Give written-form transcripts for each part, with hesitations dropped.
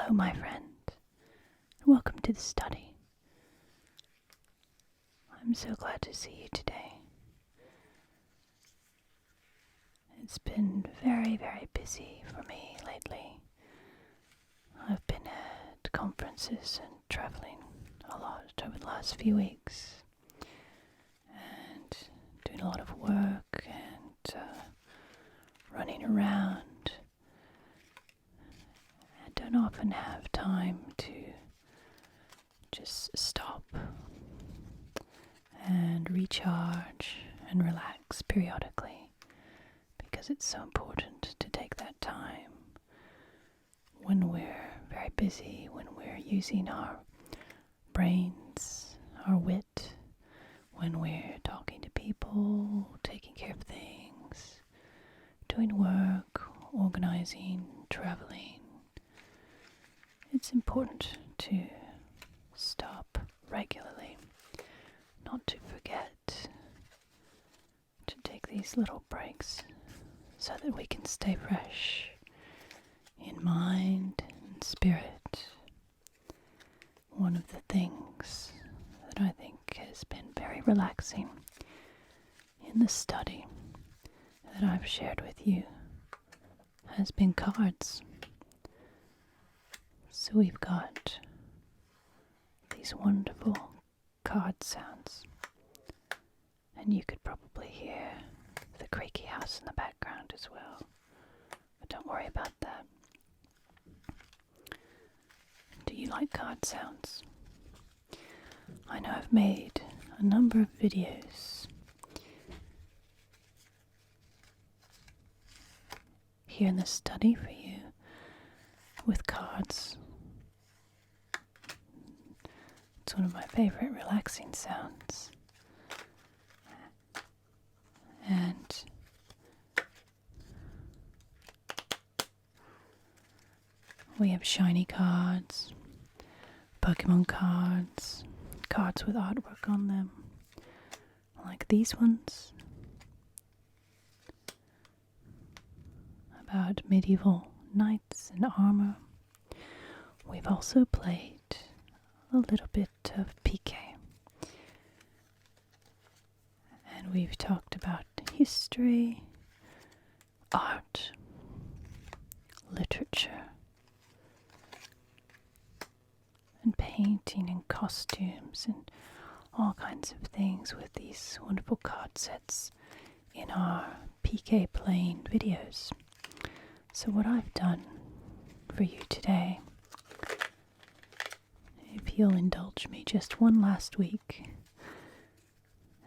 Hello, my friend, and welcome to the study. I'm so glad to see you today. It's been very, very busy for me lately. I've been at conferences and traveling a lot over the last few weeks, and doing a lot of work and running around. I don't often have time to just stop and recharge and relax periodically, because it's so important to take that time when we're very busy, when we're using our brains, our wit, when we're talking to people, taking care of things, doing work, organizing, traveling. It's important to stop regularly, not to forget to take these little breaks so that we can stay fresh in mind and spirit. One of the things that I think has been very relaxing in the study that I've shared with you has been cards. So we've got these wonderful card sounds, and you could probably hear the creaky house in the background as well, but don't worry about that. Do you like card sounds? I know I've made a number of videos here in the study for you with cards. It's one of my favorite relaxing sounds. And we have shiny cards, Pokemon cards, cards with artwork on them, like these ones, about medieval knights in armor. We've also played a little bit of Piquet, and we've talked about history, art, literature, and painting and costumes and all kinds of things with these wonderful card sets in our Piquet playing videos. So what I've done for you today, if you'll indulge me just one last week,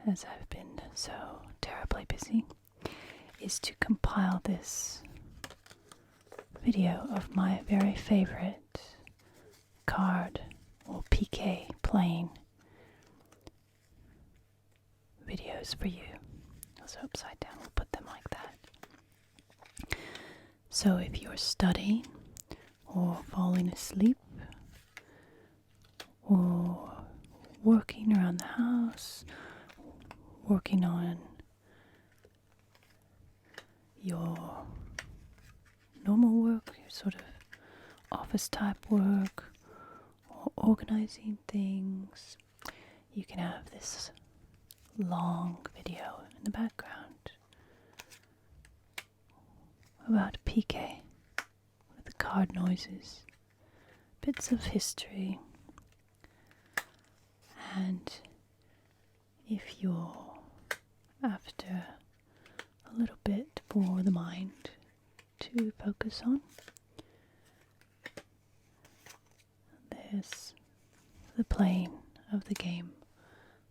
as I've been so terribly busy, is to compile this video of my very favorite card or Piquet playing videos for you. So upside down, we'll put them like that. So if you're studying or falling asleep or working around the house, working on your normal work, your sort of office type work, or organizing things, you can have this long video in the background about Piquet with the card noises, bits of history, and if you're after a little bit for the mind to focus on, there's the playing of the game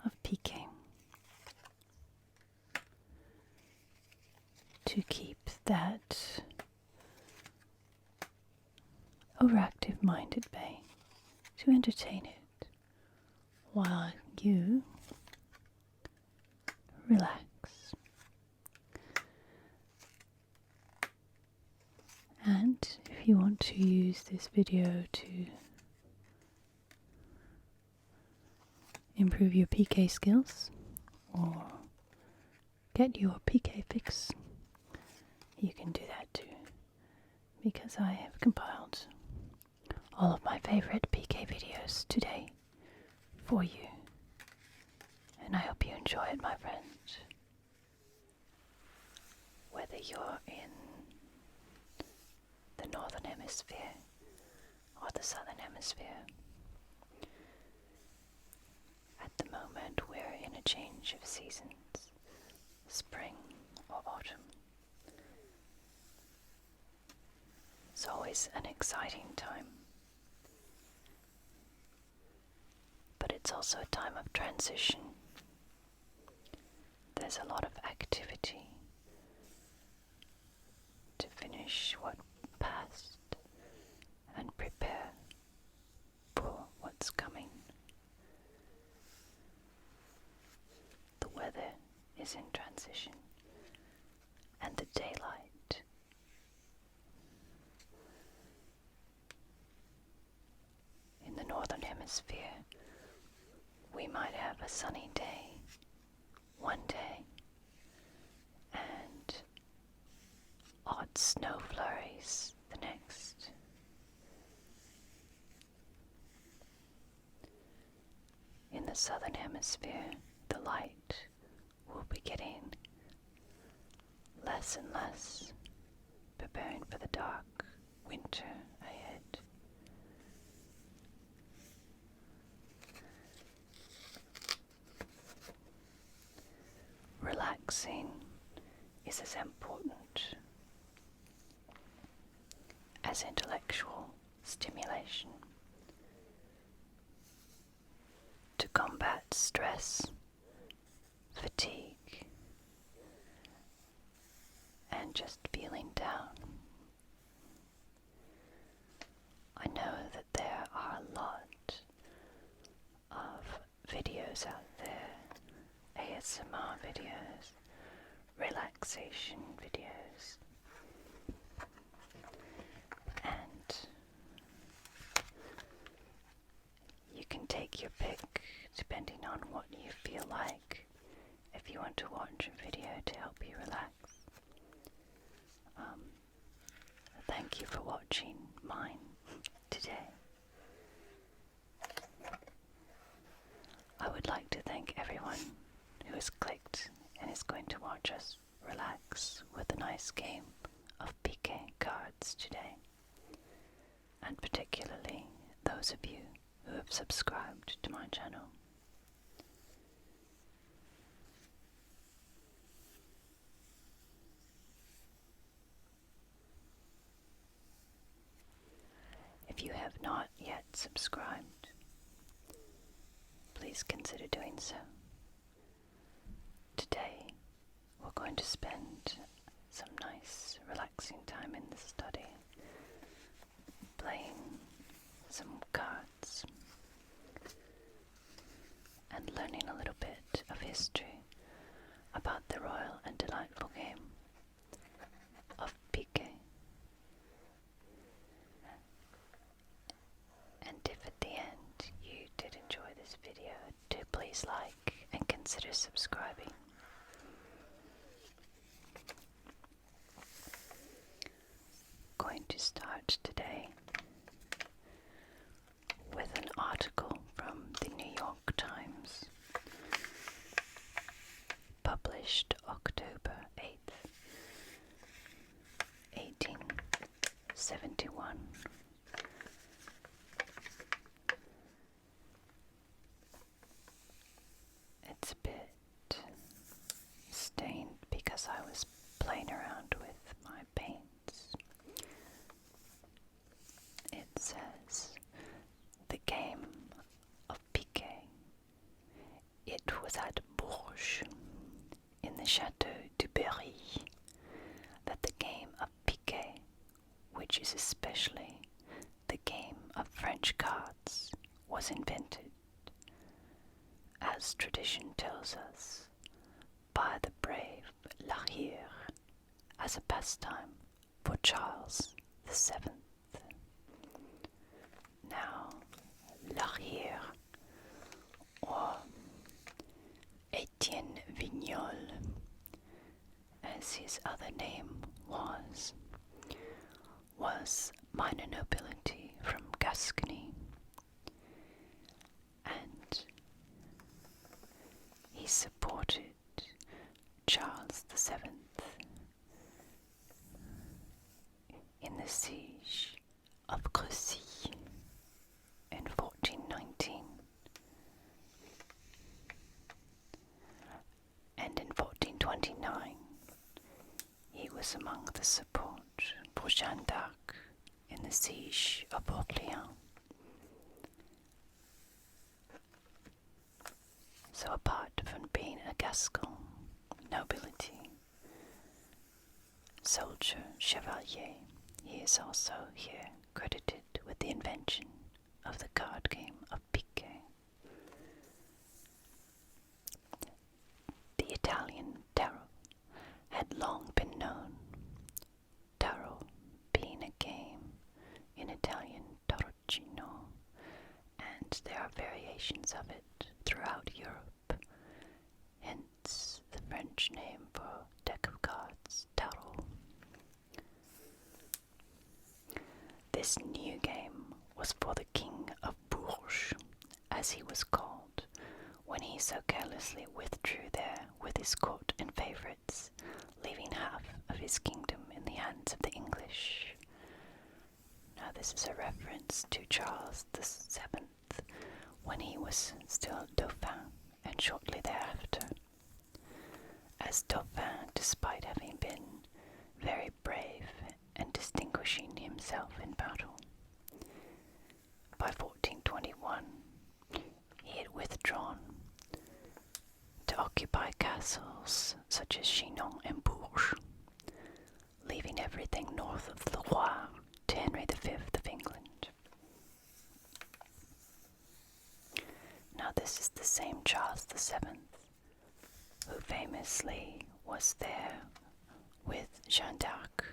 of Piquet to keep that overactive mind at bay, to entertain it while you relax. And if you want to use this video to improve your Piquet skills or get your Piquet fix, you can do that too, because I have compiled all of my favorite Piquet videos today for you. And I hope you enjoy it, my friends. Whether you're in the Northern Hemisphere or the Southern Hemisphere, at the moment we're in a change of seasons, spring or autumn. It's always an exciting time, but it's also a time of transition. There's a lot of activity to finish what passed and prepare for what's coming. The weather is in transition, and the daylight. In the Northern Hemisphere, we might have a sunny day one day and odd snow flurries the next. In the Southern Hemisphere, the light will be getting less and less, preparing for the dark winter ahead. Relaxing is as important as intellectual stimulation. To combat stress, fatigue, and just feeling down. I know that there are a lot of videos out there, ASMR videos, relaxation videos, and you can take your pick depending on what you feel like if you want to watch a video to help you relax. Thank you for watching mine today. I would like to thank everyone who has clicked and is going to watch us relax with a nice game of Piquet cards today, and particularly those of you who have subscribed to my channel. If you have not yet subscribed, please consider doing so. Today, we're going to spend some nice, relaxing time in the study, playing some cards, and learning a little bit of history about the royal and delightful game of Piquet. And if at the end you did enjoy this video, do please like and consider subscribing. Going to start today with an article from the New York Times, published October 8th, 1871. It's a bit stained because I was playing around with my paints. It says, the game of Piquet. It was at Bourges, in the Château de Berry, that the game of Piquet, which is especially the game of French cards, was invented, as tradition tells us, by the brave La Hire as a pastime for Charles VII. Now, La Hire, or Etienne Vignol, as his other name was minor nobility from Gascony. he supported Charles VII in the siege of Crecy in 1419, and in 1429 he was among the support for Jeanne d'Arc in the siege of Orléans. So apart from being a Gascon nobility, soldier, chevalier, he is also here credited with the invention of the card game of Piquet. The Italian tarot had long been known, tarot being a game in Italian tarocchino, and there are variations of it throughout Europe, hence the French name for deck of cards, tarot. This new game was for the King of Bourges, as he was called, when he so carelessly withdrew there with his court and favourites, leaving half of his kingdom in the hands of the English. Now this is a reference to Charles VII, when he was still Dauphin, and shortly thereafter. As Dauphin, despite having been very brave and distinguishing himself in battle, by 1421 he had withdrawn to occupy castles such as Chinon and Bourges, leaving everything north of the Loire to Henry V of England. Now this is the same Charles VII who famously was there with Jeanne d'Arc,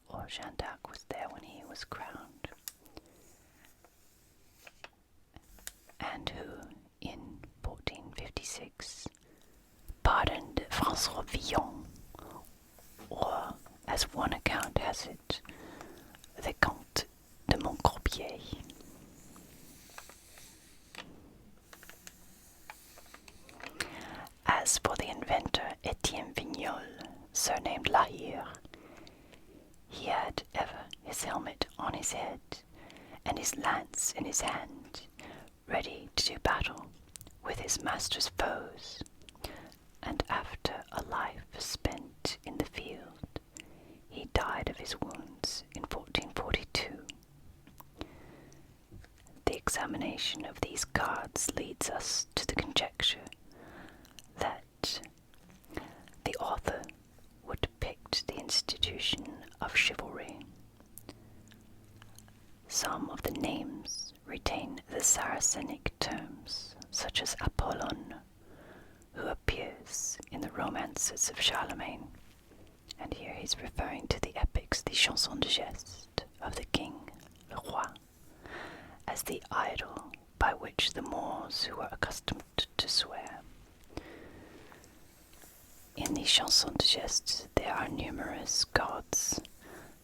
or Jeanne d'Arc was there when he was crowned, and who in 1456 pardoned François Villon, or as one account has it, the Comte de Montcorbier. As for the inventor Etienne Vignol, surnamed La Hire, he had ever his helmet on his head and his lance in his hand, ready to do battle with his master's foes, and after a life spent in the field, he died of his wounds in 1442. The examination of these cards leads us to the conjecture that the author would depict the institution of chivalry. Some of the names retain the Saracenic terms, such as Apollon, who appears in the romances of Charlemagne, and here he's referring to the epics, the chansons de geste of the king, le roi, as the idol by which the Moors who were accustomed to swear. In the chansons de geste there are numerous gods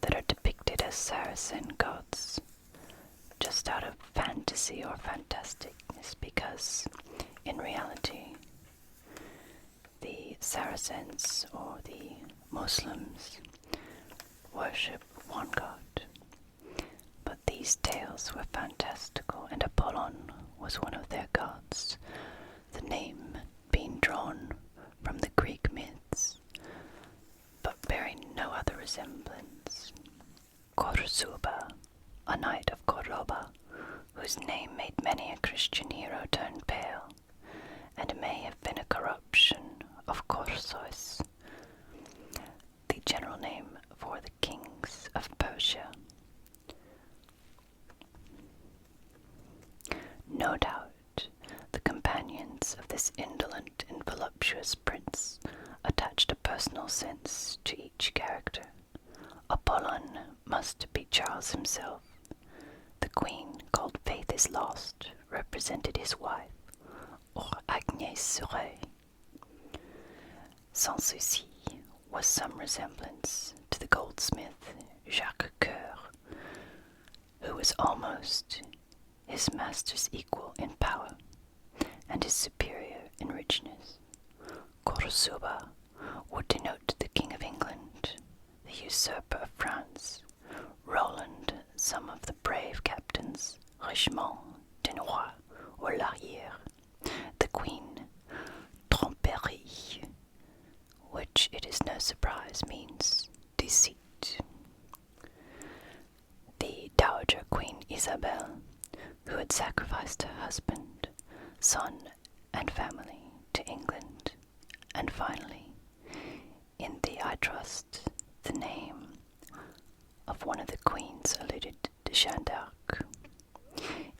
that are depicted as Saracen gods, just out of fantasy or fantasticness, because in reality the Saracens or the Muslims worship one god. But these tales were fantastical, and Apollon was one of their gods, the name being drawn from the Greek myths, but bearing no other resemblance. Corsuba, a knight of Cordoba, whose name made many a Christian hero turn pale, and may have been a corruption of Corsos, the general name for the kings of Persia. No doubt the companions of this indolent and voluptuous prince attached a personal sense to each character. Apollon must be Charles himself. The queen, called Faith is Lost, represented his wife, or Agnès Sorey. Sans Souci was some resemblance to the goldsmith Jacques Coeur, who was almost his master's equal in power and his superior in richness. Suba would denote the King of England, the usurper of France, Roland, some of the brave captains, Richemont, Dunois, or Larrière, the Queen, Tromperie, which it is no surprise means deceit. The Dowager Queen Isabel, who had sacrificed her husband, son, and family to England, and finally, in the I trust, the name of one of the queens alluded to Jeanne d'Arc.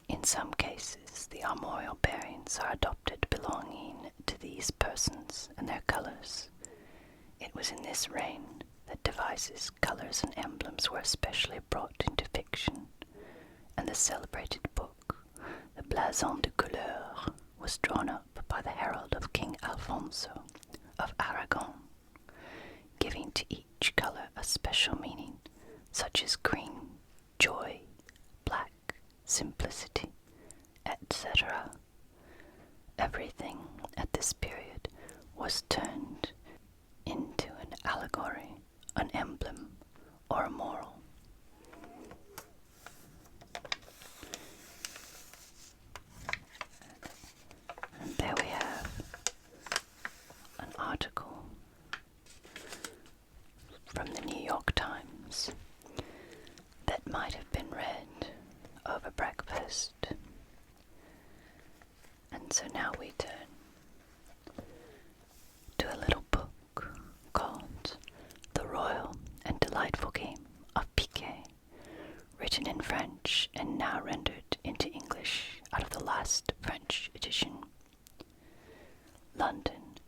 In some cases, the armorial bearings are adopted belonging to these persons and their colours. It was in this reign that devices, colours, and emblems were especially brought into fiction, and the celebrated book, the Blason de Couleur, was drawn up by the herald of King Alfonso of Aragon, giving to each colour a special meaning, such as green, joy, black, simplicity, etc. Everything at this period was turned into an allegory, an emblem, or a moral. And there we have an article from the New York Times that might have been read over breakfast. And so now we turn to a little book called The Royal and Delightful Game of Piquet, written in French and now rendered into English out of the last French edition. London,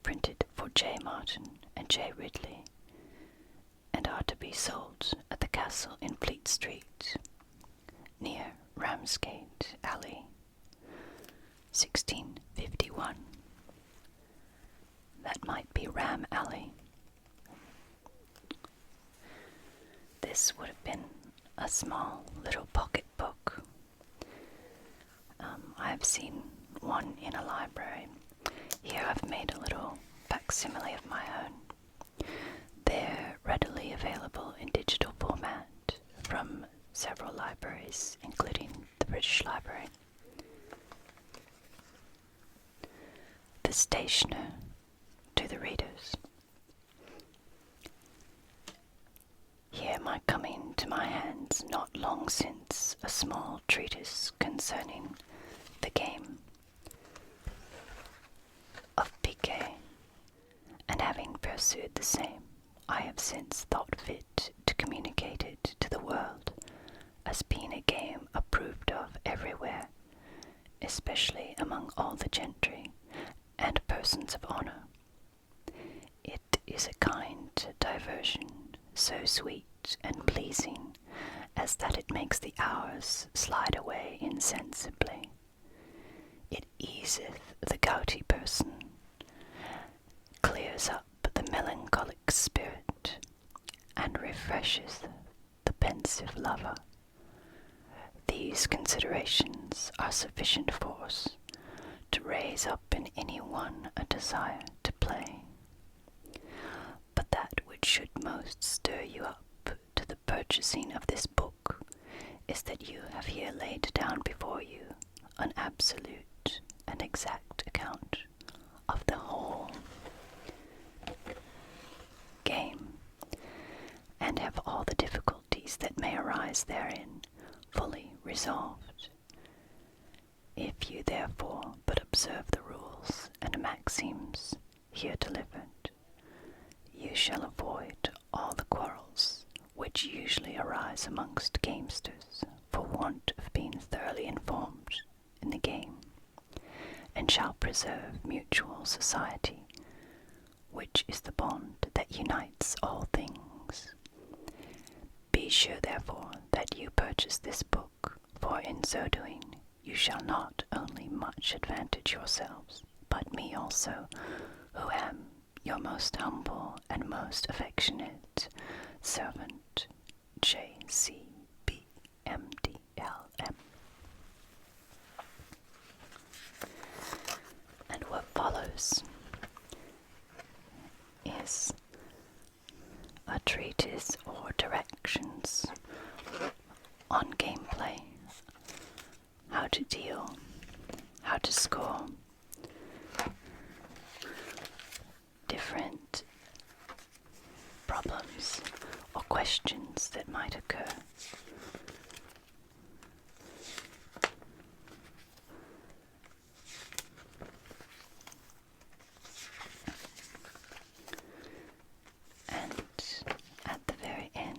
printed for J. Martin and J. Ridley, and are to be sold at the castle in Fleet Street, near Ramsgate Alley, 1651. That might be Ram Alley. This would have been a small little pocket book. I've seen one in a library. Here I've made a little facsimile of my own. They're readily available in digital format from several libraries, including the British Library. The Stationer to the Readers. Here my coming to my hands not long since a small treatise concerning the game of Piquet, and having pursued the same, I have since thought fit to communicate it to the world as being a game approved of everywhere, especially among all the gentry and persons of honour. It is a kind diversion, so sweet and pleasing as that it makes the hours slide away insensibly. It easeth the gouty person, clears up the melancholic spirit, and refresheth the pensive lover. These considerations are sufficient force to raise up in any one a desire to play. But that which should most stir you up to the purchasing of this book is that you have here laid down before you an absolute and exact account of the whole game, and have all the difficulties that may arise therein fully resolved. If you therefore but observe the rules and maxims here delivered, you shall avoid all the quarrels which usually arise amongst gamesters for want of being thoroughly informed in the game, and shall preserve mutual society, which is the bond that unites all things. Be sure, therefore, that you purchase this book, for in so doing you shall not only much advantage yourselves, but me also, who am your most humble and most affectionate servant, J.C.B.M.D.L.M. And what follows is a treatise or directions on gameplay, how to deal, how to score, different problems or questions that might occur. And at the very end,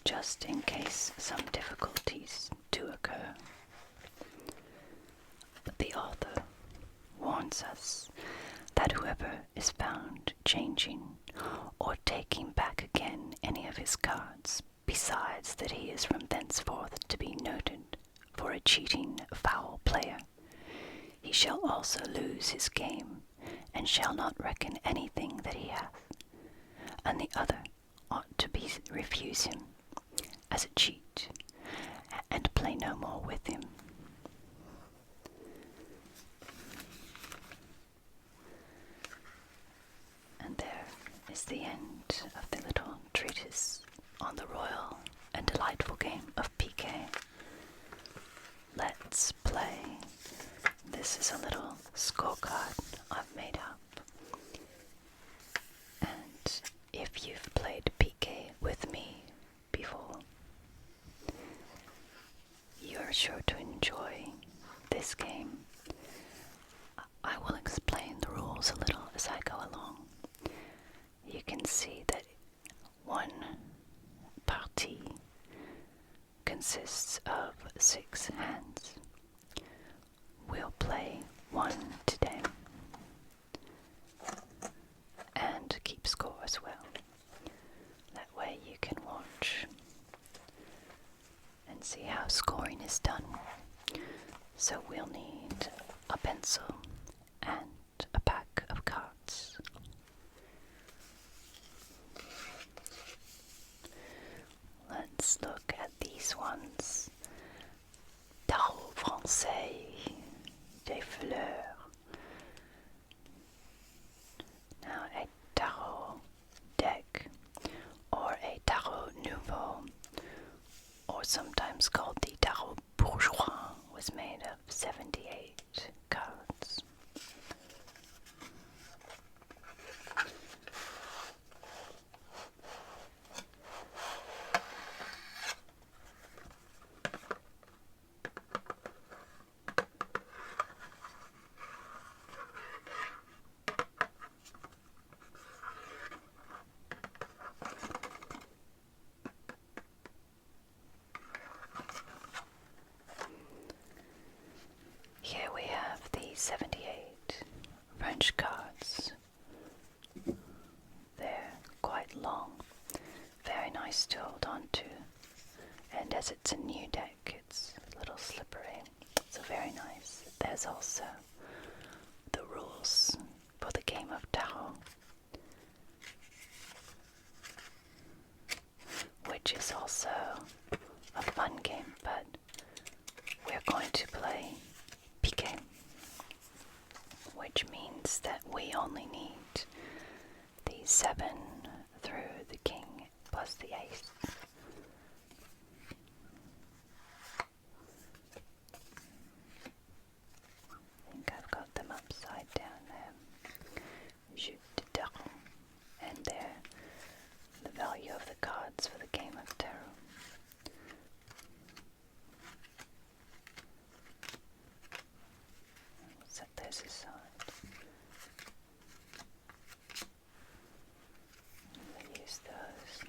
just in case some difficulties do occur, the author warns us that whoever is found changing or taking back again any of his cards, besides that he is from thenceforth to be noted for a cheating foul player, he shall also lose his game, and shall not reckon anything that he hath, and the other ought to refuse him as a cheat, and play no more with him. And there is the end of the little treatise on the royal and delightful game of Piquet. Let's play. This is a little scorecard I've made up. And if you've played Piquet with me before, you're sure to enjoy this game. I will explain the rules a little as I go along. You can see that one partie consists of 6 hands. We'll play one today and keep score as well. That way you can watch and see how scoring is done. So we'll need a pencil and a pack of cards. Let's look at these ones. Tarot français, des fleurs. Now a tarot deck, or a tarot nouveau, or sometimes called the tarot bourgeois, was made of 78 cards. Here we have the 78 French cards. They're quite long, very nice to hold on to, and as it's a new deck, it's a little slippery, so very nice. There's also the rules for the game of tarot, which is also a fun game, but we're going to play Piquet, which means that we only need the 7 through the king plus the ace. I think I've got them upside down there. Jeu de tarot. And there, the value of the cards for the game of tarot. Set those aside. We'll use those.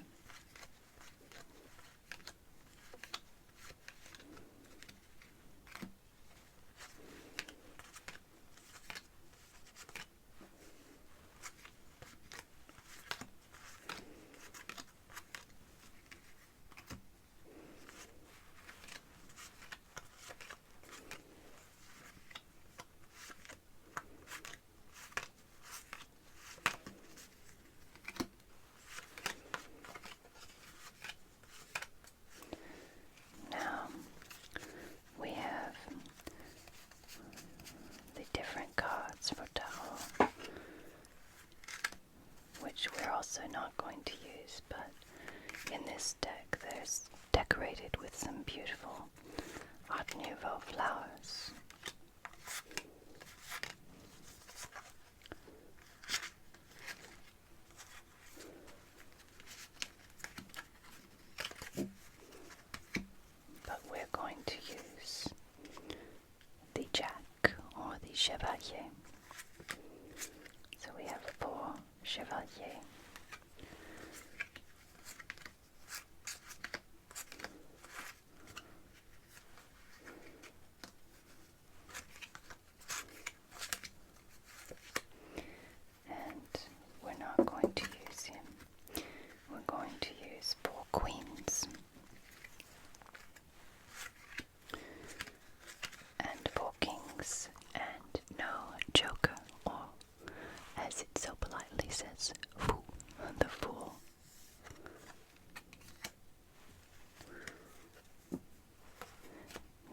not going to use, but in this deck there's decorated with some beautiful Art Nouveau flowers. But we're going to use the Jack or the Chevalier. So we have 4 Chevalier. And we're not going to use him. We're going to use 4 queens. And 4 kings. And no joker, or as it so politely says, fool, the fool.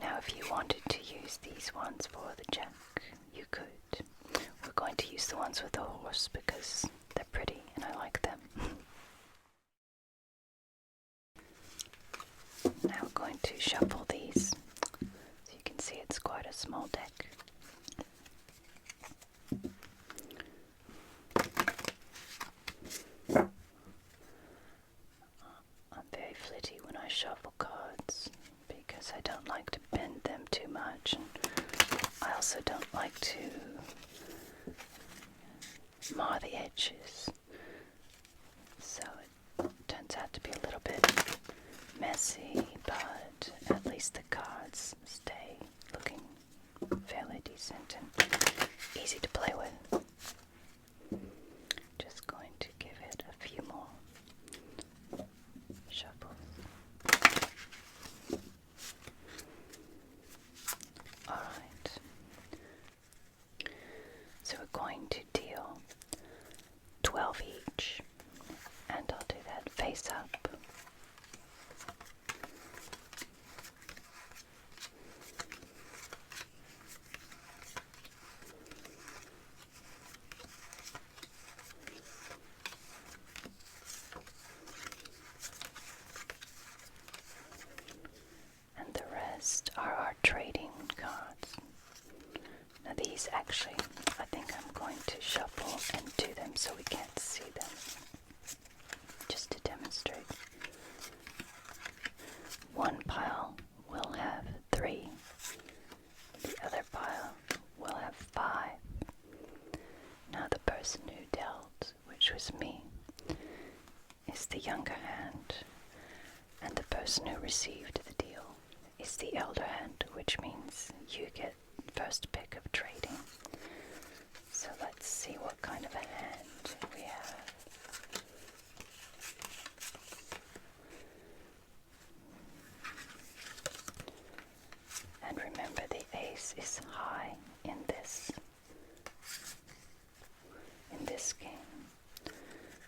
Now if you wanted to use these ones for the Jack, you could. We're going to use the ones with the horse because they're pretty and I like them. Now we're going to shuffle these. So you can see it's quite a small deck. I'm very flitty when I shuffle cards because I don't like to bend them too much, and I also don't like to mar the edges, so it turns out to be a little bit messy, but at least the cards stay looking fairly decent and easy to play with. Just going to give it a few more shuffles. Alright, so we're going to deal 12 each, and I'll do that face up. And the rest are our trading cards. Now these actually, I think I'm going to shuffle and do them so we can't see them, just to demonstrate. One pile will have 3, the other pile will have 5. Now the person who dealt, which was me, is the younger hand, and the person who received the deal is the elder hand, which means you get first pick of trading. So let's see what kind of a hand we have. And remember, the ace is high in this game.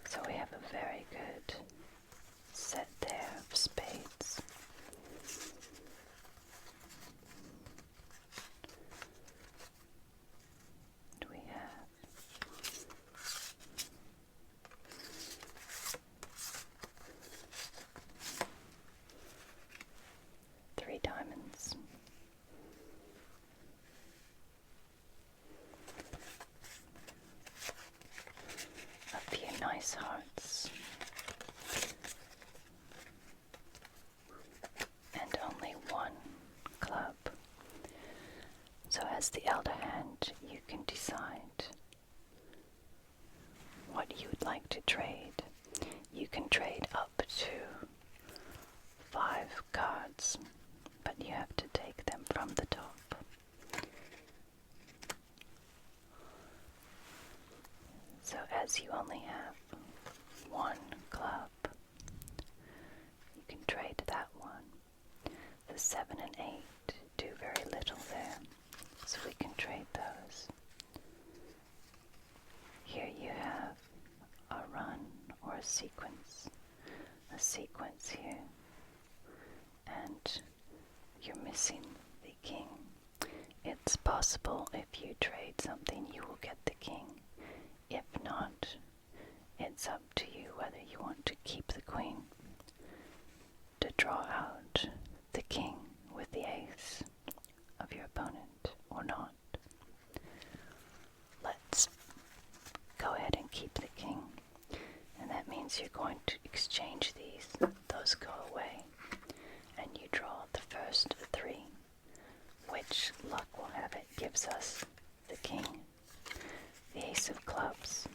So we have a very good set there of spades. And we have 3 diamonds. A few nice hearts. And only 1 club. So as the elder hand, you can decide what you would like to trade. You can trade up to 5 cards, but you have to take them from the top. So as you only have 1 club, you can trade that one. The 7 and 8 do very little there, so we can trade those. Here you have a run or a sequence here, and you're missing the king. It's possible if you trade something you will get the king. If not, it's up to you whether draw out the king with the ace of your opponent or not. Let's go ahead and keep the king, and that means you're going to exchange these. Those go away, and you draw the first three, which, luck will have it, gives us the king, the ace of clubs,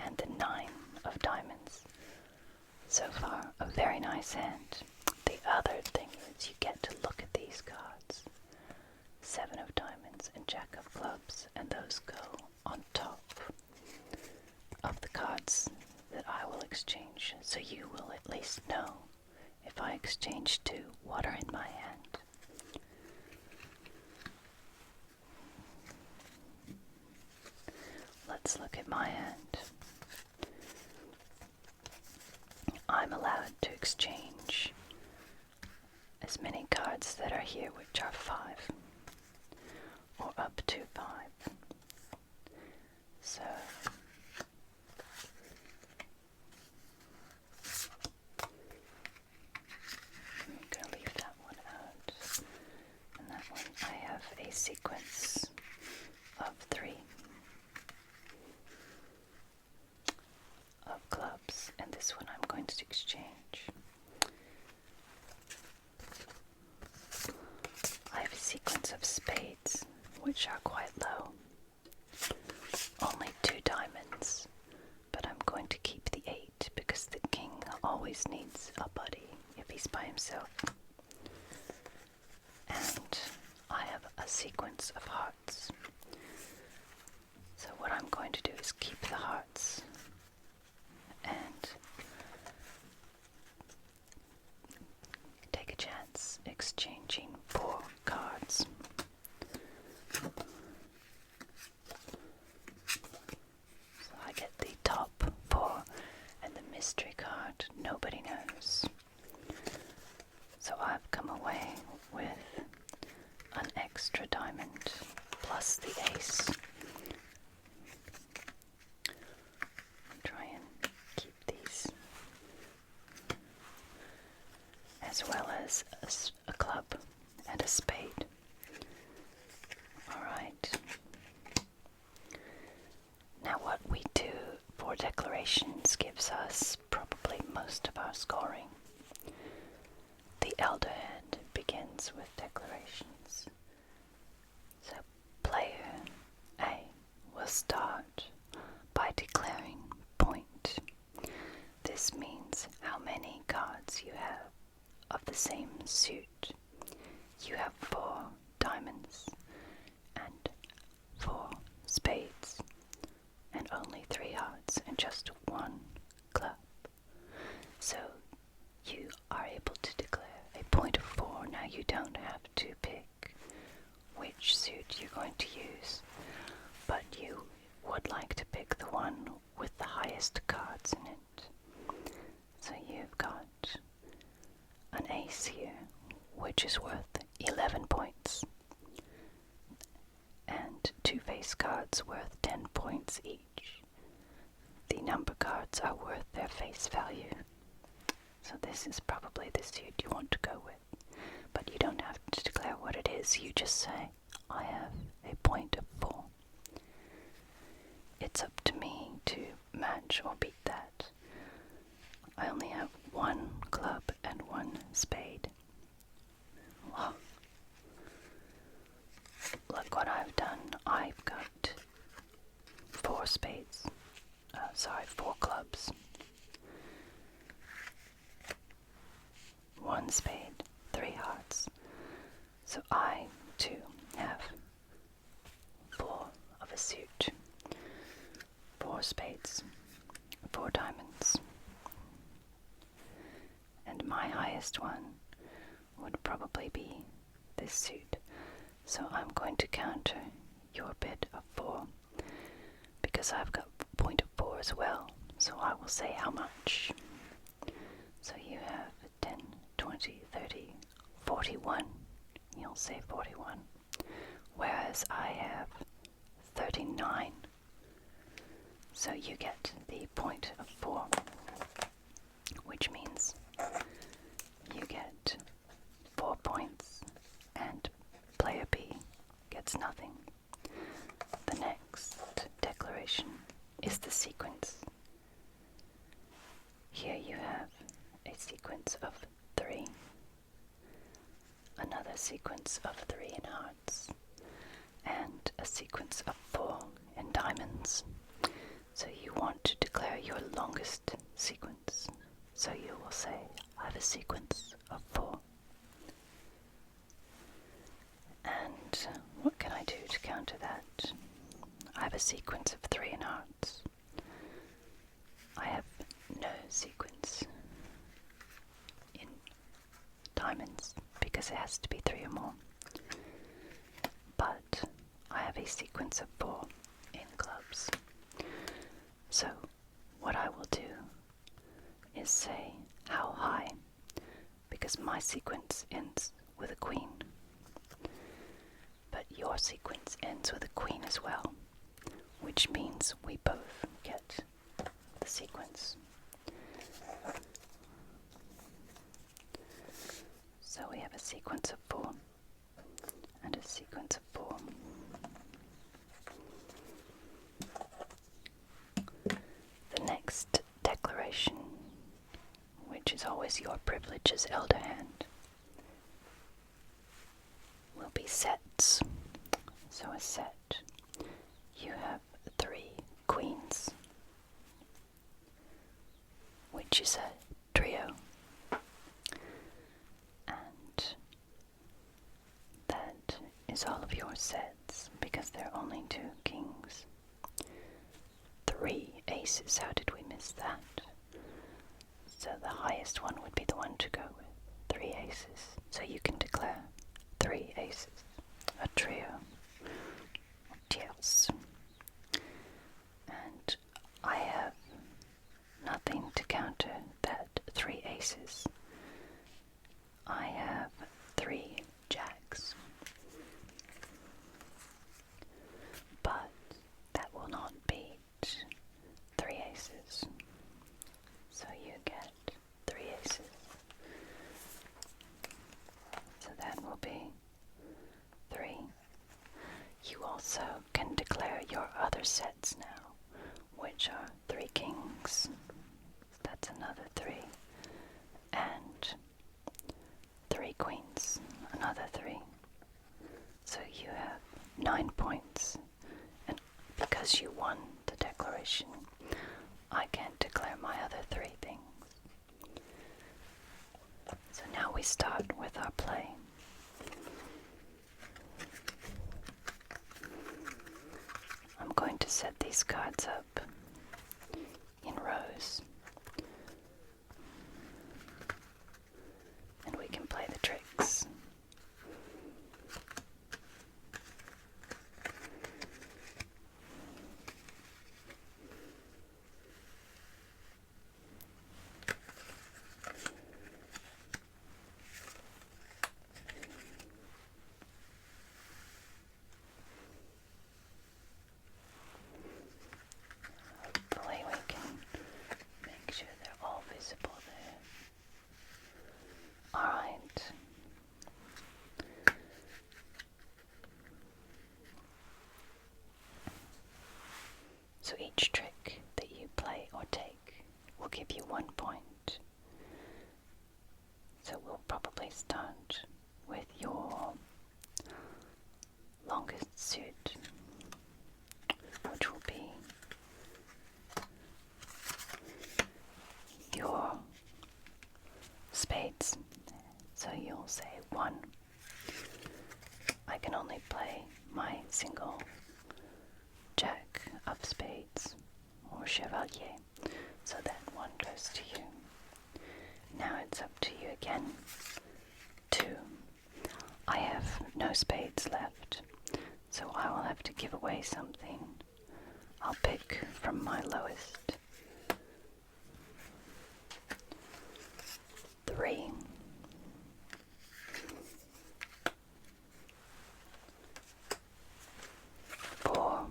and the 9 of diamonds. So far, a very nice hand. The other thing is you get to look at these cards. 7 of diamonds and jack of clubs, and those go on top of the cards that I will exchange. So you will at least know, if I exchange 2, what are in my hand. Let's look at my hand. I'm allowed to exchange as many cards that are here, which are 5, or up to 5. So I'm going to leave that one out. And that one, I have a sequence of 3 of clubs, and this one I'm going to exchange. I have a sequence of spades, which are quite low. Only 2 diamonds, but I'm going to keep the 8 because the king always needs a buddy if he's by himself. And I have a sequence of hearts. So what I'm going to do is keep the hearts and take a chance exchanging 4 cards. So I get the top 4 and the mystery card, nobody knows. So I've come away with an extra diamond plus the ace. Try and keep these, as well as a club and a spade. Alright. Now what we do for declarations gives us probably most of our scoring. The elder hand begins with declarations. So player A will start by declaring point. This means how many cards you have of the same suit. You have 4 diamonds and 4 spades and only 3 hearts and just 1 club. So you are able to declare a point of 4. Now you don't have to pick which suit you're going to use, but you would like to pick the one with the highest cards in it. So you've got an ace here, which is worth 11 points, and 2 face cards worth 10 points each. The number cards are worth their face value. So this is probably the suit you want to go with. But you don't have to declare what it is, you just say, I have a point of 4. It's up to me to match or beat that. I only have 1 club and 1 spade. Wow. Look what I've done. I've got 4 spades. 4 clubs. 1 spade, 3 hearts. So I, too, have 4 of a suit. 4 spades, 4 diamonds. And my highest one would probably be this suit. So I'm going to counter your bid of 4 because I've got point of 4 as well. So I will say how much. So you have 10, 20, 30, 41. You'll say 41. Whereas I have 39. So you get the point of 4, which means you get 4 points, and player B gets nothing. The next declaration is the sequence. Here you have a sequence of 3, another sequence of 3 in hearts, and a sequence of 4 in diamonds. So you want to declare your longest sequence. So you will say, I have a sequence of 4. And what can I do to counter that? I have a sequence of 3 in hearts. I have no sequence in diamonds because it has to be 3 or more. But I have a sequence of 4 in clubs. So what I will do is say how high, because my sequence ends with a queen. But your sequence ends with a queen as well, which means we both get the sequence. So we have a sequence of 4 and a sequence of 4. The next declaration, which is always your privilege as elder hand, will be sets. So a set, you have 3 queens, which is a trio, and that is all of your sets because there are only 2 kings. 3 aces, how did we miss that? So the highest one would be the one to go with, 3 aces. So you can declare 3 aces, a trio, tiers. And I have nothing to counter that 3 aces. I have 3 jacks. But that will not beat 3 aces. So you get 3 aces. So that will be 3. You also can declare your other sets now, which are 3 kings. That's another 3. And 3 queens, another 3. So you have 9 points. And because you won the declaration, I can't declare my other 3 things. So now we start with our play. I'm going to set these cards up in rows, and we can play the tricks. Hopefully we can make sure they're all visible there. Alright. So each trick that you play or take will give you 1 point. So we'll probably start with your longest suit, which will be your spades. So you'll say 1. I can only play my single jack of spades or chevalier, so that 1 goes to you. Now it's up to you again. 2. I have no spades left, so I will have to give away something. I'll pick from my lowest. 3. 4.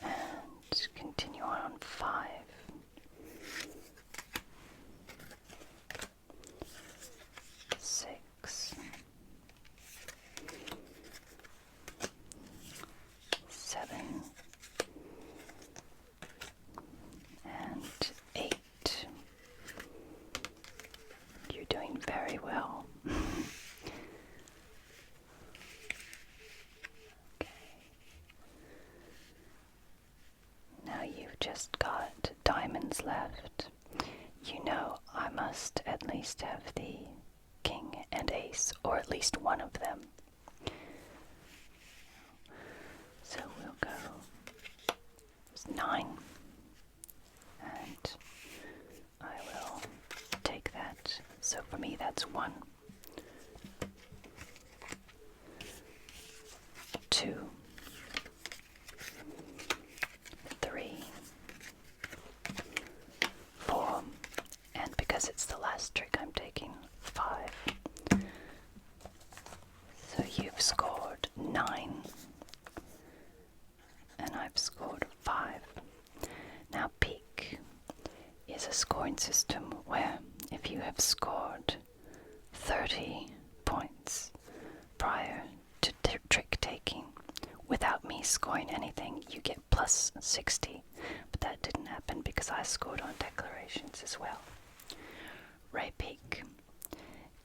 And well. Okay. Now you've just got diamonds left. You know I must at least have the king and ace, or at least one of them. So we'll go. It's 9. And I will take that. So for me that's 1, 2, 3, 4, and because it's the last trick I'm taking 5. So you've scored 9 and I've scored 5. Now peak is a scoring system where if you have scored 30 points prior to trick taking without me scoring anything, you get plus 60. But that didn't happen because I scored on declarations as well. Ray peak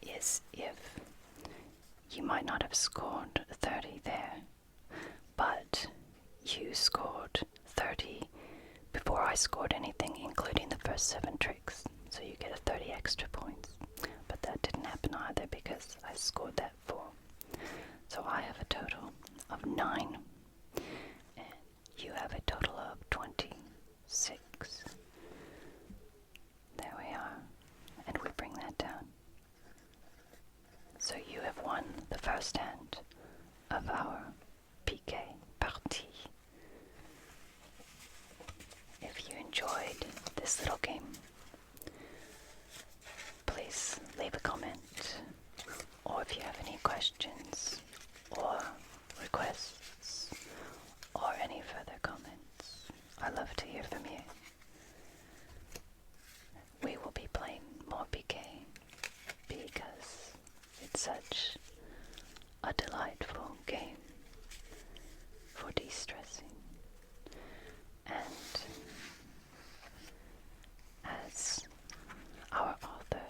is if you might not have scored 30 there, but you scored 30 before I scored anything, including the first 7 tricks. So you get a 30 extra points. But that didn't happen either because I scored that 4. So I have a total of 9. And you have a total of 26. There we are. And we bring that down. So you have won the first hand of our Piquet partie. If you enjoyed this little game, please leave a comment, or if you have any questions or requests or any further comments, I love to hear from you. We will be playing more Piquet because it's such a delightful game for de-stressing. And as our author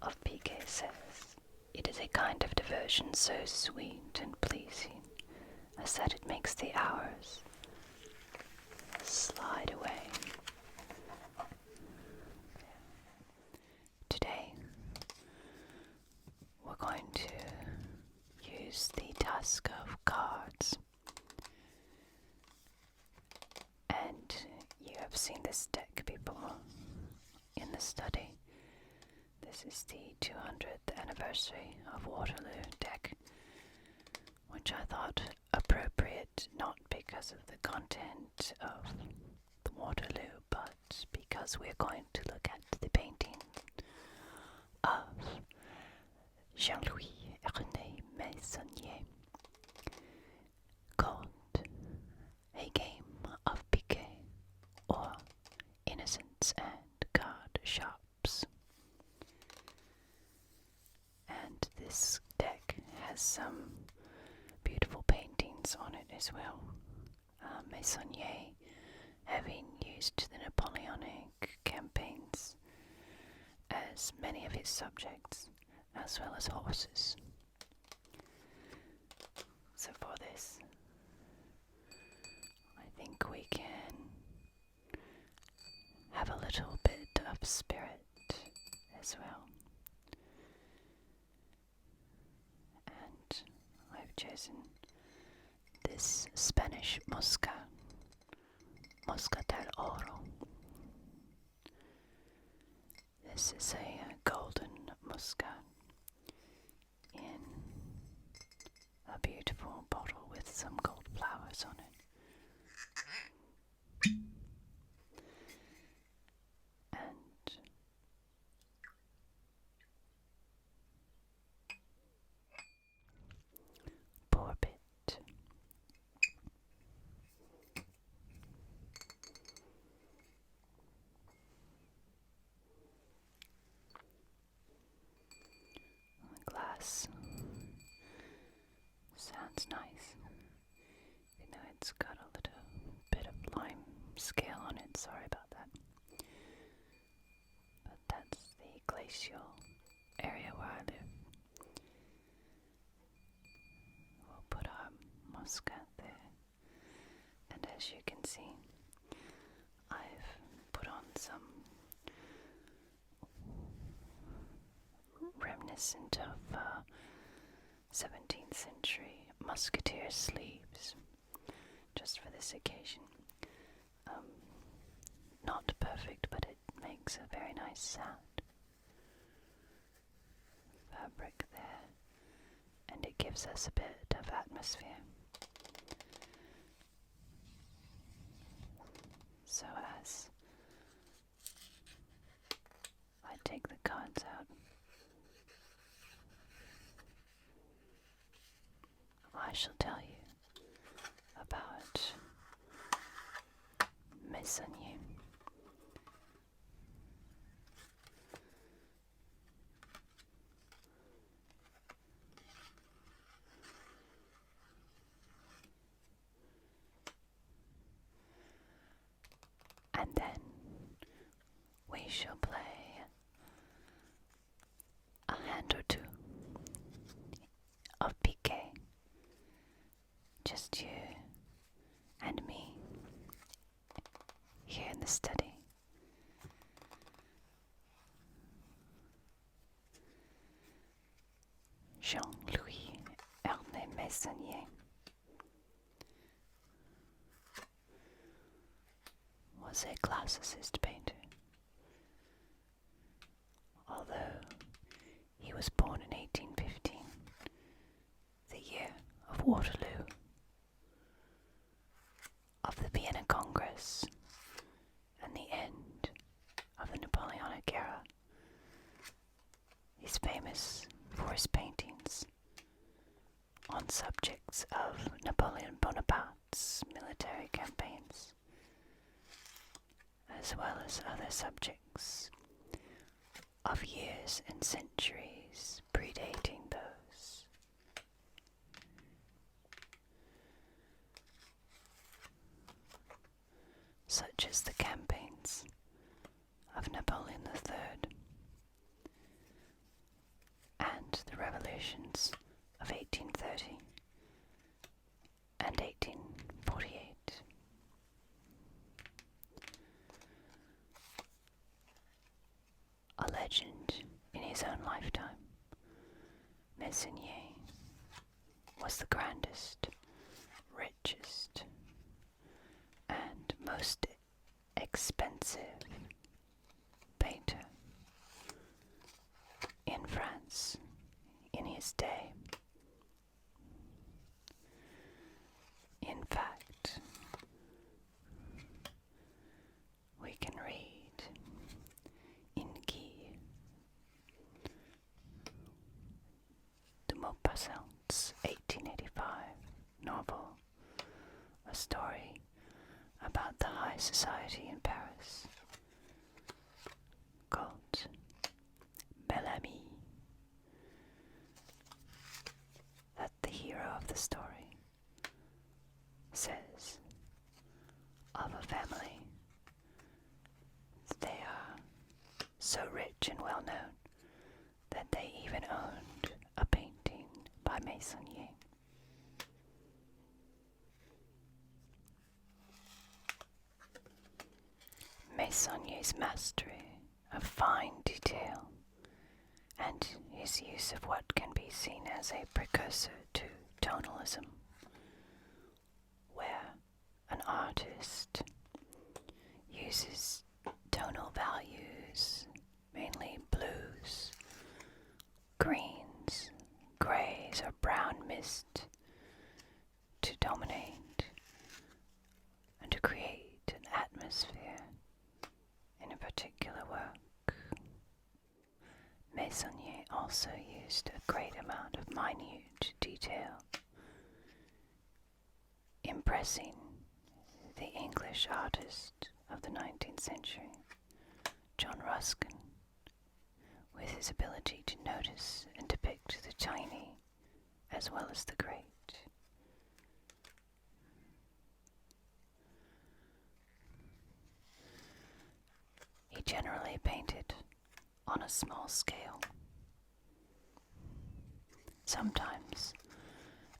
of Piquet says, it is a kind of diversion so sweet and pleasing as that it makes the hours slide away. Today we're going to use the task of cards. And you have seen this deck before in the study. This is the 200th anniversary of Waterloo deck, which I thought appropriate not because of the content of the Waterloo, but because we're going to look at the painting of Jean-Louis René Meissonier called A Game of Piquet, or Innocence and Card Sharps. And this deck has some beautiful paintings on it as well. Meissonier having used the Napoleonic campaigns as many of his subjects, as well as horses. So for this, I think we can have a little bit of spirit as well. And I've chosen this Spanish Mosca del Oro. This is a golden Mosca in a beautiful bottle with some gold flowers on it. And pour a bit. The glass sounds nice, even though it's got a little bit of lime scale on it. Sorry about that. But that's glacial area where I live. We'll put our muscat there, and as you can see, I've put on some reminiscent of 17th century musketeer sleeves just for this occasion. Not perfect, but it makes a very nice sound. Fabric there, and it gives us a bit of atmosphere. So as I take the cards out, I shall tell you about Messonnier. And then we shall play a hand or two of Piquet. Just you and me here in the study. Jean-Louis Ernest Messonnier was a classicist painter. Although he was born in 1815, the year of Waterloo, of the Vienna Congress, and the end of the Napoleonic era. He's famous for his paintings on subjects of Napoleon Bonaparte's military campaigns, as well as other subjects of years and centuries predating those. Such as the campaigns of Napoleon III and the revolutions of 1830 and 1848. A legend in his own lifetime, Messonnier was the grandest, richest, and most expensive painter in France in his day. In fact, we can read in Guy de Maupassant's 1885 novel a story about the high society in Paris called Bel Ami, that the hero of the story says of a family that they are so rich and well known that they even owned a painting by Messonnier. Messonnier's mastery of fine detail and his use of what can be seen as a precursor to tonalism, where an artist uses tonal values, mainly blues, greens, greys, or brown mist, to dominate and to create an atmosphere in a particular work. Messonnier also used a great amount of minute detail, impressing the English artist of the 19th century, John Ruskin, with his ability to notice and depict the tiny as well as the great. He generally painted on a small scale, sometimes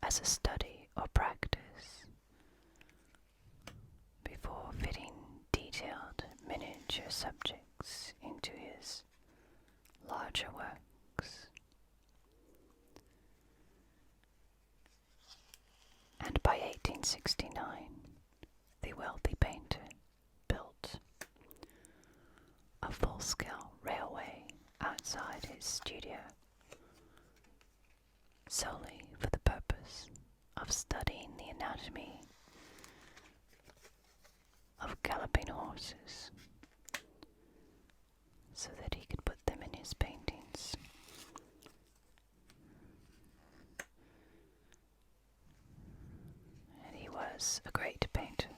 as a study or practice, before fitting detailed miniature subjects into his larger works. And by 1869, the wealthy painter built a full-scale railway outside his studio, solely for the purpose of studying the anatomy of galloping horses, so that he could put them in his paintings. And he was a great painter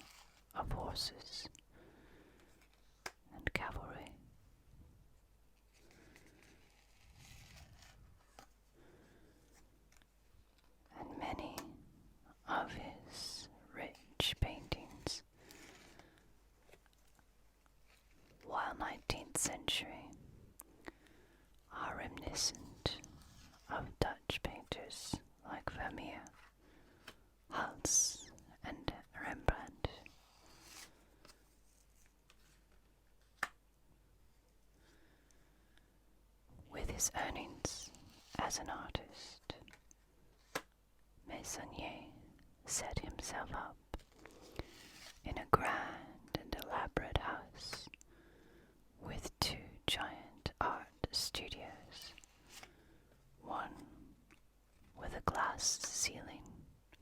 of horses and cavalry. And many of his rich paintings, while 19th century, are reminiscent of Dutch painters like Vermeer, Hals, and Rembrandt. With his earnings as an artist, Meissonier set himself up in a grand and elaborate house with two giant art studios, one with a glass ceiling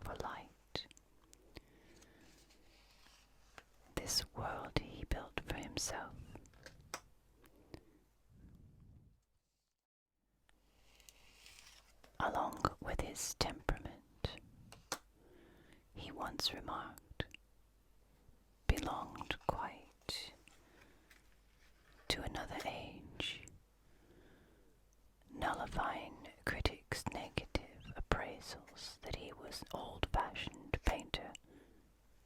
for light. This world he built for himself. Along with his temperament, he once remarked, belonged quite to another age, nullifying critics' negative appraisals that he was an old-fashioned painter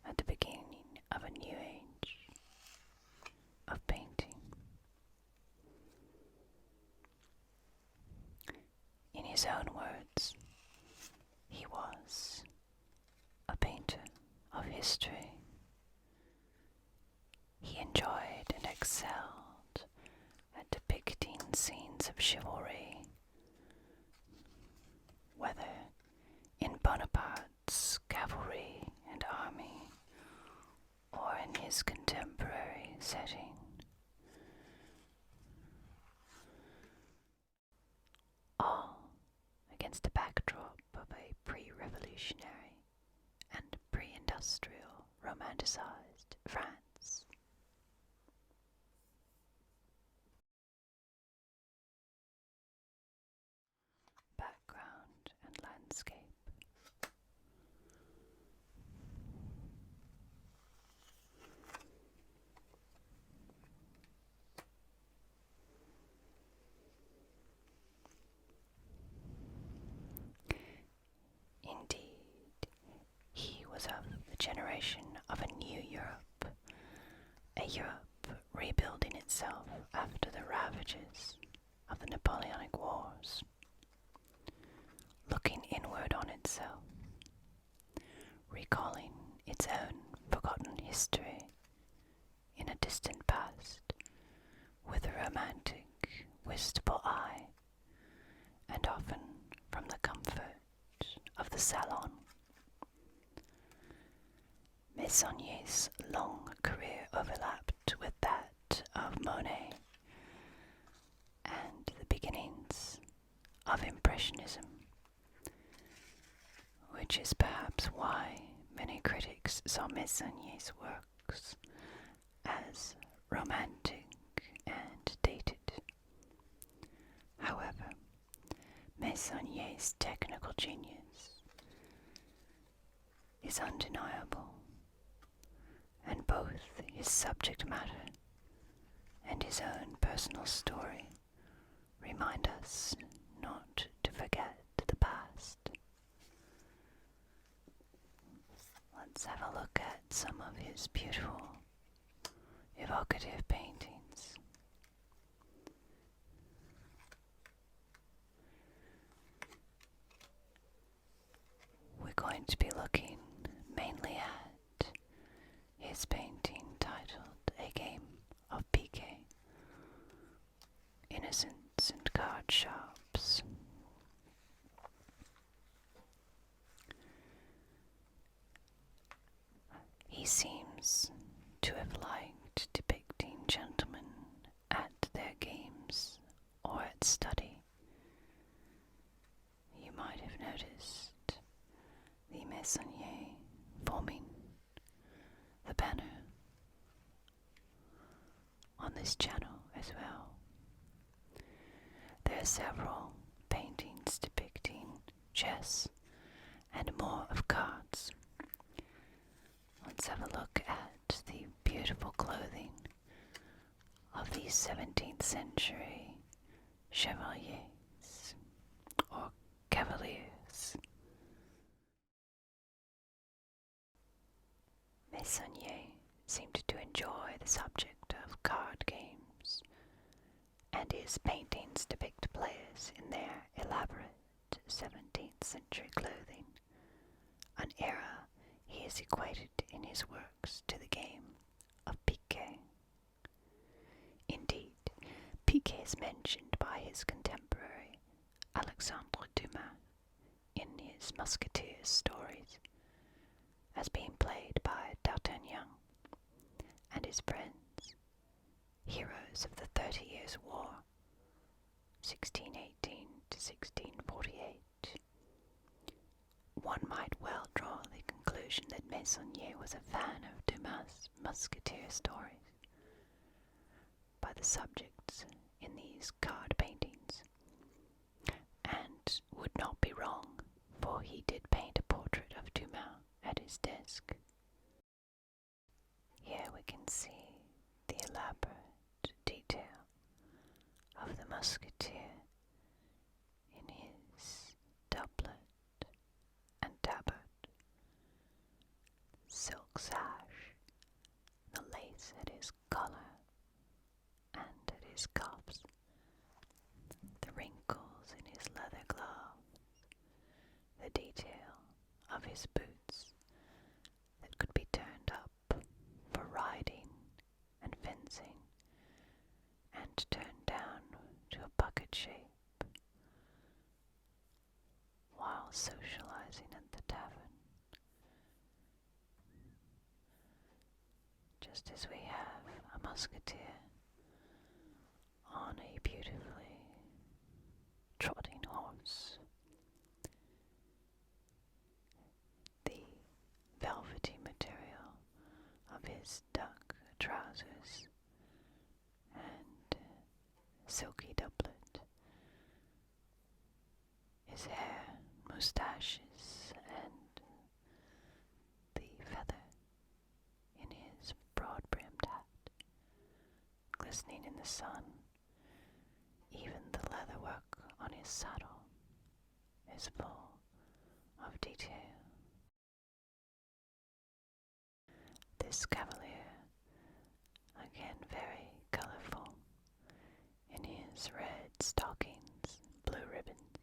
at the beginning of a new age of painting. In his own words, he was a painter of history. He enjoyed and excelled at depicting scenes of chivalry, whether in Bonaparte's cavalry and army or in his contemporary setting. All against a backdrop of a pre-revolutionary and pre-industrial romanticized France. Background and landscape. Indeed, he was of the generation of a new Europe, a Europe rebuilding itself after the ravages of the Napoleonic Wars, looking inward on itself, recalling its own forgotten history in a distant past with a romantic, wistful eye, and often from the comfort of the salon. Meissonier's long career overlapped with that of Monet and the beginnings of Impressionism, which is perhaps why many critics saw Meissonier's works as romantic and dated. However, Meissonier's technical genius is undeniable, and both his subject matter and his own personal story remind us not to forget the past. Let's have a look at some of his beautiful, evocative paintings. going to be looking mainly at his painting titled A Game of Piquet, Innocence and Card Shops. He seems to have liked depicting gentlemen at their games or at study. You might have noticed the meissonier forming the banner on this channel as well. There are several paintings depicting chess and more of cards. Let's have a look at the beautiful clothing of the 17th century chevaliers or cavaliers. Meissonier seemed to enjoy the subject of card games, and his paintings depict players in their elaborate 17th century clothing, an era he has equated in his works to the game of Piquet. Indeed, Piquet is mentioned by his contemporary Alexandre Dumas in his Musketeer stories as being played by D'Artagnan and his friends, heroes of the 30 Years' War, 1618 to 1648. One might well draw the conclusion that Meissonier was a fan of Dumas' Musketeer stories by the subjects in these card paintings, and would not be wrong, for he did paint a portrait of Dumas at his desk. Here we can see the elaborate detail of the musketeer in his doublet and tabard, silk sash, the lace at his collar and at his cuffs, the wrinkles in his leather gloves, the detail of his boots that could be turned up for riding and fencing, and turned down to a bucket shape while socializing at the tavern. Just as we have a musketeer on a beautifully trotting horse, the velvety material of his duck trousers and silky doublet, his hair, moustaches, and the feather in his broad-brimmed hat, glistening in the sun. Even the leatherwork on his saddle is full of detail. This cavalier, again very colourful, in his red stockings, blue ribbons,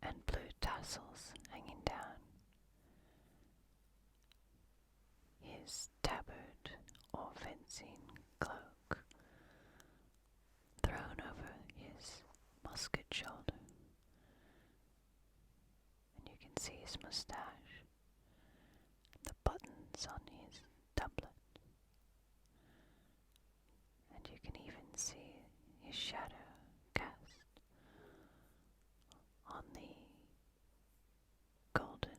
and blue tassels hanging down, his tabard or fencing cloak thrown over his musket shoulder, and you can see his moustache, the buttons on his doublet, and you can even see his shadow cast on the golden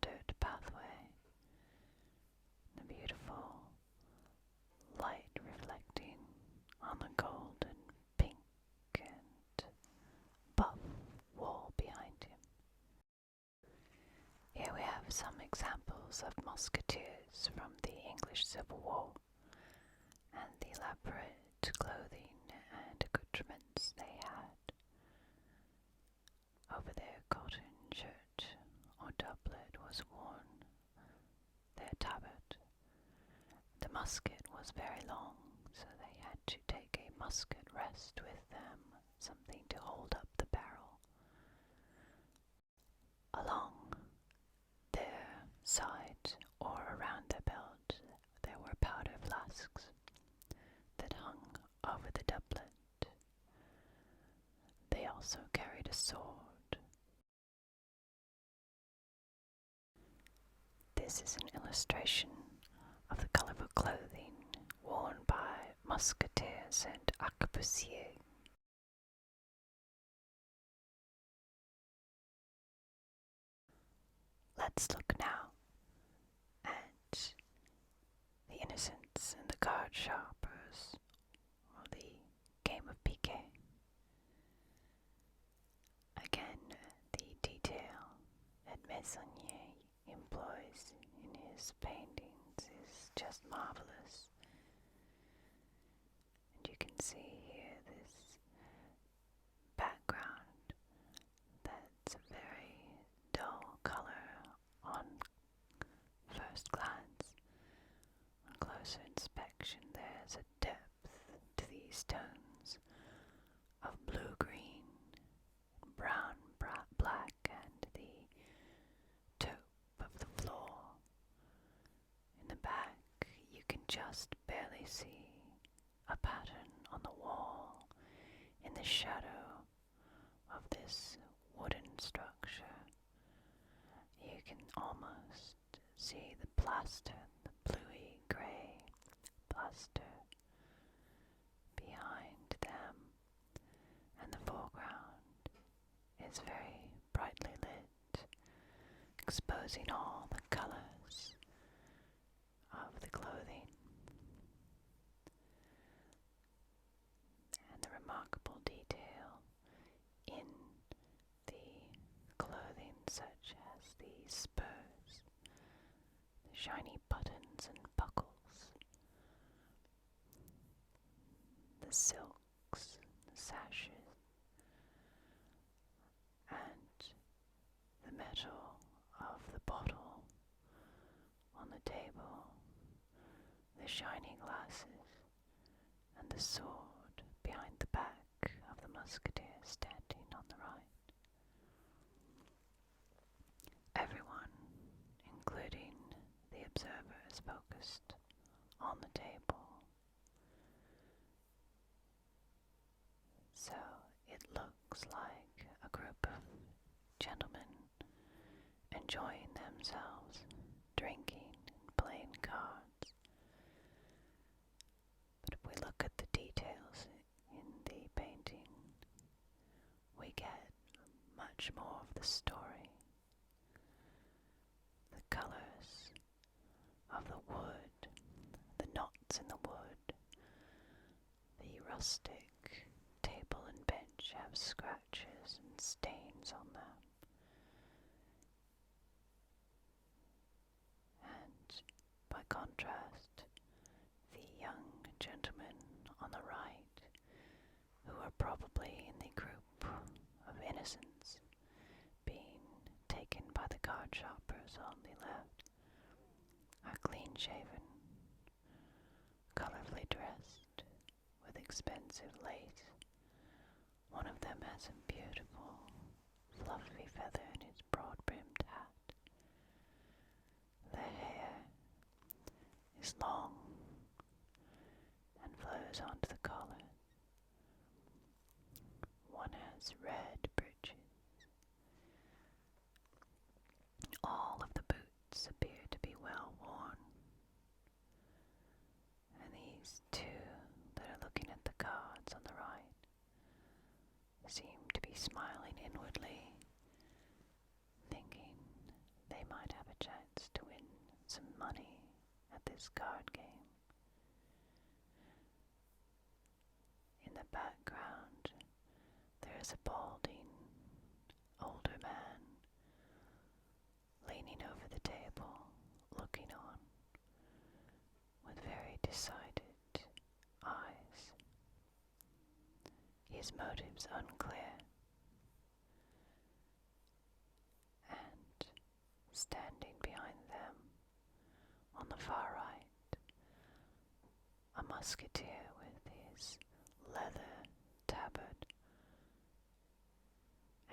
dirt pathway, the beautiful light reflecting on the golden pink and buff wall behind him. Here we have some examples of musketeers from the English Civil War and the elaborate clothing and accoutrements they had. Over their cotton shirt or doublet was worn their tabard. The musket was very long, so they had to take a musket rest with them, something to hold up the barrel. Along they also carried a sword. This is an illustration of the colourful clothing worn by musketeers and arquebusiers. Let's look now at the innocents and the card sharpers, or the game of Piquet. Again, the detail that Meissonier employs in his paintings is just marvelous. And you can see here this background that's a very dull color on first glance. On closer inspection, there's a depth to these tones of blue-green, brown, black, and the taupe of the floor. In the back, you can just barely see a pattern on the wall in the shadow of this wooden structure. You can almost see the plaster, the bluey grey plaster behind them, and the foreground is very brightly lit, exposing all the colours of the clothing. And the remarkable detail in the clothing, such as the spurs, the shiny buttons and buckles, the silks, the sashes, and the metal of the bottle on the table, the shiny glasses, and the sword behind the back of the musketeer standing on the right. Everyone, including the observer, is focused on the table, so it looks like a group of gentlemen enjoying themselves, drinking and playing cards. But if we look at the details in the painting, we get much more of the story. The colours of the wood, the knots in the wood, the rustic table and bench have scratches and stains on them. And by contrast, the young gentlemen on the right, who are probably in the group of innocents being taken by the card sharpers on the left, are clean-shaven, colourfully dressed, with expensive lace. One of them has a beautiful, fluffy feather in his broad-brimmed hat. Their hair is long and flows onto the collar. One has red breeches. All of the boots appear to be well worn, and these two that are looking at the cards on the right seem to be smiling inwardly, thinking they might have a chance to win some money at this card game. In the background, there is a balding, older man leaning over the table, looking on with very decided eyes. His motives unclear, and standing behind them on the far right, a musketeer with his leather tabard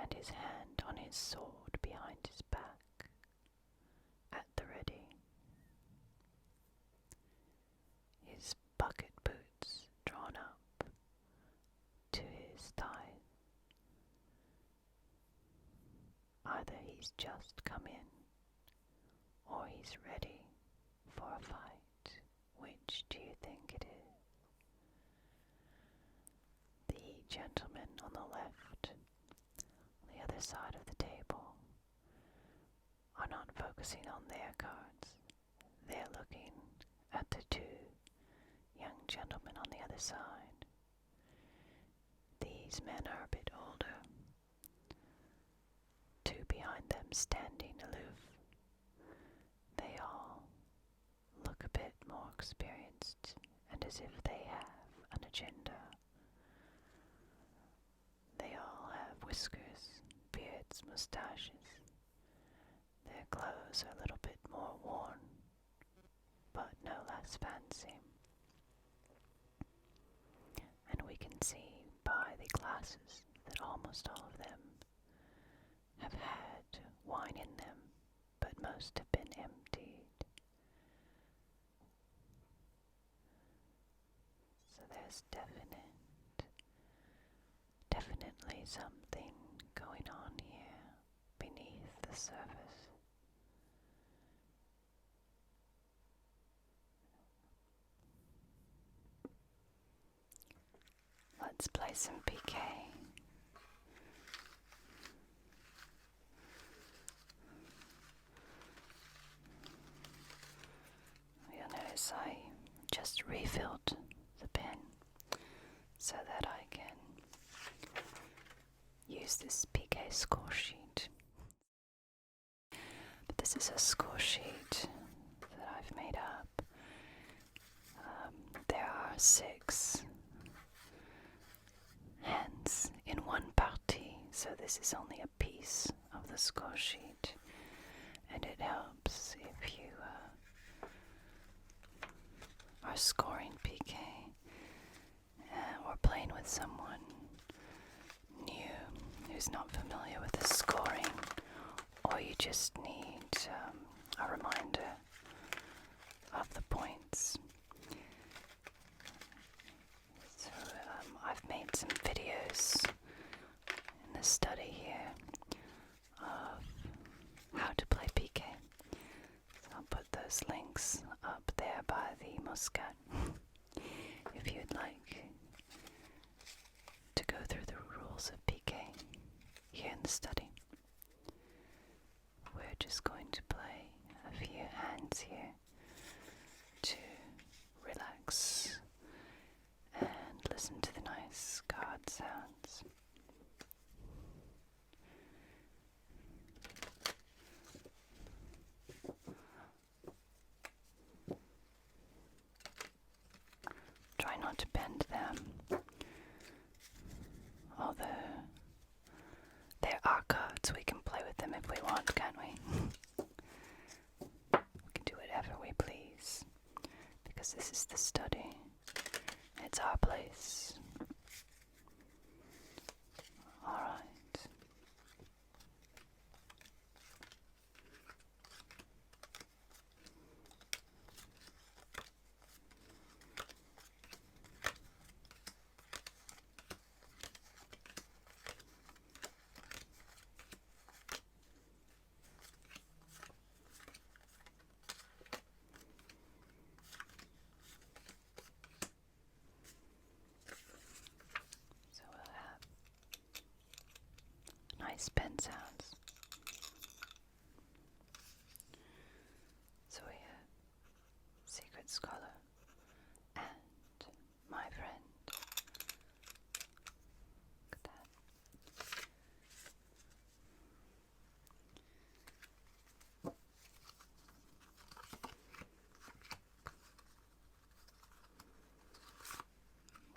and his hand on his sword behind his back, at the ready. His bucket boots drawn up to his thigh, he's just come in, or he's ready for a fight. Which do you think it is? The gentleman on the left, on the other side of the table, are not focusing on their cards. They're looking at the two young gentlemen on the other side. These men are a bit older. Two behind them standing aloof. They all look a bit more experienced and as if they have an agenda. They all have whiskers, beards, mustaches. Their clothes are a little bit more worn, but no less fancy. And we can see by the glasses that almost all of them have had wine in them, but most have been emptied. So there's definitely something going on here beneath the surface. Let's play some Piquet. You'll notice I just refilled the pen so that I can use this Piquet score sheet. But this is a score sheet that I've made up. There are 6 hands in one partie, so this is only a piece of the score sheet, and it helps if you are scoring Piquet or playing with someone new who's not familiar with the scoring, or you just need a reminder of the points. So I've made some videos in the study here of how to play Piquet. So I'll put those links up there by the Muscat if you'd like to go through the rules of Piquet here in the study. We're just going to play a few hands here to relax and listen to the nice card sounds. Try not to bend them, although there are cards, we can play with them if we want, can't we? We can do whatever we please, because this is the study. It's our place. Alright. So we'll have nice pen sounds. So we have Secret Scholar and My Friend. Look at that.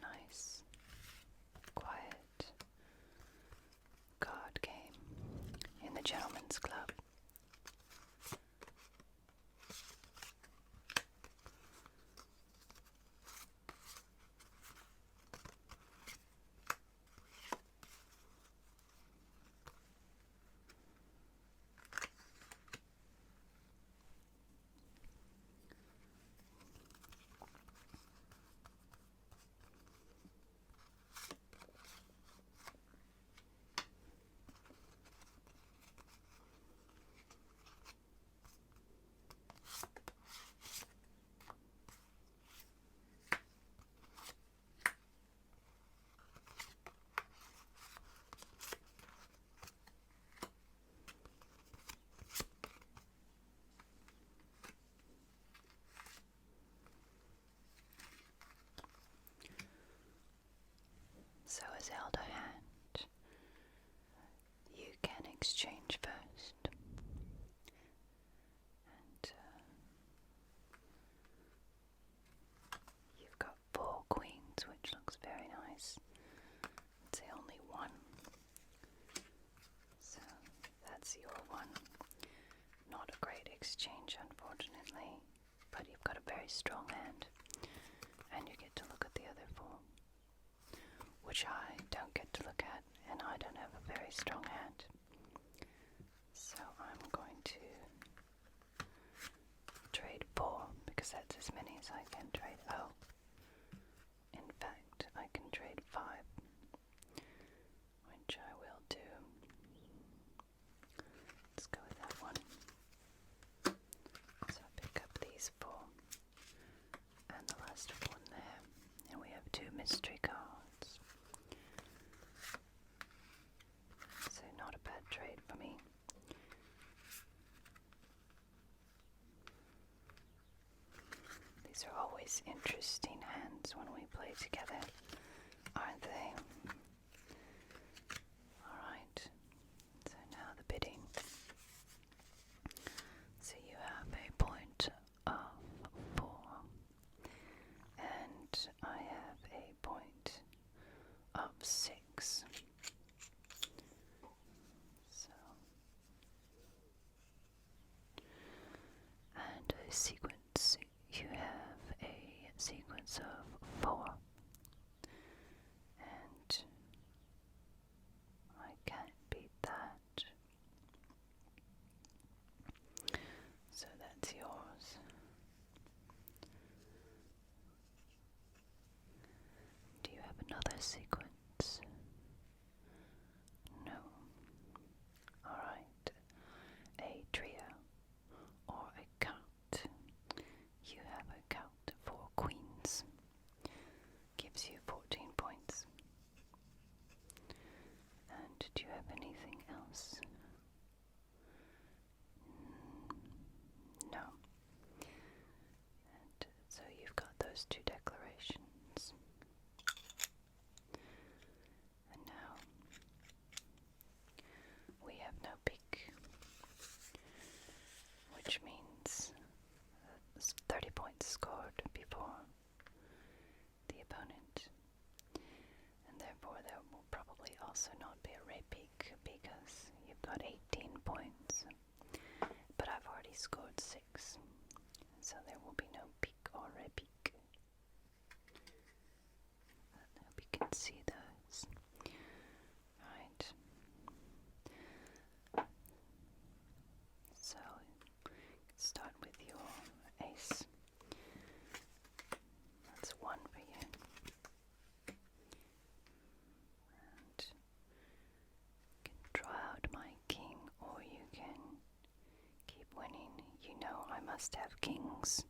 Nice, quiet card game. strong hand, and you get to look at the other 4, which I don't get to look at, and I don't have a very strong hand. So I'm going to trade 4, because that's as many as I can trade. Oh, in fact, I can trade 5, which I will do. Let's go with that one. So I pick up these 4, and the last one there, and we have 2 mystery cards. So not a bad trade for me. These are always interesting hands when we play together, aren't they? Alright, so now the bidding. So you have a point of 4, and I have a point of 6. So, and a sequence, you have a sequence of 4, and I can't beat that. So that's yours. Do you have another sequence? No. Alright. A trio or a count. You have a count for queens. Gives you 14 points. And do you have anything else? No. And so you've got those 2 declarations. And now we have no pick, which means 30 points scored before the opponent, and therefore there will probably also not be a repique because you've got 18 points, but I've already scored 6, so there will be no pique or repique. I hope you can see those. Right. So start with your ace. That's 1 for you. And you can draw out my king, or you can keep winning. You know I must have kings,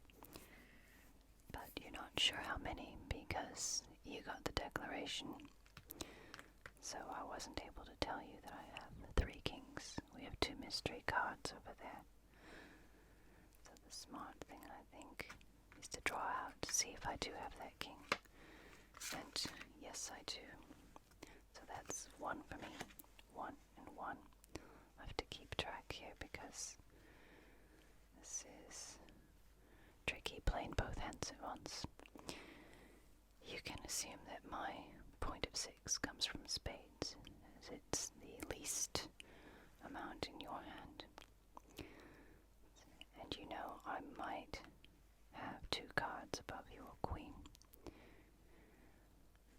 but you're not sure how many because you got the declaration. So I wasn't able to tell you that I have 3 kings. We have 2 mystery cards over there. So the smart thing, I think, is to draw out to see if I do have that king. And yes, I do. So that's 1 for me. 1 and 1. I have to keep track here because this is tricky playing both hands at once. You can assume that my point of 6 comes from spades, as it's the least amount in your hand. And you know I might have 2 cards above your queen,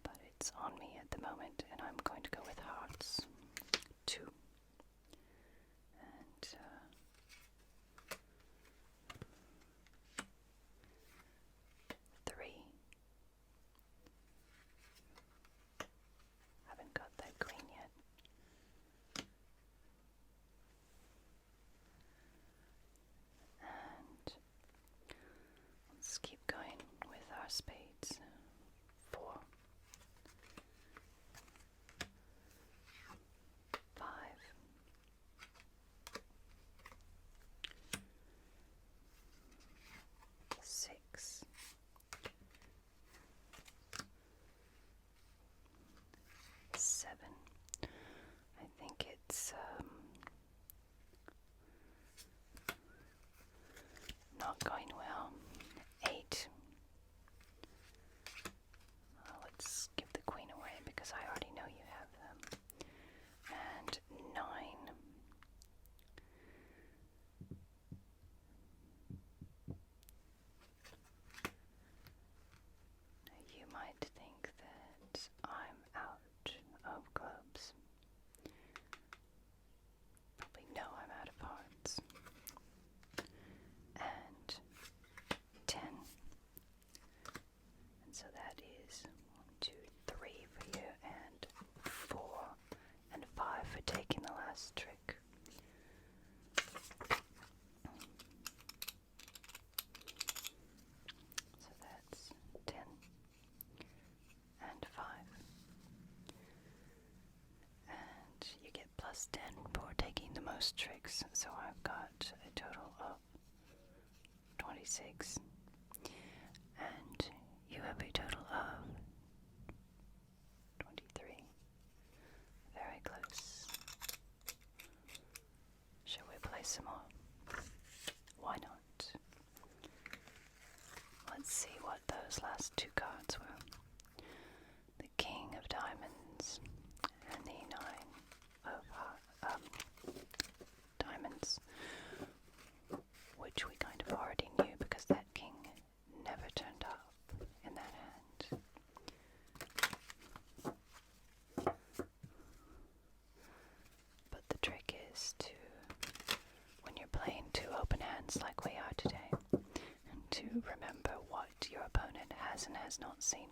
but it's on me at the moment, and I'm going to go with hearts. 2. And 3. Haven't got that queen yet. And let's keep going with our spades. 4. +10 for taking the most tricks, so I've got a total of 26. And you have a total of 23. Very close. Shall we play some more? Why not? Let's see what those last two cards were. The King of Diamonds and the Nine of Diamonds, which we kind of already knew because that king never turned up in that hand. But the trick is to, when you're playing two open hands like we are today, to remember what your opponent has and has not seen.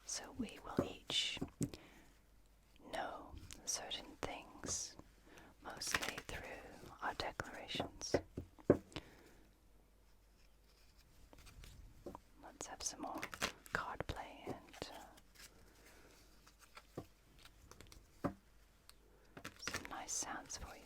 So we will each know certain things, mostly through our declarations. Let's have some more card play and some nice sounds for you.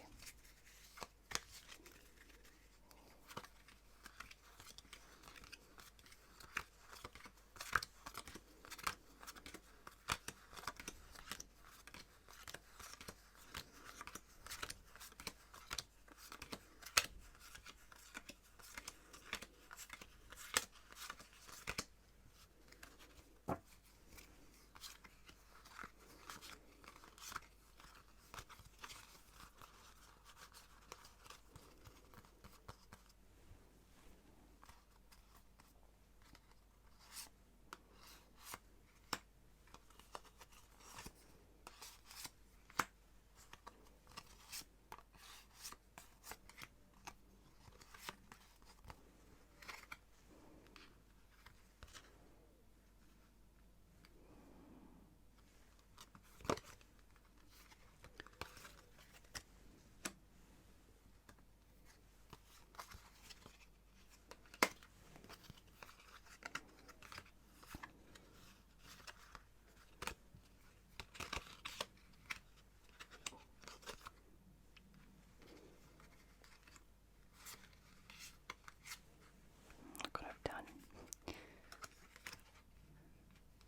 Look what I've done.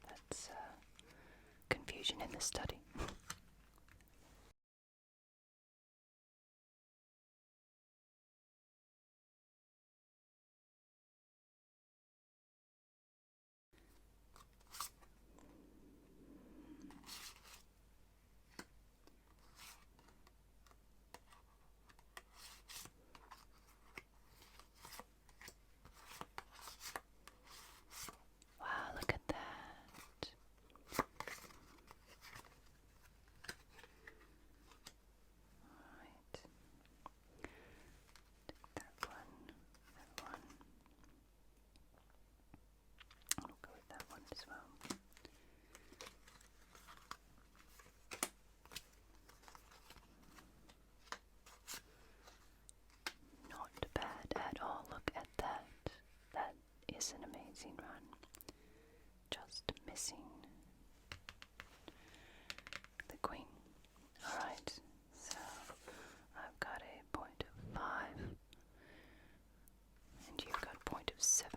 That's confusion in the study. Wow, look at that. Alright. Take that one. I'll go with that one as well. Not bad at all. Look at that. That is an amazing run. Just missing the queen. Alright, so I've got a point of 5 and you've got a point of 7.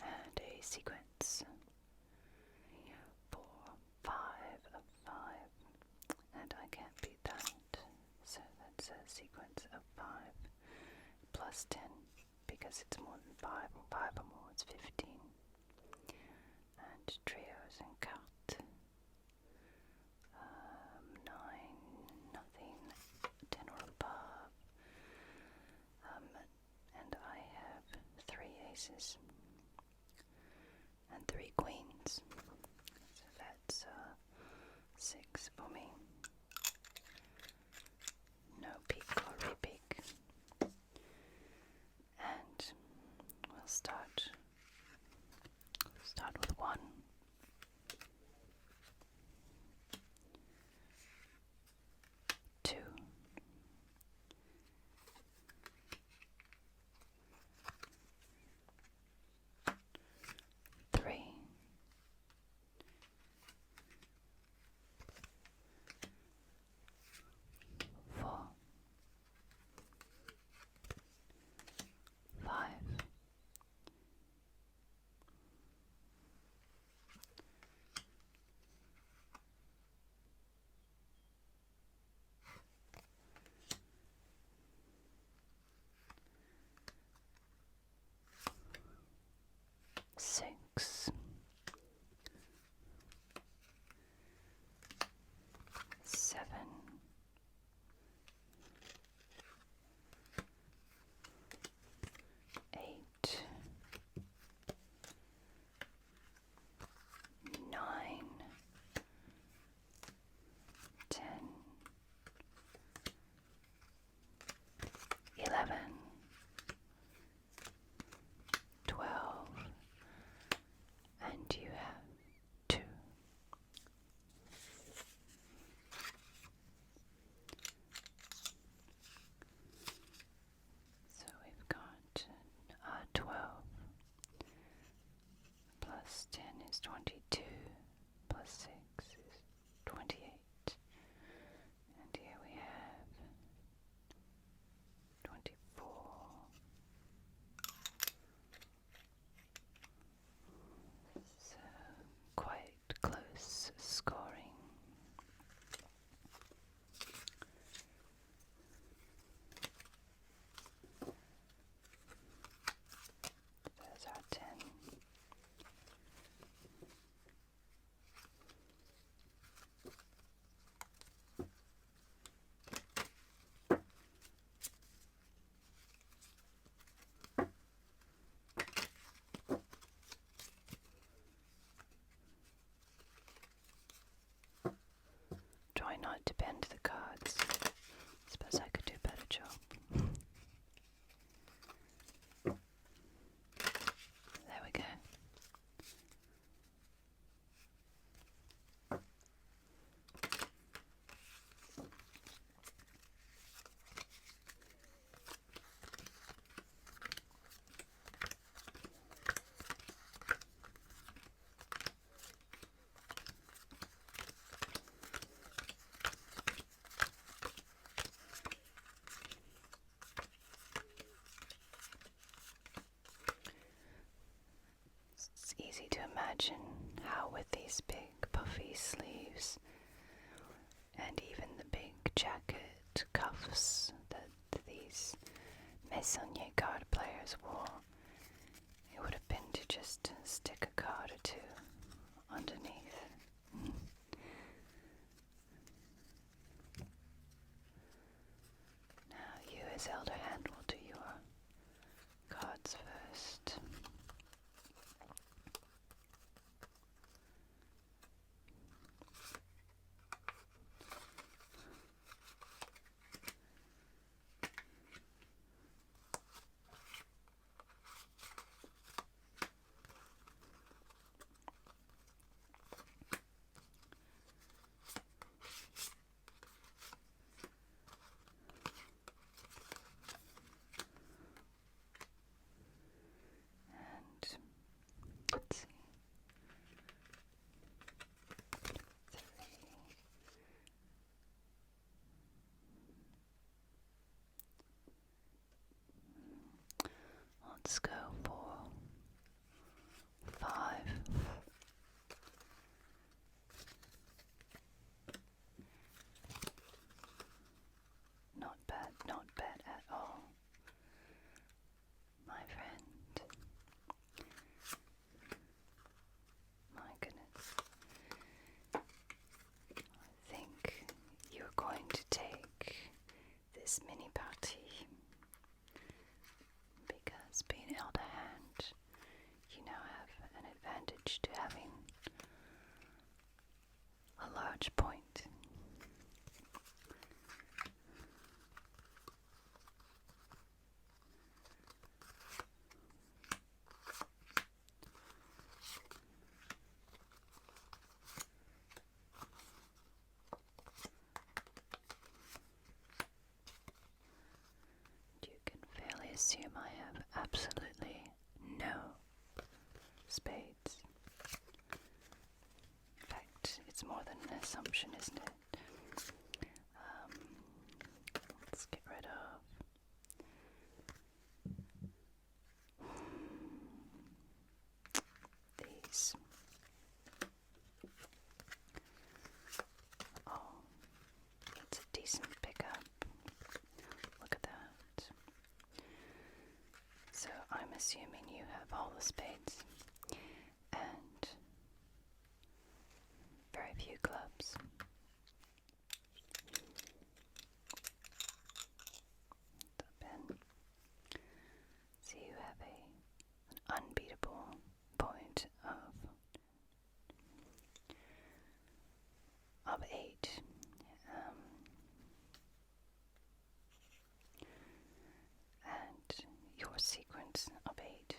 And a sequence. 4, 5 of 5. And I can't beat that. So that's a sequence of 5 plus 10, because it's more than 5 or 5 or more, it's 15. And trios and cartes. 9, nothing, 10 or above. And I have 3 aces and 3 queens. So that's 6 for me. No peak or repeat. And we'll start with 1. 2. 3. 6, 7, 8, 9, 10, 11, 12, and you have 2. So we've got 12 plus 10 is 22, plus 6 is 28, and here we have 24. So quite close scoring. Those are 10. Try not to bend the cards. Suppose I could do a better job. There we go. It's easy to imagine how with these big puffy sleeves and even the big jacket cuffs that these Meissonier card players wore, it would have been to just stick a card or two underneath. Now you as Elder Hand will do your cards first. Let's see. 3. Let's go for 5. Not bad at all, my friend. My goodness. I think you're going to take this mini partie because being Elder Hand, you now have an advantage to having a large point. You can fairly assume I have absolutely no spades. In fact, it's more than an assumption, isn't it? Let's get rid of these. Oh, it's a decent pickup. Look at that. So I'm assuming you have all the spades. few clubs. Pen. So you have an unbeatable point of 8. And your sequence of 8,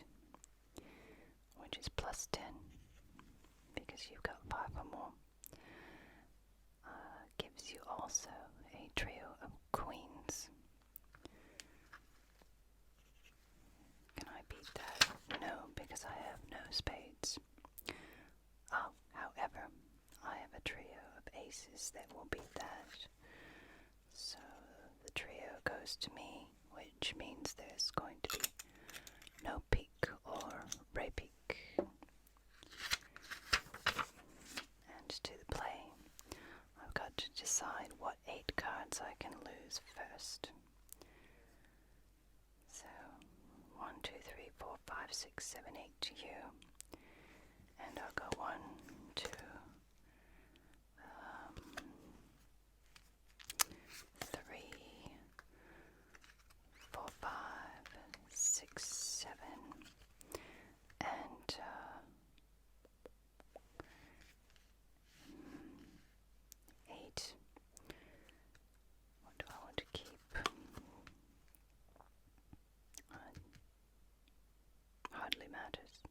which is plus 10, because you've got 5 or more, gives you also a trio of queens. Can I beat that? No, because I have no spades. Oh, however, I have a trio of aces that will beat that. So the trio goes to me, which means there's going to be no pique or repique. And to the play, I've got to decide what 8 cards I can lose first. So 1, 2, 3, 4, 5, 6, 7, 8 to you. And I'll go 1, 2, 3, 4, 5, 6, 7, and 8. What do I want to keep? Hardly matters.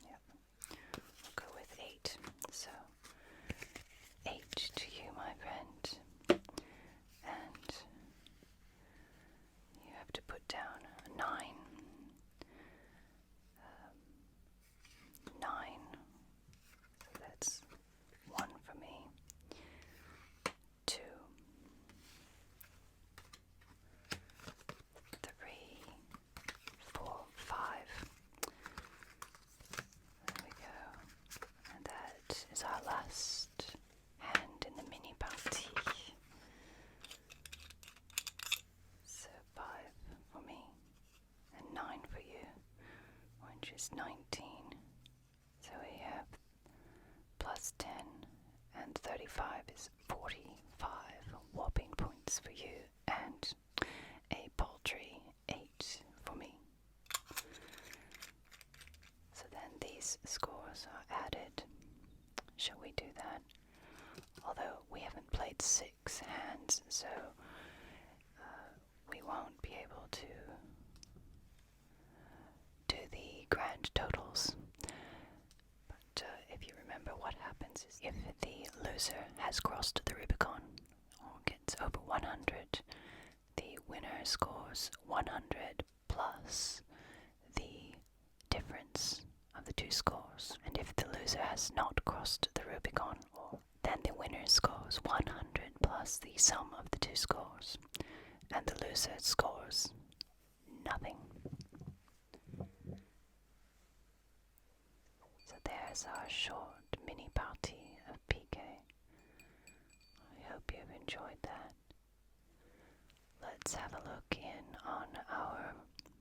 Yep. I'll go with 8. So 8 to you, my friend. And you have to put down a 9. 9. So that's 1 for me. 2. 3, 4, 5. There we go. And that is our last hand in the mini party. So 5 for me and 9 for you, which is 19. So we have plus 10 and 35 is 45 whopping points for you and a paltry 8 for me. So then these scores are added. Shall we do that? Although we haven't played 6 hands, so we won't be able to do the grand totals. But if you remember, what happens is if the loser has crossed the Rubicon or gets over 100, the winner scores 100 plus the difference of the 2 scores. And if the loser has not crossed the Rubicon, then the winner scores 100 plus the sum of the 2 scores. And the loser scores nothing. So there's our short mini party of Piquet. I hope you've enjoyed that. Let's have a look in on our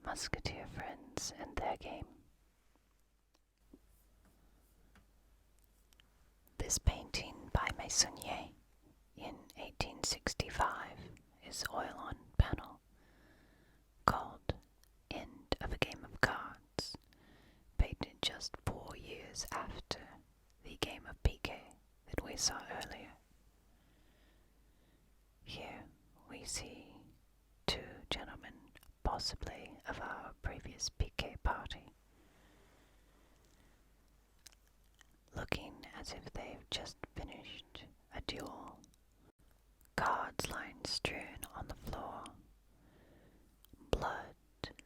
musketeer friends and their game. This painting by Meissonier in 1865 is oil on panel, called End of a Game of Cards, painted just 4 years after the game of Piquet that we saw earlier. Here we see 2 gentlemen, possibly of our previous Piquet party, looking as if they've just finished a duel. Cards lying strewn on the floor, blood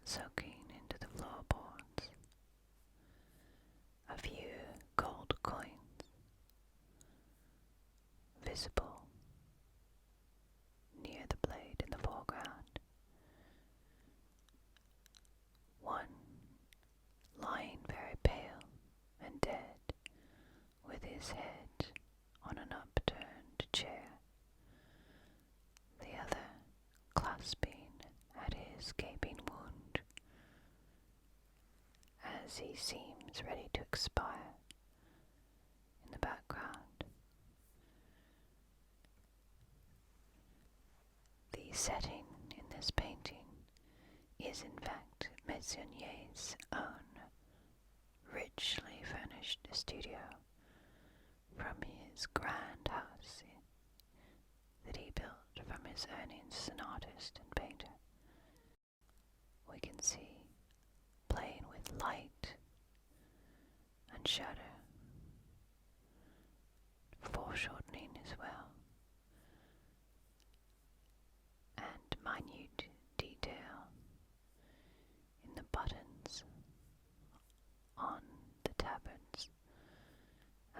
soaking into the floorboards, a few gold coins visible near the blade in the foreground. One lying very pale and dead, with his head on an upturned chair, the other clasping at his gaping wound as he seems ready to expire setting in this painting is in fact Meissonier's own richly furnished studio from his grand house that he built from his earnings as an artist and painter. We can see playing with light and shadow, foreshortening as well, and minute detail in the buttons on the tabards,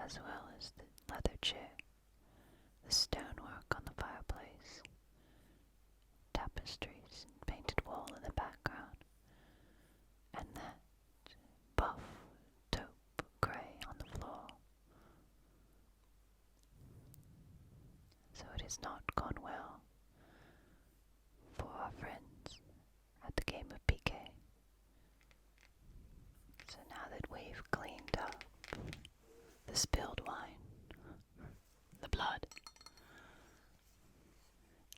as well as the leather chair, the stonework on the fireplace, tapestries and painted wall in the background, and that buff taupe grey on the floor. So it has not gone well for our friends at the game of Piquet. So now that we've cleaned up the spilled wine, the blood,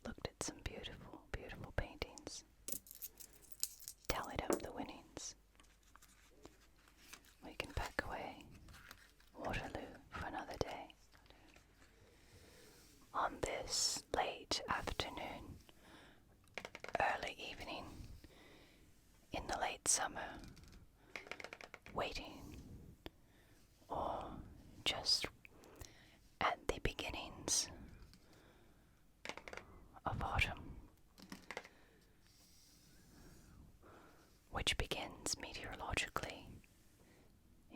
looked at some beautiful, beautiful paintings, tallied up the winnings, we can pack away Waterloo for another day. On this late afternoon, early evening, in the late summer, waiting, or just at the beginnings of autumn, which begins meteorologically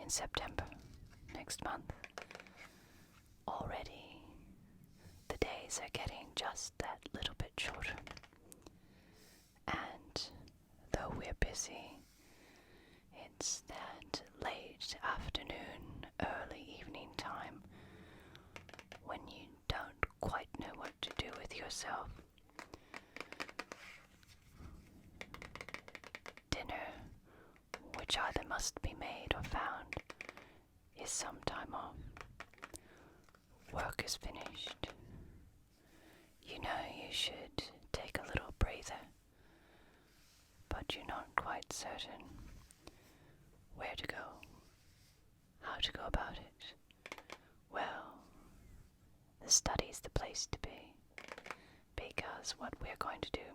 in September next month. Already the days are getting just that little bit shorter, and though we're busy, it's that late afternoon, early evening time when you don't quite know what to do with yourself. Dinner, which either must be made or found, is some time off. Work is finished. You know you should take a little breather, but you're not quite certain where to go, how to go about it. Well, the study's the place to be, because what we're going to do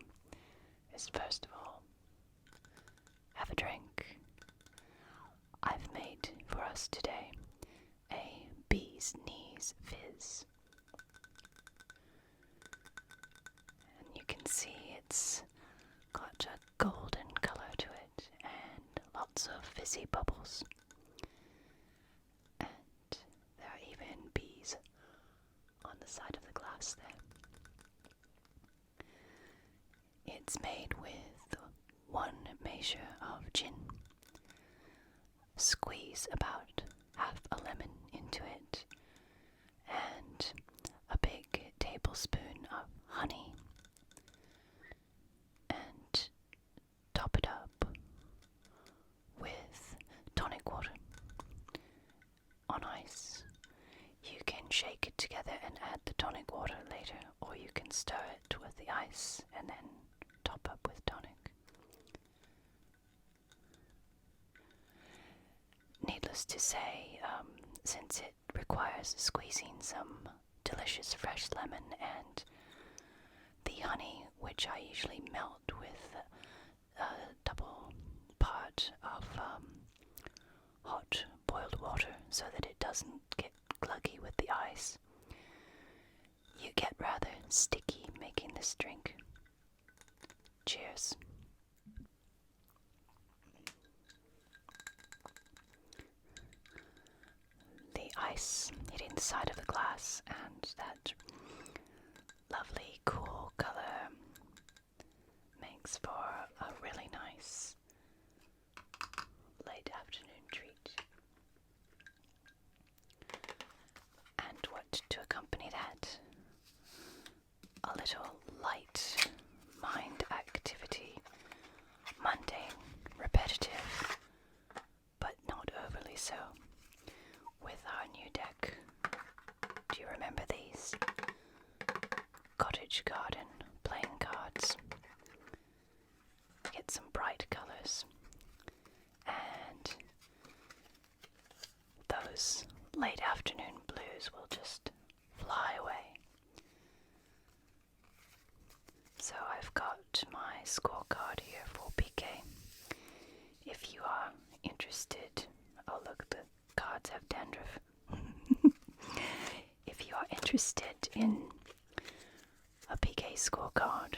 is, first of all, have a drink. I've made for us today a bee's knees fizz. And you can see it's got a golden color to it and lots of fizzy bubbles. And there are even bees on the side of the glass there. It's made with 1 measure of gin. Squeeze about half a lemon into it, and a big tablespoon of honey, and top it up with tonic water on ice. You can shake it together and add the tonic water later, or you can stir it with the ice and then top up with tonic. Needless to say, since it requires squeezing some delicious fresh lemon and the honey, which I usually melt with a double part of hot boiled water so that it doesn't get gluggy with the ice, you get rather sticky making this drink. Cheers. The ice hitting the side of the glass and that lovely cool color makes for a really nice late afternoon treat. And what to accompany that? A little light mind activity, mundane, repetitive, but not overly so, with our new deck. Do you remember these? Cottage get some bright colors, and those late afternoon blues will just fly away. So I've got my scorecard here for Piquet. If you are interested, oh look, the cards have dandruff. If you are interested in a Piquet scorecard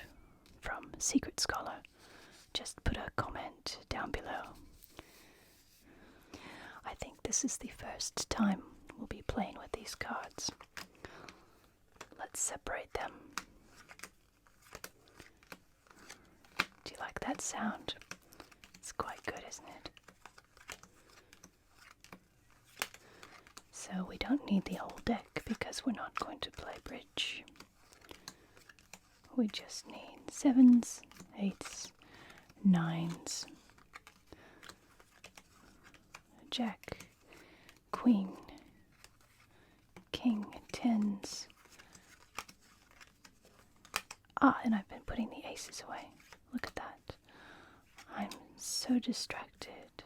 from Secret Scholar, just put a comment down below. I think this is the first time we'll be playing with these cards. Let's separate them. Do you like that sound? It's quite good, isn't it? So we don't need the whole deck because we're not going to play bridge. We just need 7s, 8s, 9s, Jack, Queen, King, 10s. And I've been putting the aces away. Look at that. I'm so distracted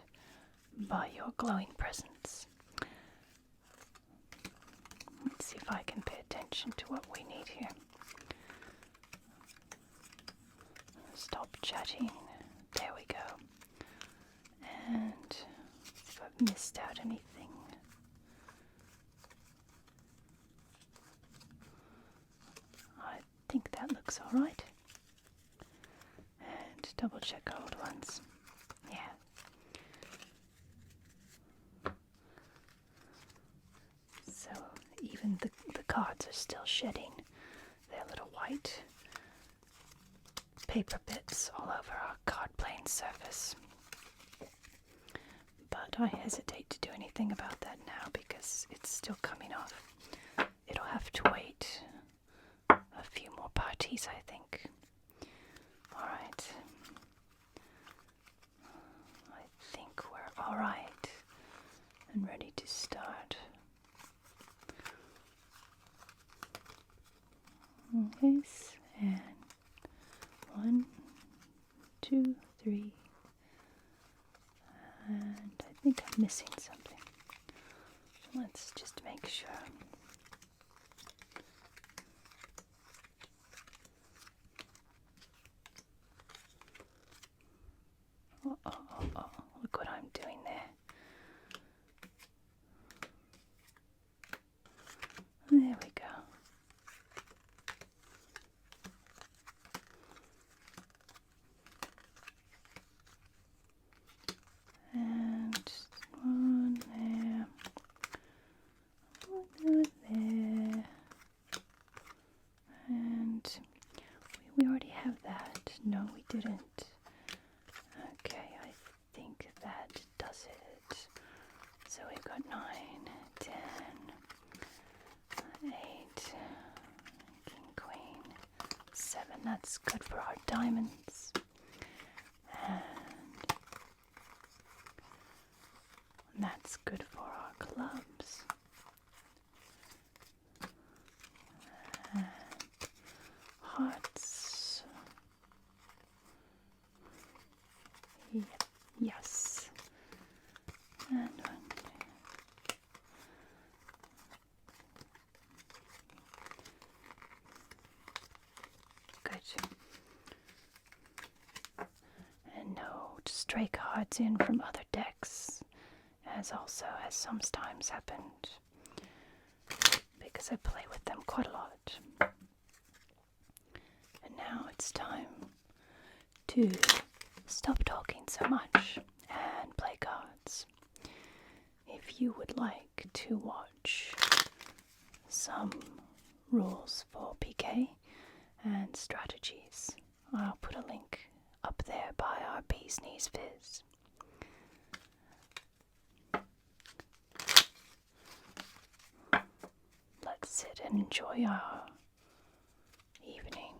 by your glowing presence. Let's see if I can pay attention to what we need here. Stop chatting. There we go. And if I've missed out anything. I think that looks alright. And double check old ones. Yeah. So even the cards are still shedding their little white paper bits all over our card plane surface. But I hesitate to do anything about that now because it's still coming off. It'll have to wait a few more parties, I think. Alright. I think we're alright and ready to start. Yes, and 1, 2, 3, and I think I'm missing something. Let's just make sure. Oh, look what I'm doing there. There we go. And one there. One there. And we already have that. No, we didn't. Okay, I think that does it. So we've got 9, 10, 8, King, Queen, 7. That's good for our diamonds. And that's good for our clubs. And hearts. Yes. And one. Good. And no stray cards in from other decks, as sometimes happened, because I play with them quite a lot. And now it's time to stop talking so much and play cards. If you would like to watch some rules for Piquet and strategies, I'll put a link up there by our Bee's Knees Viz. Let's sit and enjoy our evening.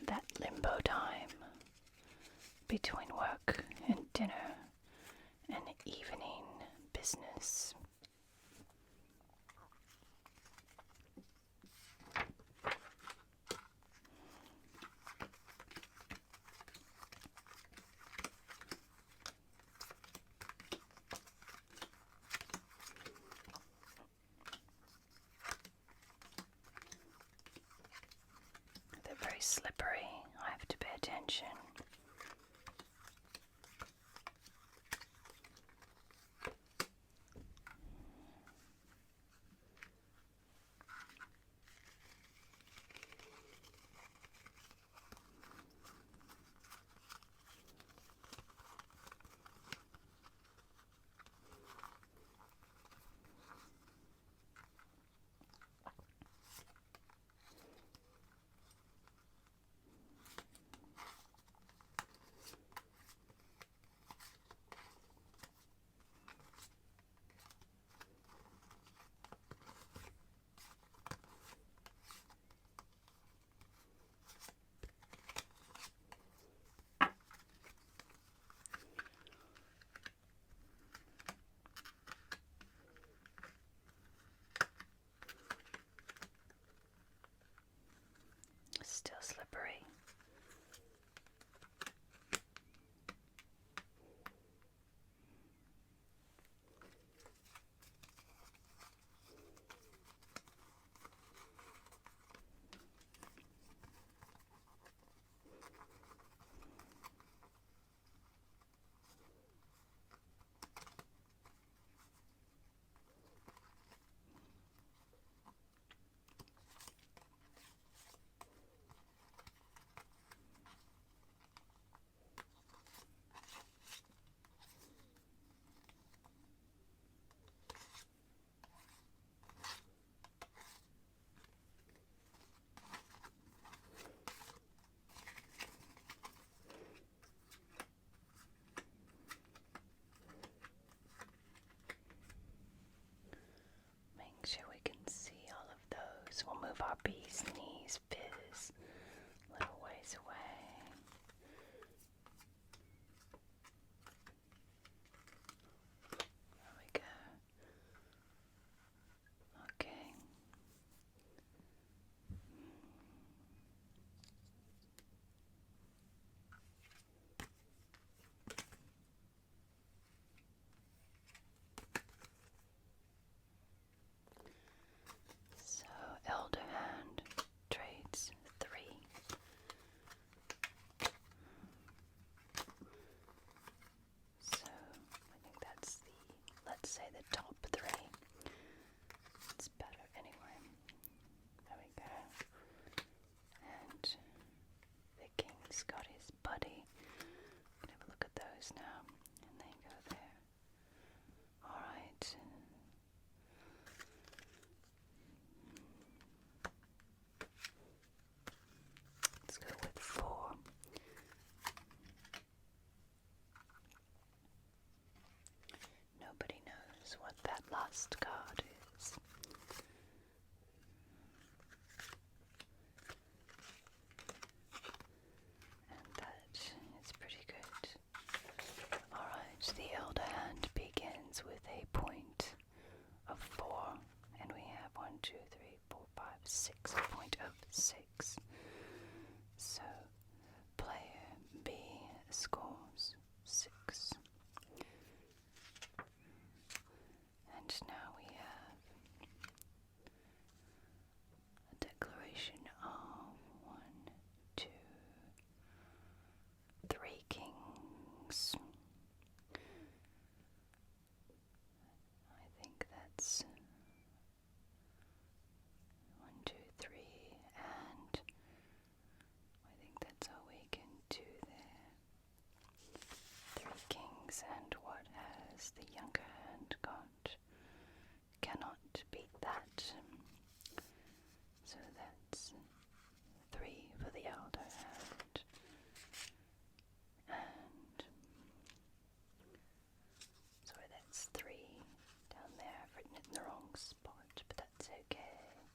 That limbo time between work and dinner and evening business. slippery. I have to pay attention. Still slippery. Make sure we can see all of those. We'll move our bees, knees, fizz a little ways away. There we go. Okay. So, elder hand trades 3. So, I think that's let's say the top 3. It's better anyway. There we go. And the king's got his buddy. We can have a look at those now. And they go there. Alright. Let's go with 4. Nobody knows what that last card is. And that is pretty good. Alright, the elder hand begins with a point of 4, and we have 1, 2, 3, 4, 5, 6, a point of 6. So, player B scores 6. And now we have a declaration of 1, 2, 3 kings. I think that's 1, 2, 3, and I think that's all we can do there. 3 kings, and what has the younger hand got? Cannot beat that. So that's 3 for the elder hand. And sorry, that's 3 down there. I've written it in the wrong spot, but that's okay.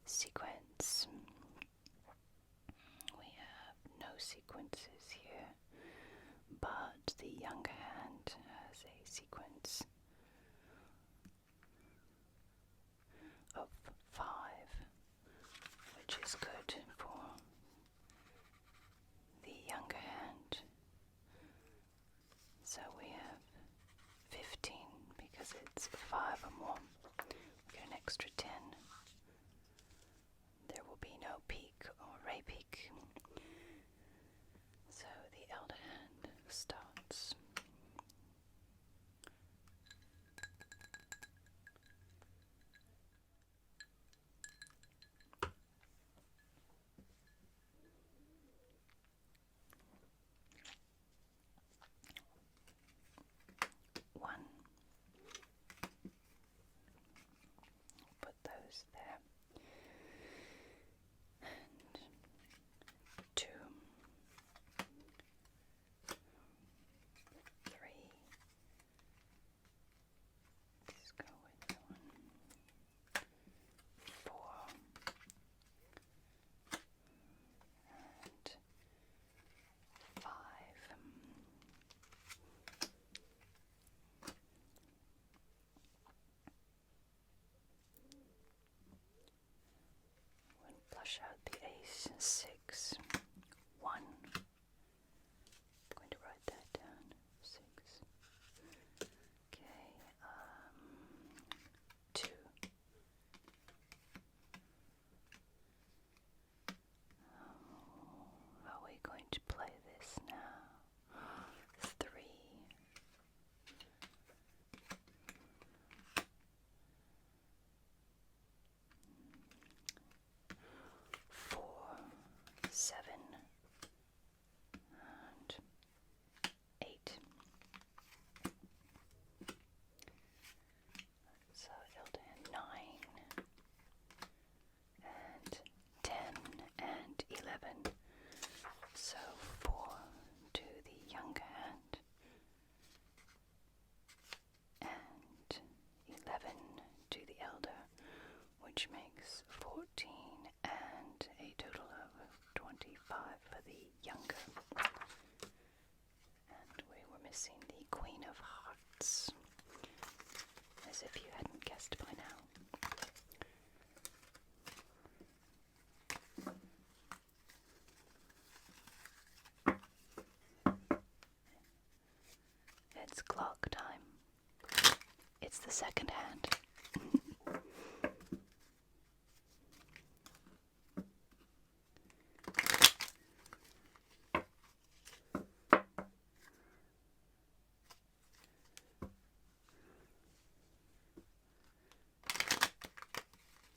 Sequence. We have no sequences here, but the younger hand has a sequence of 5, which is good for the younger hand. So we have 15 because it's 5 or more. We get an extra 10. There will be no peak or ray peak. 6, 1. I'm going to write that down. 6. Okay, 2. How are we going to play this now? 3. 4, 7, and 8. So it'll do 9, and 10, and 11. So 4 to the younger hand, and 11 to the elder, which makes 14, and a total of 25 for the younger. And we were missing the Queen of Hearts, as if you hadn't guessed by now. It's clock time. It's the second hand.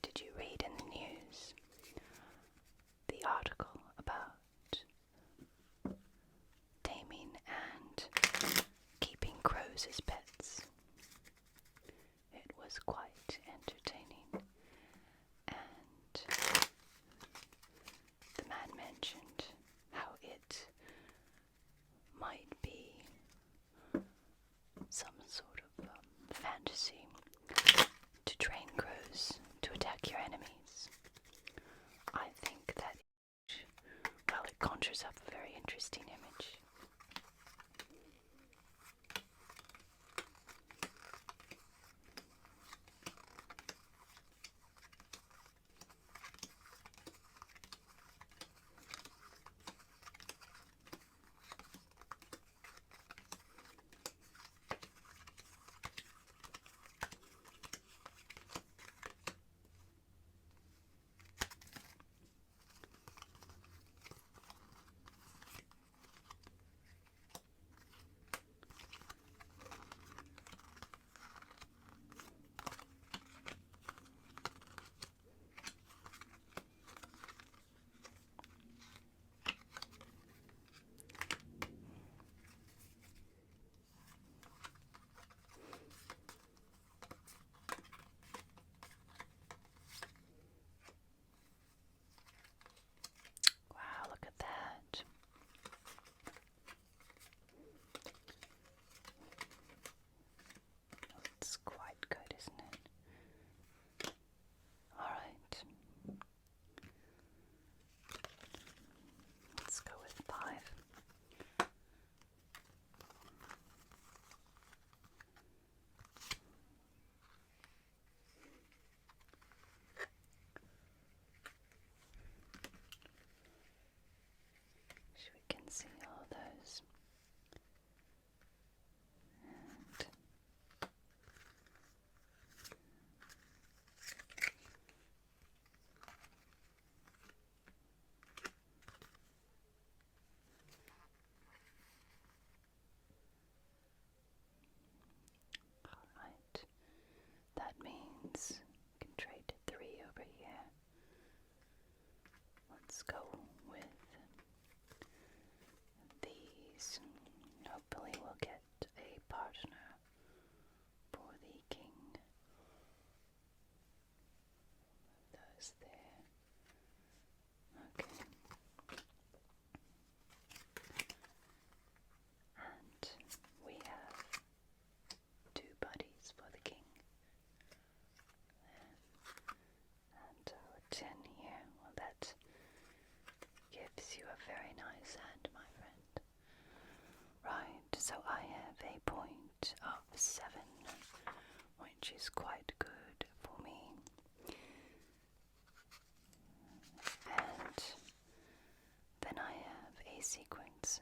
Did you read in the news the article about taming and keeping crows as pets? It was quite entertaining, and the man mentioned how it might be some sort of fantasy to train crows to attack your enemies. I think that, well, it conjures up a very interesting image. Wow, look at that. It's quite good, isn't it? Alright. Let's go with 5. So we can see all those. And alright, that means we can trade 3 over here. Let's go with these. Hopefully we'll get a partner for the king. Those there. Okay. And we have 2 buddies for the king. And our 10 here. Well, that gives you a very nice hand, my friend. Right, so I have a point of 7, which is quite good for me. And sequence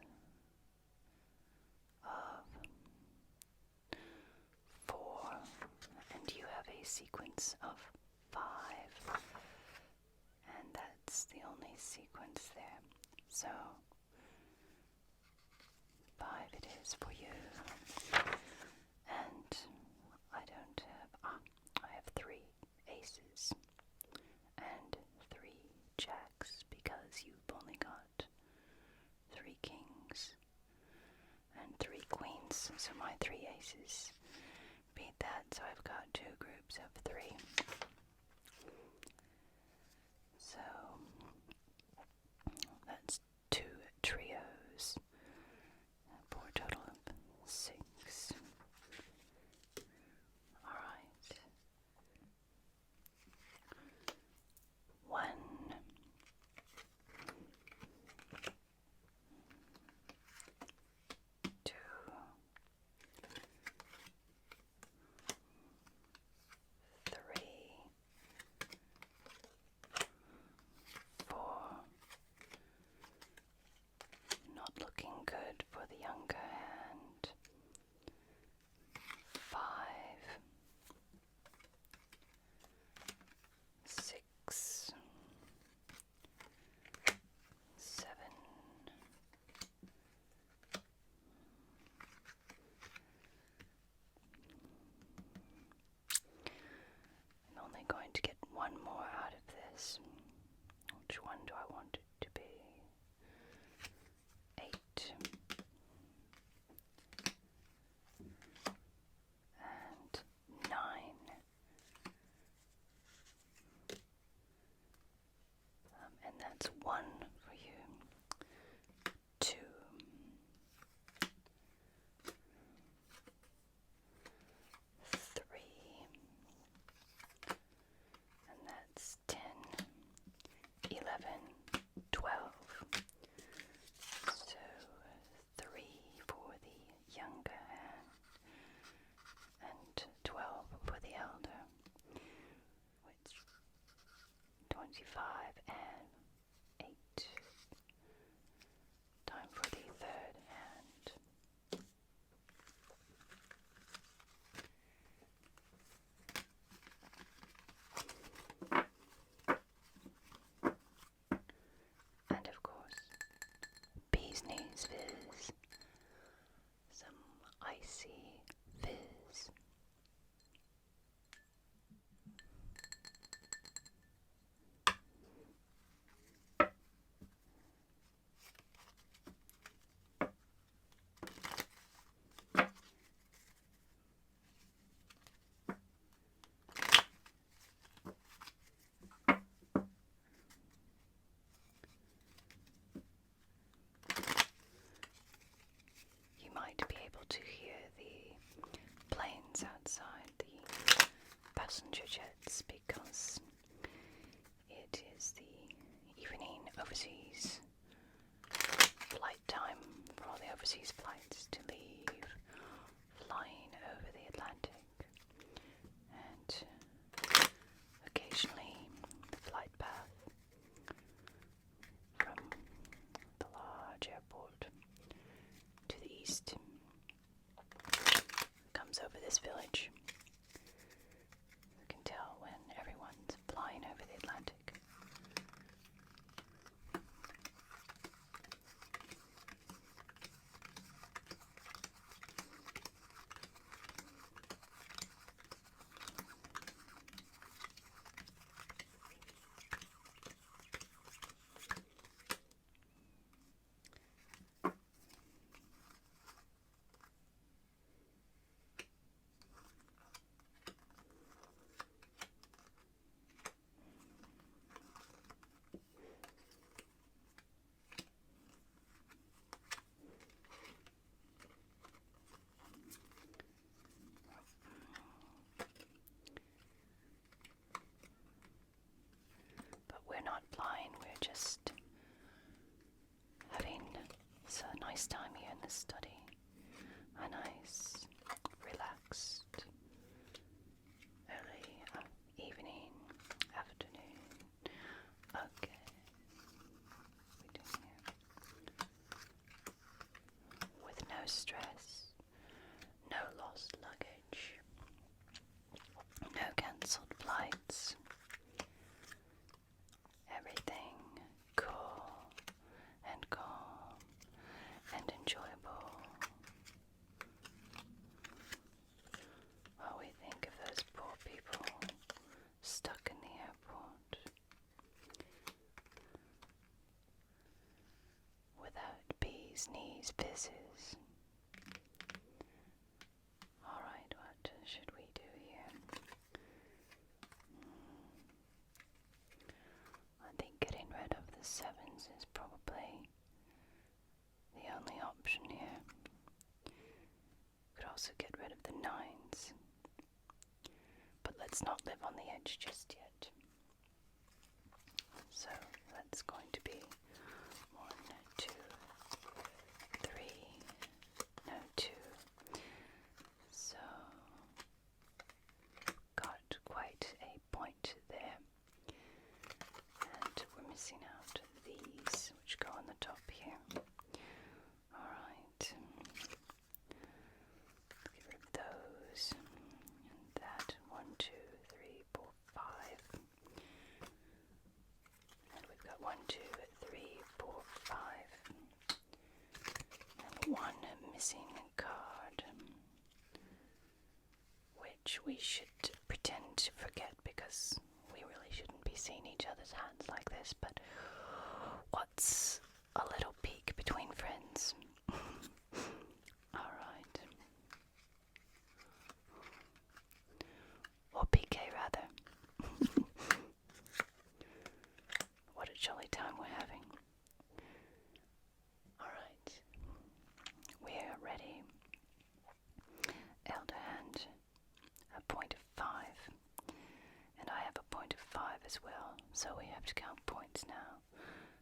of 4, and you have a sequence of 5, and that's the only sequence there. So 5 it is for you, and I don't have, I have 3 aces and 3 jacks because you've only got 3 kings and 3 queens, so my 3 aces beat that, so I've got 2 groups of 3. So that's 2 trios for a total of 6. Alright. 1, 2, 3, 4. Not looking good for the younger hand. 5, 6, 7, I'm only going to get one more out of this. Which one do I want it to be? 8. And 9. And that's 1 for you. 2. 3. And that's 10, 11, 12. So 3 for the younger hand and 12 for the elder, which 25 and 8. Time for the third hand. And of course, bee's knees fizz. Some icy fizz. You might be able to hear the planes outside, the passenger jets, because it is the evening overseas flight time for all the overseas flights to leave, flying over the Atlantic, and occasionally the flight path from the large airport to the east comes over this village. You can tell when everyone's flying over the Atlantic. We're not flying, we're just having a nice time here in the study. A nice, relaxed, early evening, afternoon. Okay. What are we doing here? stress, no lost luggage, no cancelled flights. Everything cool and calm and enjoyable. While we think of those poor people stuck in the airport without bees, knees, fizzes. Alright, what should we do here? I think getting rid of the sevens is probably the only option here. Could also get rid of the nines. But let's not live on the edge just yet. So that's going to be 1, 2, 3, no 2. So got quite a point there. And we're missing out these, which go on the top here. Alright. Let's get rid of those. And that. 1, 2, 3, 4, 5. And we've got 1, 2, 3, 4, 5. And one missing card, which we should pretend to forget because we really shouldn't be seeing each other's hands like this, but what's a little peek between friends? Alright. Or Piquet, rather. What a jolly time we're having. Alright. We're ready. Elder hand, a point of 5. And I have a point of 5 as well, so we have to count points now.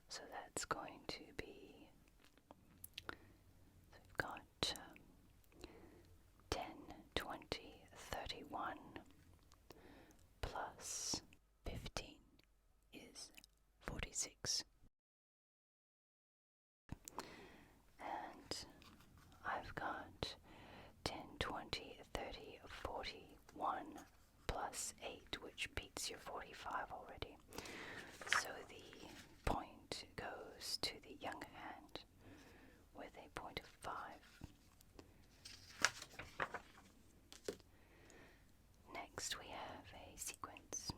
So that's going to be, so we've got 10, 20, 31 plus 15 is 46. And I've got 10, 20, 30, 41 plus 8, which beats your 45 already. So the point goes to the younger hand with a point of 5. Next we have a sequence.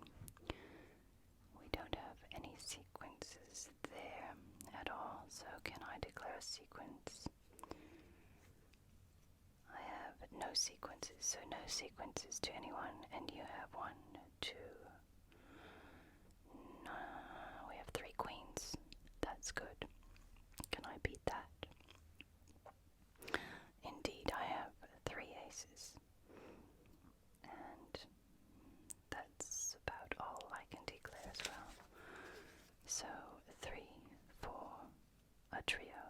We don't have any sequences there at all, so can I declare a sequence? I have no sequences, so no sequences to anyone, and you have 1, 2, no, we have 3 queens. That's good. Can I beat that? Indeed, I have 3 aces. And that's about all I can declare as well. So 3, 4, a trio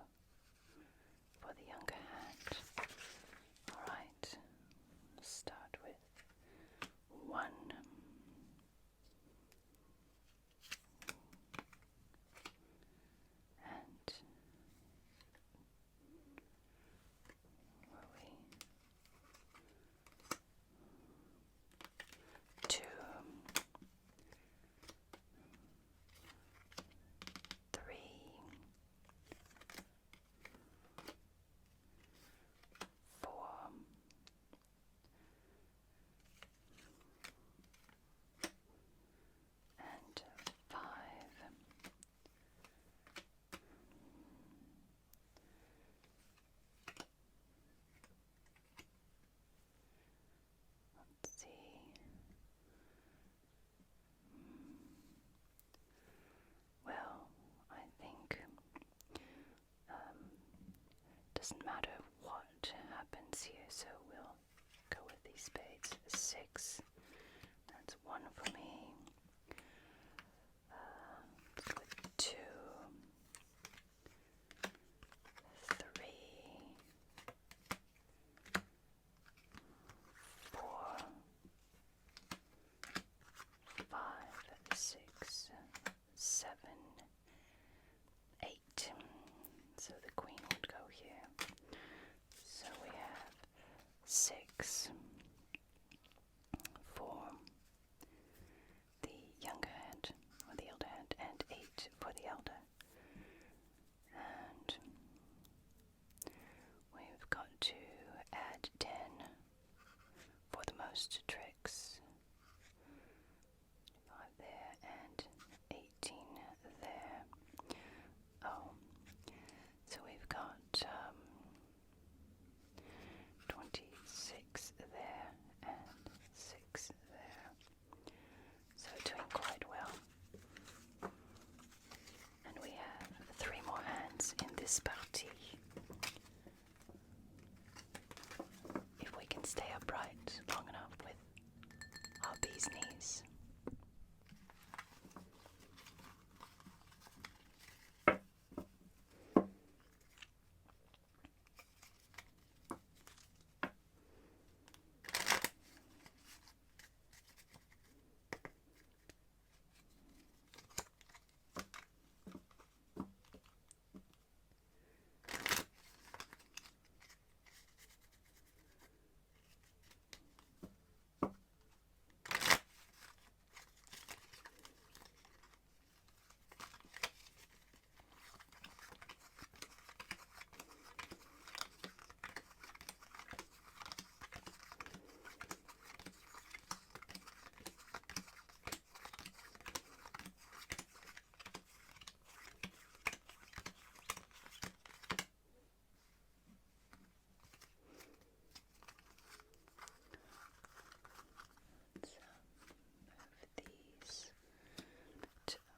for the younger hand. Alright, start with 1. And were we 2, 3, 4, and 5. Let's see. Well, I think doesn't matter what happens here, so we'll go with these spades. 6. That's 1 for me. With 2, 3, 4, 5, 6, 7, 8. So the queen would go here. 6 for the younger hand, or the elder hand, and 8 for the elder. And we've got to add 10 for the most tricks. 5 there and 18 there. Oh, so we've got 26 there and 6 there. So doing quite well. And we have 3 more hands in this partie. If we can stay upright long enough with our bee's knees.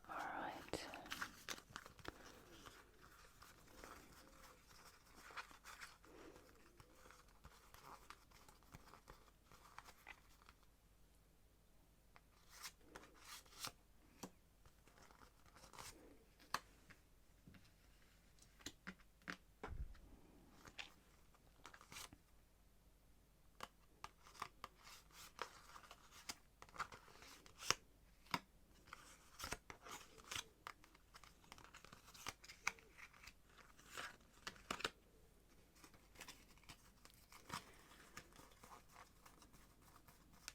Alright.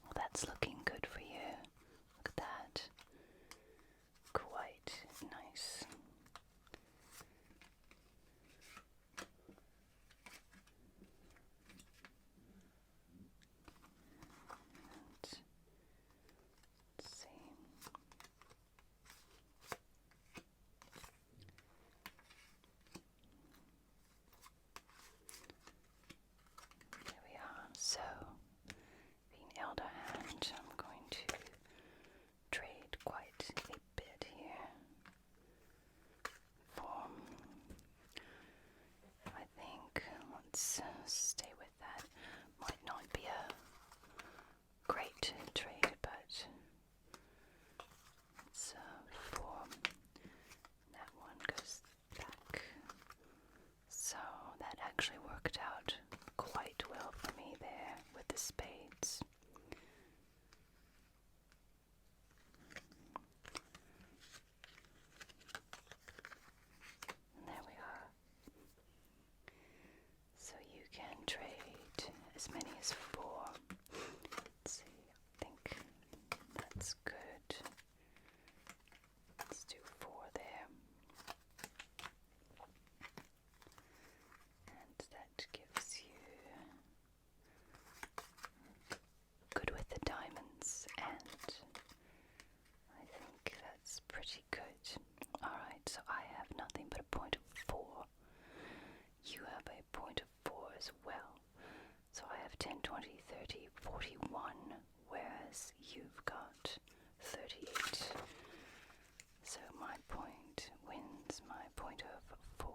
Well, that's looking good for you. Look at that. Quite nice. And let's see. There we are. So, being elder hand, I'm going to trade quite a bit here. Form. I think let's stay with that. Might not be a great trade, but it's form. That one goes back. So that actually worked out quite well for me there with the spades. And there we are. So you can trade as many as 4. Let's see, I think that's good. Let's do 4 there. And that gives you good with the diamonds, and I think that's pretty good. Alright, so I have nothing but a point of 4. You have a point of 4 as well. So I have 10, 20, 30, 41, whereas you've got 38. So my point wins my point of 4.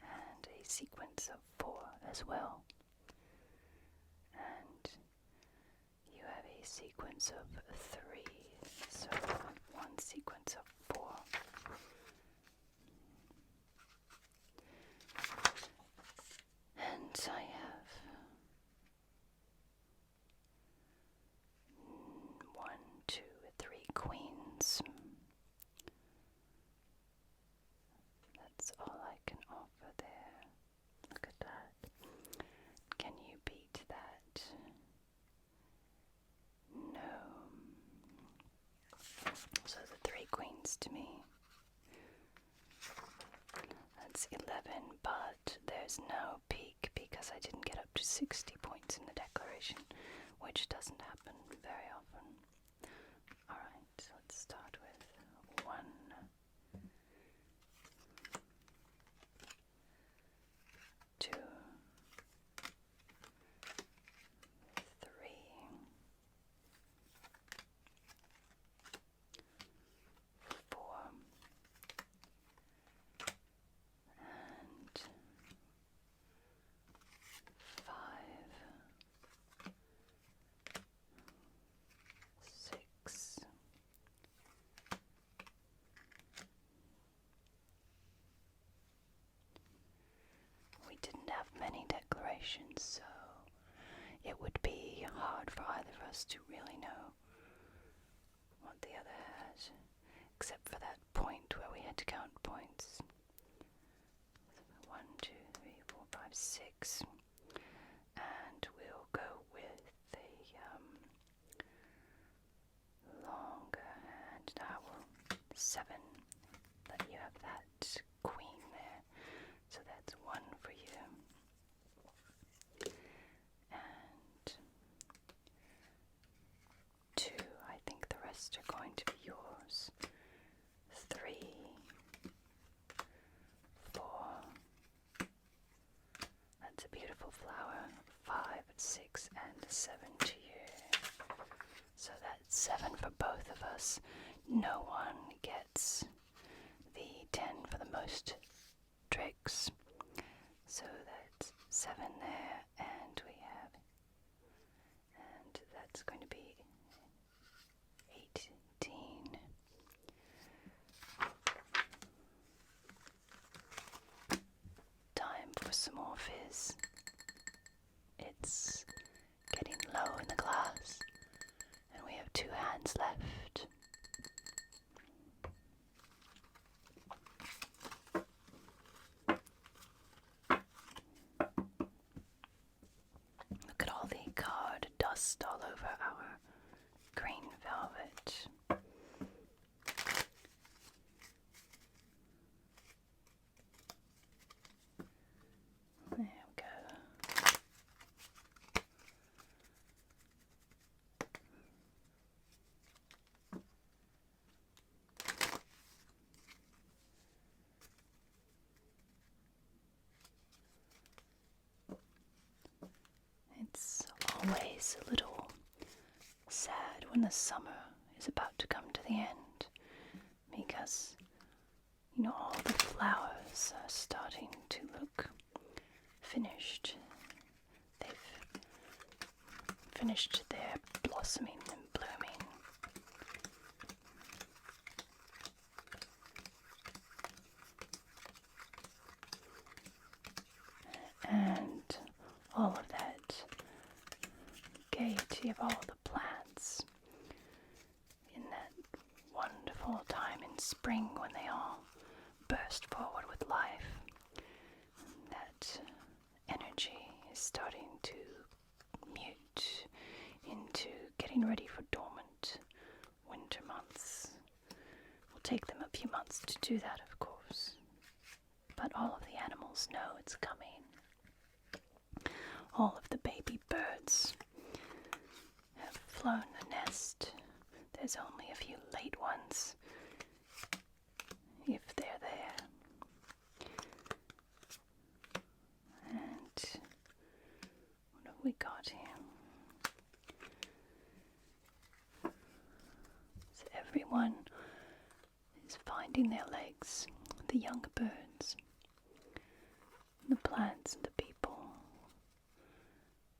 And a sequence of 4 as well. And you have a sequence of 3. So one sequence of 4. And I have 1, 2, 3 queens. That's all I can offer there. Look at this to me. That's 11, but there's no peak because I didn't get up to 60 points in the declaration, which doesn't happen very often. Alright, so let's start with 1, 2, 3, 4, and 5, 6, we didn't have many declarations, so it would be hard for either of us to really know what the other had, except for that point where we had to count points. 1, 2, 3, 4, 5, 6, and we'll go with the longer hand. 7. Let you have that queen there. So that's 1 for you. And 2. I think the rest are going to be yours. 3, 4. That's a beautiful flower. 5, 6, and 7 to you. So that's 7 for both of us. No one gets the 10 for the most tricks. So that's 7 there, and we have, and that's going to be 18. Time for some more fizz. It's getting low in the glass, and we have 2 hands left. Look at all the card dust all over our green velvet. There we go. It's always a little sad when the summer is about to come to the end, because, all the flowers are starting to look finished. They've finished their blossoming and blooming. And all of that gaiety of all the plants in that wonderful time in spring when they all burst forward with life. That energy is starting to mute into getting ready for dormant winter months. It will take them a few months to do that, of course, but all of the animals know it's coming. All of the baby birds have flown the nest. There's only a few late ones, if they're there. And what have we got here? So everyone is finding their legs, the younger birds, the plants and the people,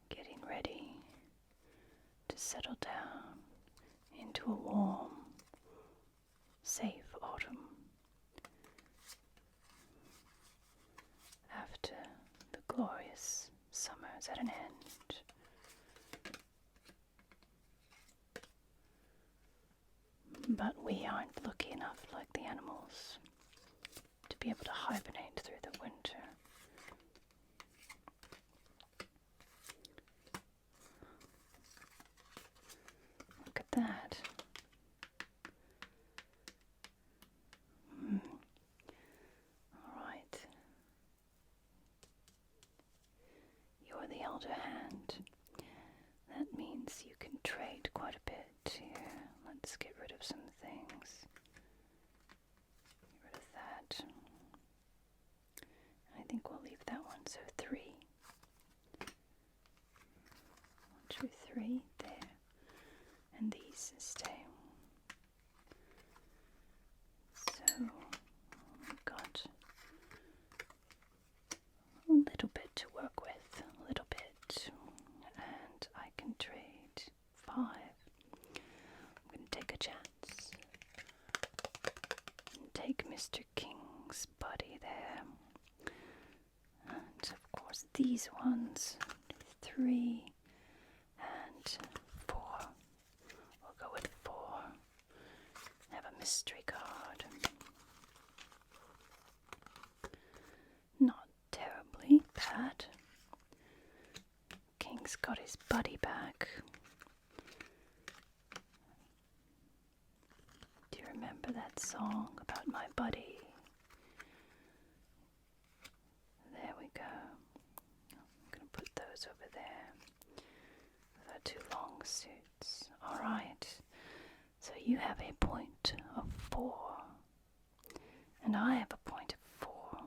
getting ready to settle down into a warm, safe autumn after the glorious summer is at an end. But we aren't lucky enough, like the animals, to be able to hibernate through the winter. Look at that. some things. Get rid of that. I think we'll leave that one. So 3. 1, 2, 3 there. And these stay. So we've got a little bit to work with, a little bit, and I can trade 5. I'm going to take a chance and take Mr. King's buddy there, and of course these ones, 3 and 4. We'll go with 4. Have a mystery card. Not terribly bad. King's got his buddy back. Do you remember that song about my buddy? There we go. I'm going to put those over there with our 2 long suits. Alright, so you have a point of 4, and I have a point of 4.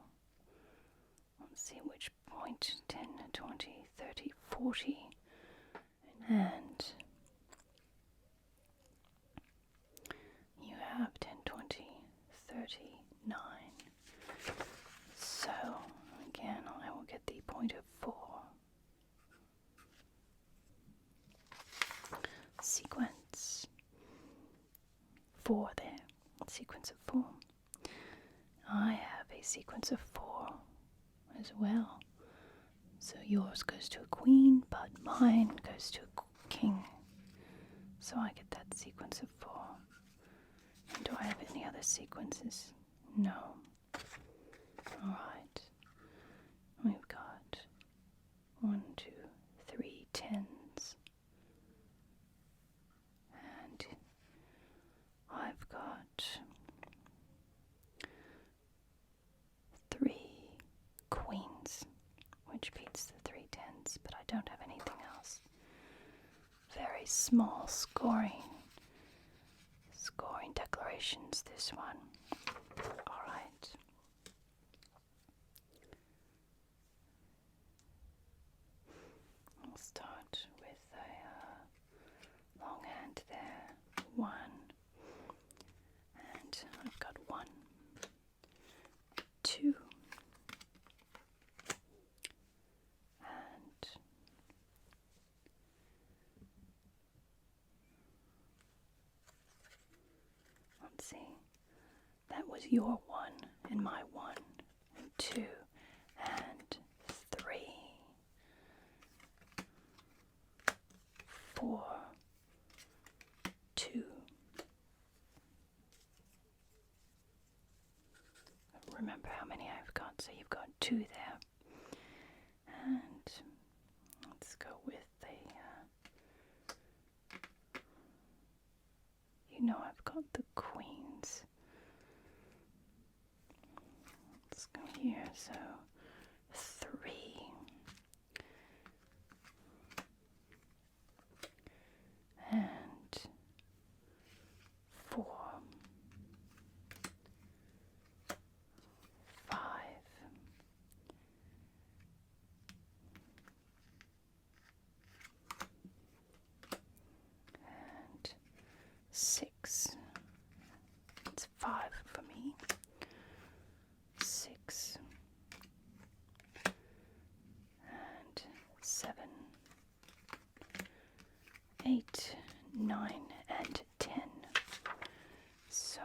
Let's see which point. 10, 20, 30, 40. And you have 10, 20, 39. So, again, I will get the point of 4. Sequence 4 there. Sequence of 4. I have a sequence of 4 as well. So yours goes to a queen, but mine goes to a king. So I get that sequence of 4. And do I have any other sequences? No. Alright. We've got 1, 2, 3 10s. And I've got 3 queens, which beats the 3 10s, but I don't have anything else. Very small scoring declarations, this one. Alright. I'll start with a long hand there. 1. And I've got 1, 2, and let's see, that was your 1 and my 1 and 2 and 3, 4, 2. Remember how many I've got, so you've got 2 there. And let's go with I've got the queens. Let's go here, so 3. And 4. 5. And 6. It's 5 for me. 6. And 7. 8, 9, and 10. So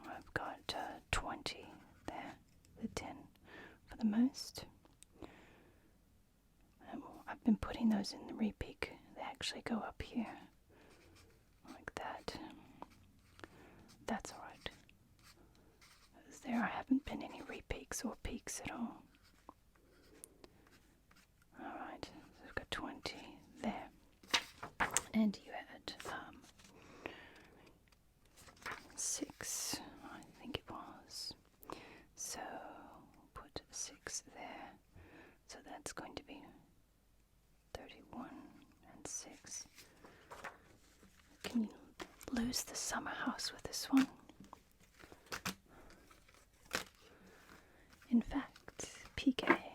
I've got 20 there, the 10 for the most. I've been putting those in the repeat. They actually go up here, like that. That's alright. Because there haven't been any repeats or peaks at all. Alright, so I've got 20 there. And you had 6, I think it was. So put 6 there. So that's going to be 31 and 6. Can you lose the summer house with this one. In fact, Piquet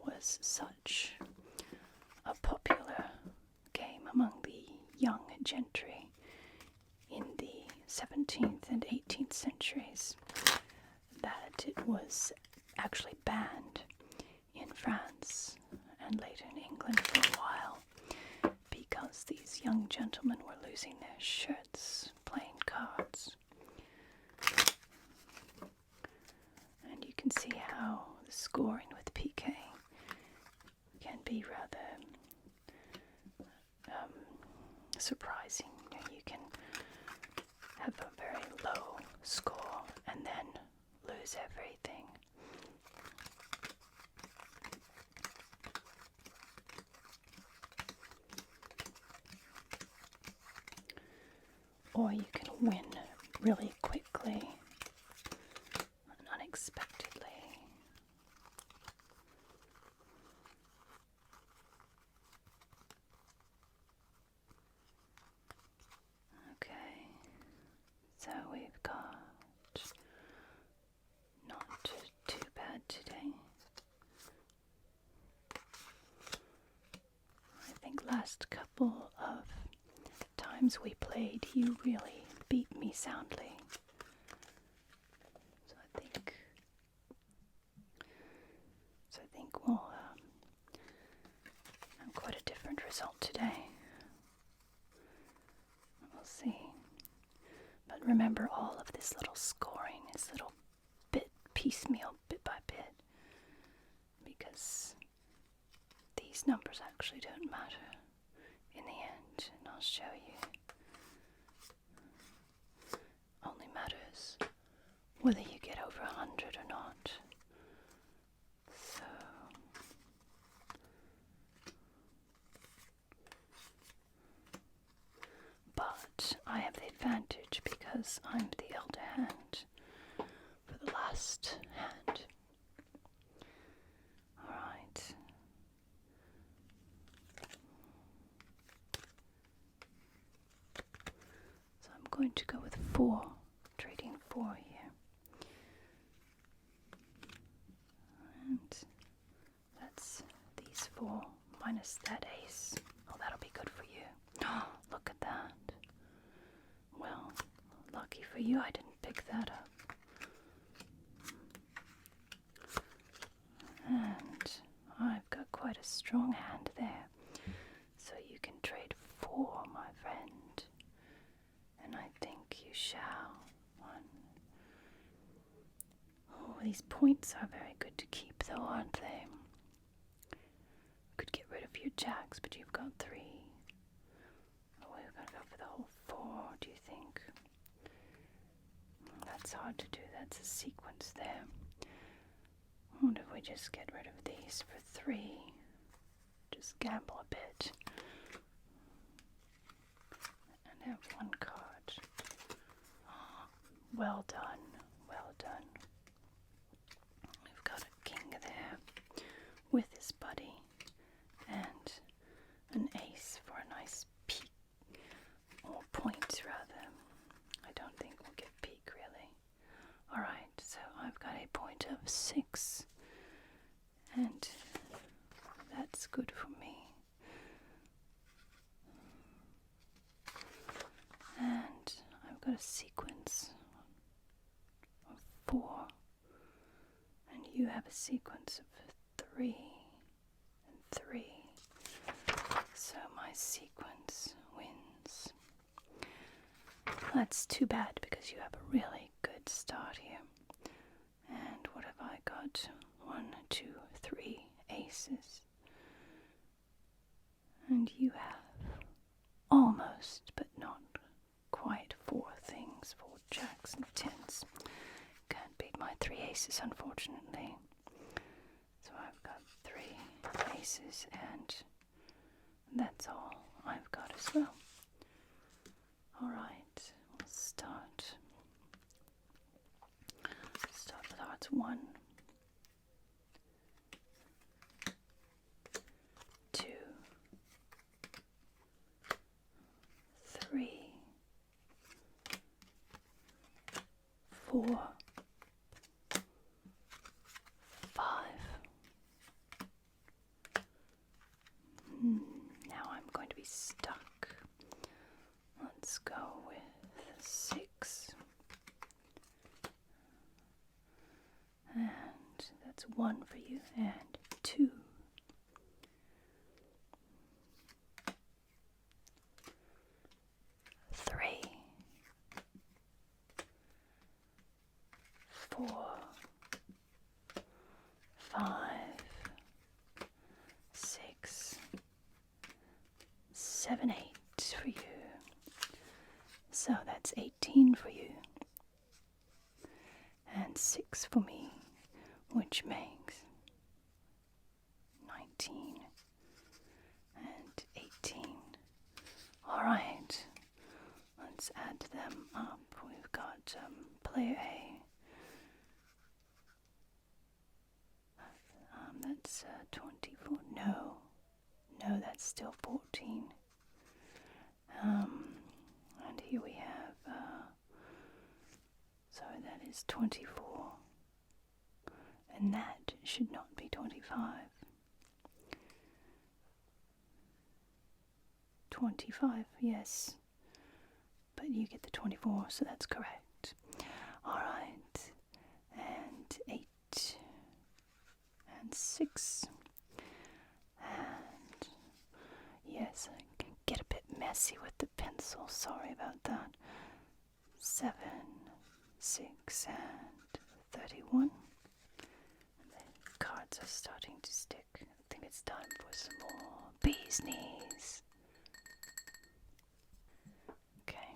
was such a popular game among the young gentry in the 17th and 18th centuries that it was actually banned in France and later in England for a while because these young gentlemen were losing their shirts playing cards. And you can see how the scoring with Piquet can be rather surprising. You can have a very low score and then lose everything. Or you can win really quickly and unexpectedly. Okay, so we've got not too bad today. I think last couple of times we played, you really beat me soundly. So I think we'll have quite a different result today. We'll see. But remember, all of this little scoring is little bit piecemeal, bit by bit, because these numbers actually don't matter in the end, and I'll show you. Only matters whether you get over 100 or not. So but I have the advantage because I'm the elder hand for the last hand. Alright. So I'm going to go with 4, trading 4 here. And that's these 4 minus that ace. Oh, that'll be good for you. Oh, look at that. Well, lucky for you I didn't pick that up. And I've got quite a strong hand there. So you can trade 4, my friend. And I think you shall. 1. Oh, these points are very good to keep though, aren't they? Could get rid of your jacks, but you've got 3. Oh, we're going to go for the whole 4, do you think? That's hard to do. That's a sequence there. What if we just get rid of these for 3? Just gamble a bit. And have 1 card. Well done. Well done. We've got a king there with his buddy and an ace for a nice peak, or point rather. I don't think we'll get peak really. Alright, so I've got a point of 6, and that's good for me. And I've got a sequence of 4, and you have a sequence of 3 and 3. So my sequence wins. That's too bad because you have a really good start here. And what have I got? 1, 2, 3 aces. And you have almost, but not quite, 4 things, 4 jacks and 10s. Can't beat my 3 aces, unfortunately. So I've got 3 aces, and that's all I've got as well. Alright, we'll start with hearts. 1, 2, 3, 4, 5. Now I'm going to be stuck. Let's go with 6. And that's 1 for you, and 2. 3, 4, 5, 6, 7, 8 for you. So that's 18 for you. And 6 for me, which makes 19 and 18. Alright, let's add them up. We've got player A. That's 24. No, that's still 14. And here we have, so that is 24. And that should not be 25. 25, yes. But you get the 24, so that's correct. Alright. And 8. And 6. And yes, I get a bit messy with the pencil. Sorry about that. 7, 6, and 31. The cards are starting to stick. I think it's time for some more bee's knees. Okay.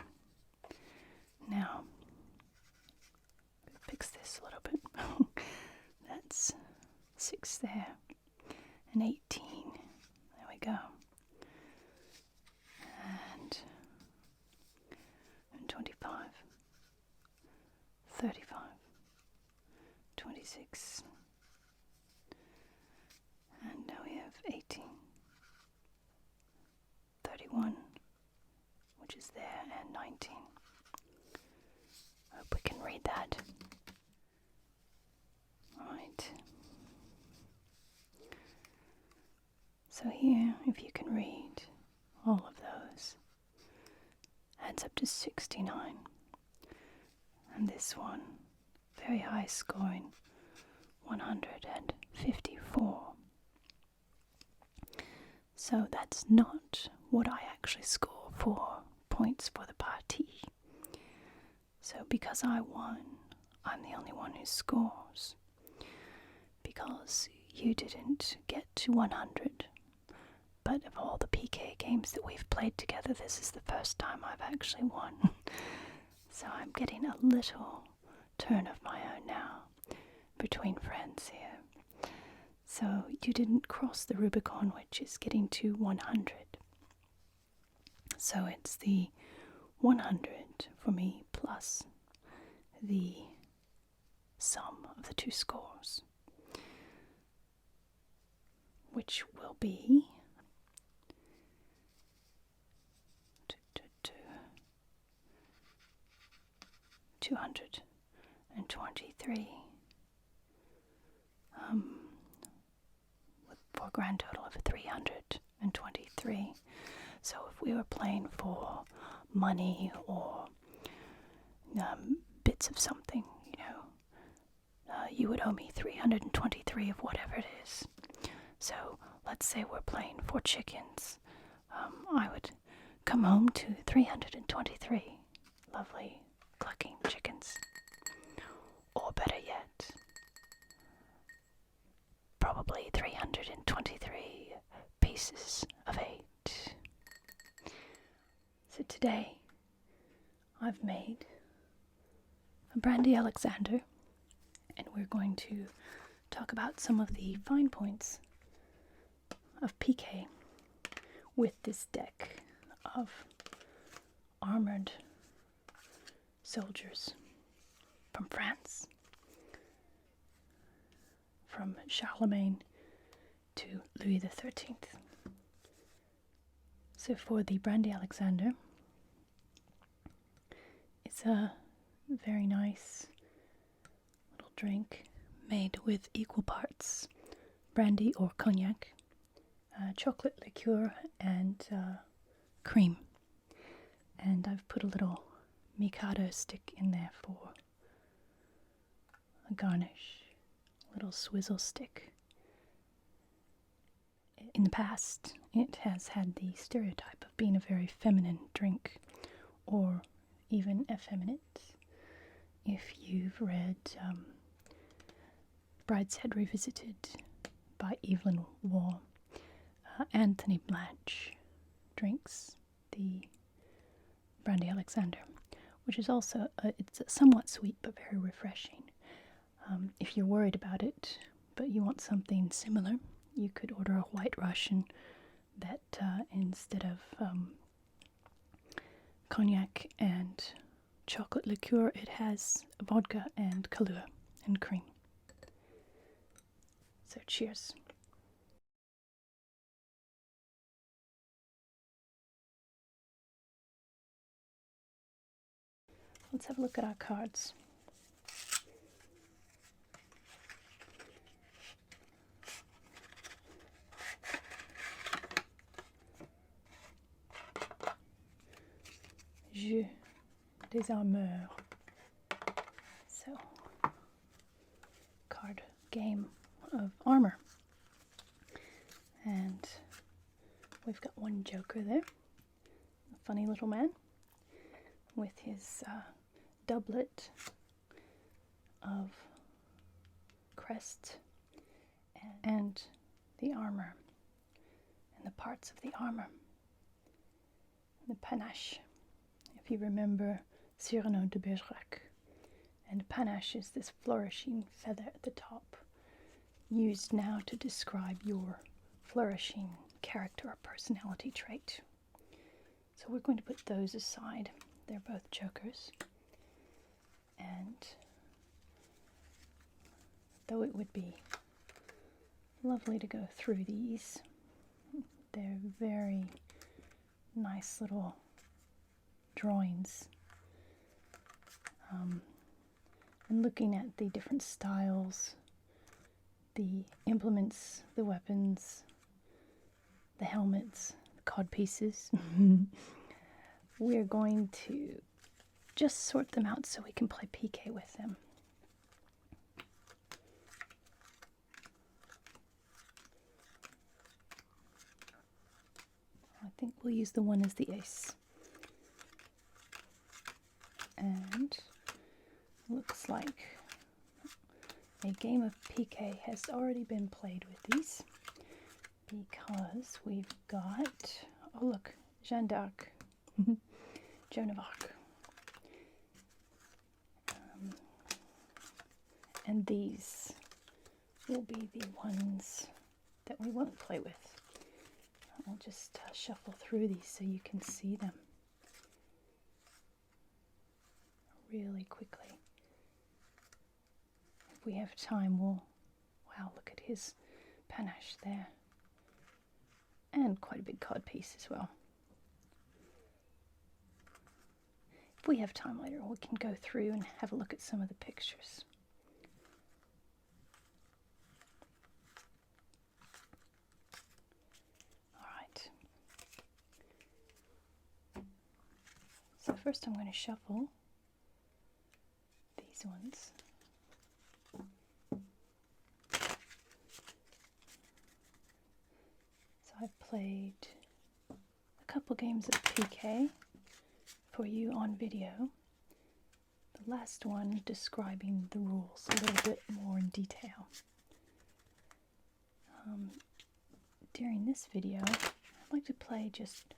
Now, fix this a little bit. That's 6 there. And 18. There we go. And 25. 35. 26. And now we have 18. 31, which is there, and 19. Hope we can read that. Right. So here, if you can read all of those, adds up to 69. And this one, very high scoring, 154. So that's not what I actually score for points for the party. So because I won, I'm the only one who scores. Because you didn't get to 100. But of all the Piquet games that we've played together, this is the first time I've actually won. So I'm getting a little turn of my own now between friends here. So you didn't cross the Rubicon, which is getting to 100. So it's the 100 for me plus the sum of the two scores, which will be 223, for a grand total of 323. So if we were playing for money or bits of something, you would owe me 323 of whatever it is. So let's say we're playing for chickens. I would come home to 323 lovely clucking chickens. Or better yet, probably 323 pieces of 8. So today, I've made a brandy Alexander, and we're going to talk about some of the fine points of Piquet with this deck of armored soldiers from France, from Charlemagne to Louis XIII. So for the brandy Alexander, it's a very nice drink made with equal parts brandy or cognac, chocolate liqueur, and cream. And I've put a little Mikado stick in there for a garnish, a little swizzle stick. In the past, it has had the stereotype of being a very feminine drink, or even effeminate. If you've read Brideshead Revisited by Evelyn Waugh, Anthony Blanche drinks the Brandy Alexander, which is also it's somewhat sweet but very refreshing. If you're worried about it, but you want something similar, you could order a White Russian that instead of cognac and chocolate liqueur, it has vodka and Kahlua and cream. So cheers. Let's have a look at our cards. Jeu des armeurs. So, card game of armor. And we've got one joker there, a funny little man with his doublet of crest and the armor and the parts of the armor. The panache, if you remember Cyrano de Bergerac. And panache is this flourishing feather at the top, used now to describe your flourishing character or personality trait. So we're going to put those aside. They're both jokers. And though it would be lovely to go through these, they're very nice little drawings. And looking at the different styles, the implements, the weapons, the helmets, the codpieces, we're going to just sort them out so we can play Piquet with them. I think we'll use the one as the ace. And looks like a game of Piquet has already been played with these, because we've got, oh look, Jeanne d'Arc, Joan of Arc. And these will be the ones that we won't play with. I'll just shuffle through these so you can see them really quickly. If we have time, we'll, wow, look at his panache there. And quite a big cod piece as well. If we have time later, we can go through and have a look at some of the pictures. Alright. So first I'm going to shuffle these ones. So I've played a couple games of Piquet for you on video. The last one describing the rules a little bit more in detail. During this video, I'd like to play just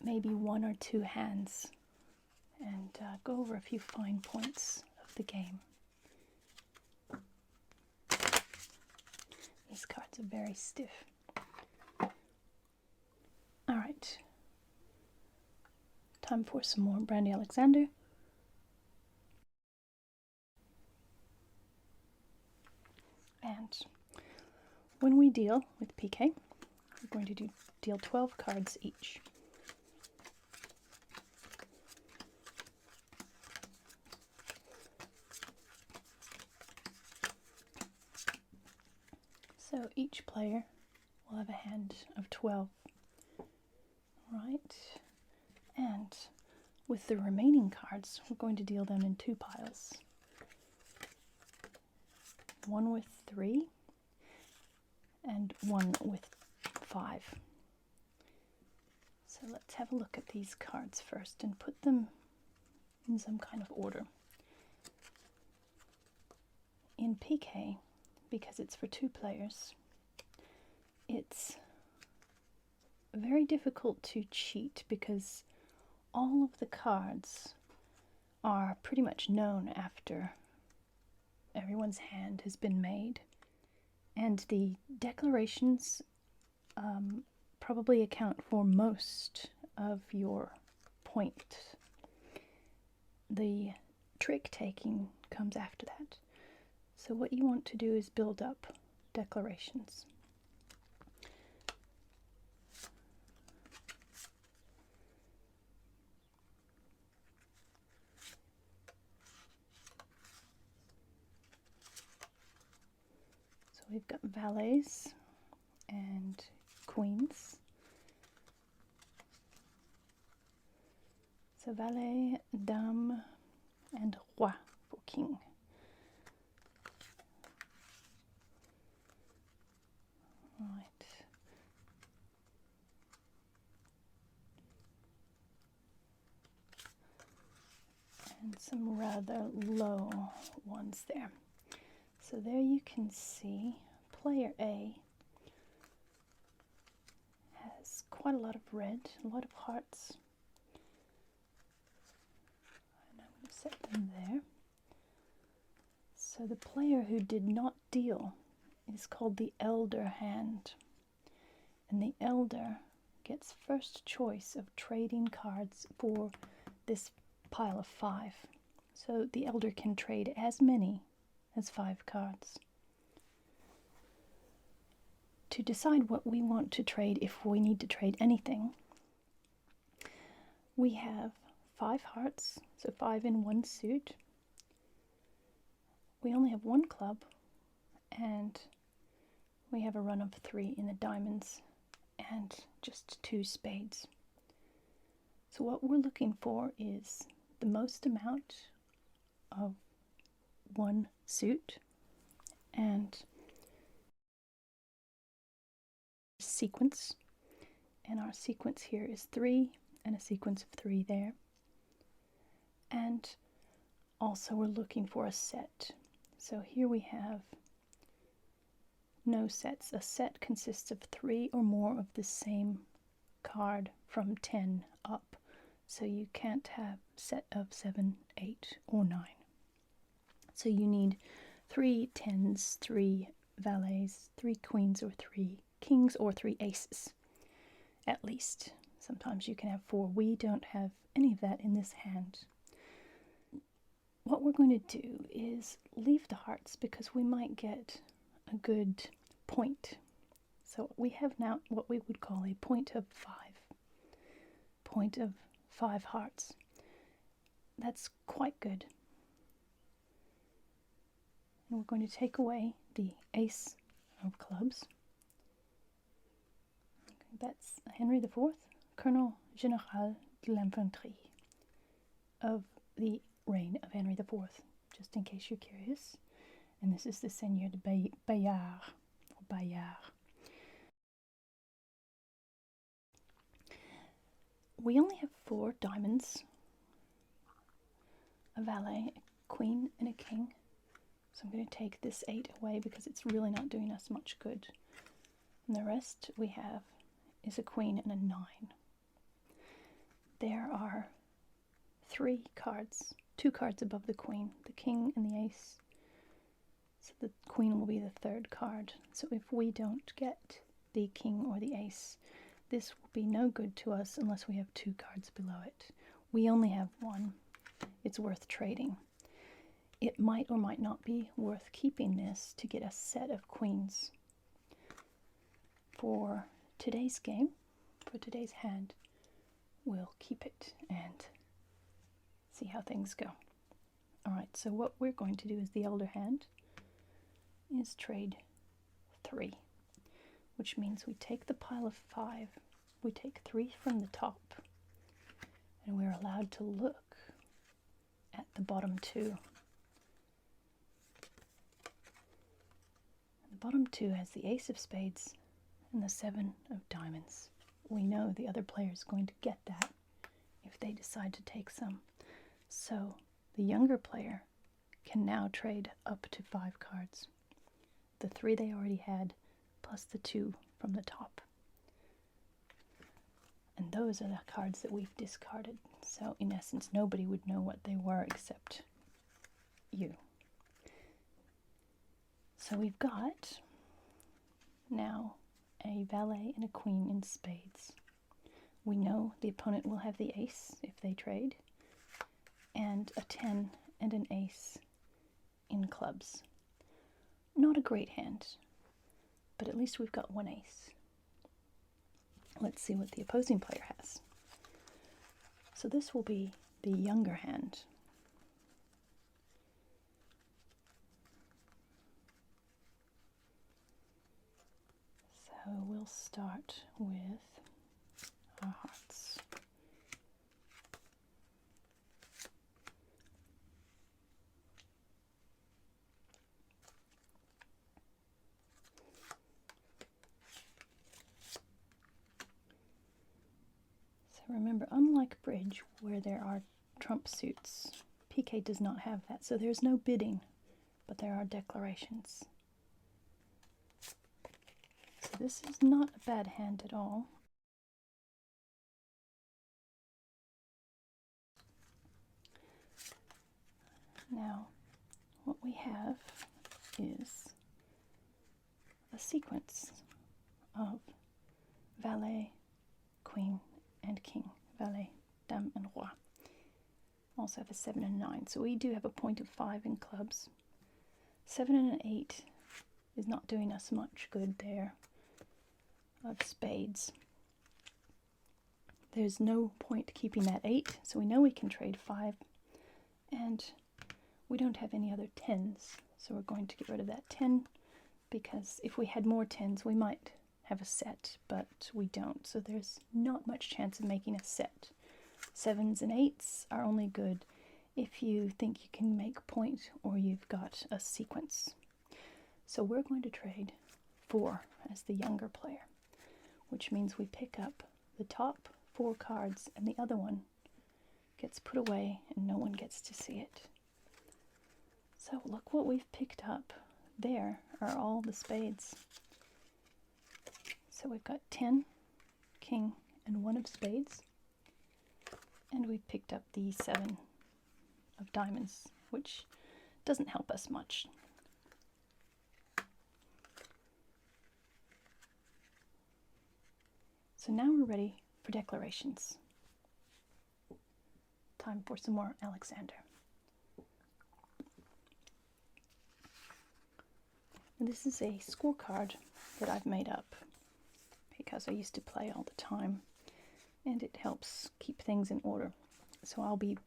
maybe one or two hands and go over a few fine points of the game. These cards are very stiff. Alright, time for some more Brandy Alexander. And when we deal with Piquet, we're going to deal 12 cards each. So each player will have a hand of 12, right? And with the remaining cards, we're going to deal them in two piles. One with 3 and one with 5. So let's have a look at these cards first and put them in some kind of order. In Piquet, because it's for 2 players, it's very difficult to cheat because all of the cards are pretty much known after everyone's hand has been made. And the declarations probably account for most of your point. The trick taking comes after that. So what you want to do is build up declarations. So we've got valets and queens. So valet, dame, and roi for king. Right. And some rather low ones there. So there you can see player A has quite a lot of red, a lot of hearts. And I'm going to set them there. So the player who did not deal is called the elder hand. And the elder gets first choice of trading cards for this pile of 5. So the elder can trade as many as 5 cards. To decide what we want to trade, if we need to trade anything, we have 5 hearts, so 5 in one suit. We only have 1 club, and we have a run of 3 in the diamonds and just 2 spades. So what we're looking for is the most amount of one suit and sequence. And our sequence here is 3 and a sequence of 3 there. And also we're looking for a set. So here we have no sets. A set consists of 3 or more of the same card from 10 up. So you can't have a set of 7, 8, or 9. So you need 3 tens, 3 valets, 3 queens or 3 kings or 3 aces, at least. Sometimes you can have 4. We don't have any of that in this hand. What we're going to do is leave the hearts because we might get a good point. So we have now what we would call a point of 5. Point of 5 hearts. That's quite good. And we're going to take away the ace of clubs. Okay, that's Henry IV, Colonel Général de l'Infanterie of the reign of Henry IV, just in case you're curious. And this is the Seigneur de Bayard, or Bayard. We only have 4 diamonds, a valet, a queen, and a king. So I'm going to take this 8 away because it's really not doing us much good. And the rest we have is a queen and a 9. There are 3 cards, 2 cards above the queen, the king and the ace. So the queen will be the 3rd card. So if we don't get the king or the ace, this will be no good to us unless we have 2 cards below it. We only have 1. It's worth trading. It might or might not be worth keeping this to get a set of queens. For today's game, for today's hand, we'll keep it and see how things go. Alright, so what we're going to do is the elder hand is trade 3, which means we take the pile of 5, we take 3 from the top, and we're allowed to look at the bottom 2. The bottom 2 has the ace of spades and the 7 of diamonds. We know the other player is going to get that if they decide to take some. So the younger player can now trade up to 5 cards. The 3 they already had, plus the 2 from the top. And those are the cards that we've discarded. So in essence, nobody would know what they were except you. So we've got now a valet and a queen in spades. We know the opponent will have the ace if they trade, and a 10 and an ace in clubs. Not a great hand, but at least we've got one ace. Let's see what the opposing player has. So this will be the younger hand. So we'll start with our hearts. So remember, unlike bridge, where there are trump suits, Piquet does not have that. So there's no bidding, but there are declarations. So this is not a bad hand at all. Now, what we have is a sequence of valet, queen, and king. Valet, dame, and roi. Also have a 7 and 9. So we do have a point of 5 in clubs. 7 and an 8 is not doing us much good there. Of spades. There's no point keeping that 8, so we know we can trade 5, and we don't have any other 10s, so we're going to get rid of that 10, because if we had more 10s we might have a set, but we don't, so there's not much chance of making a set. 7s and 8s are only good if you think you can make point or you've got a sequence. So we're going to trade 4 as the younger player, which means we pick up the top 4 cards and the other one gets put away and no one gets to see it. So look what we've picked up. There are all the spades. So we've got 10, king, and 1 of spades. And we've picked up the 7 of diamonds, which doesn't help us much. So now we're ready for declarations. Time for some more Alexander. And this is a scorecard that I've made up because I used to play all the time, and it helps keep things in order. So I'll be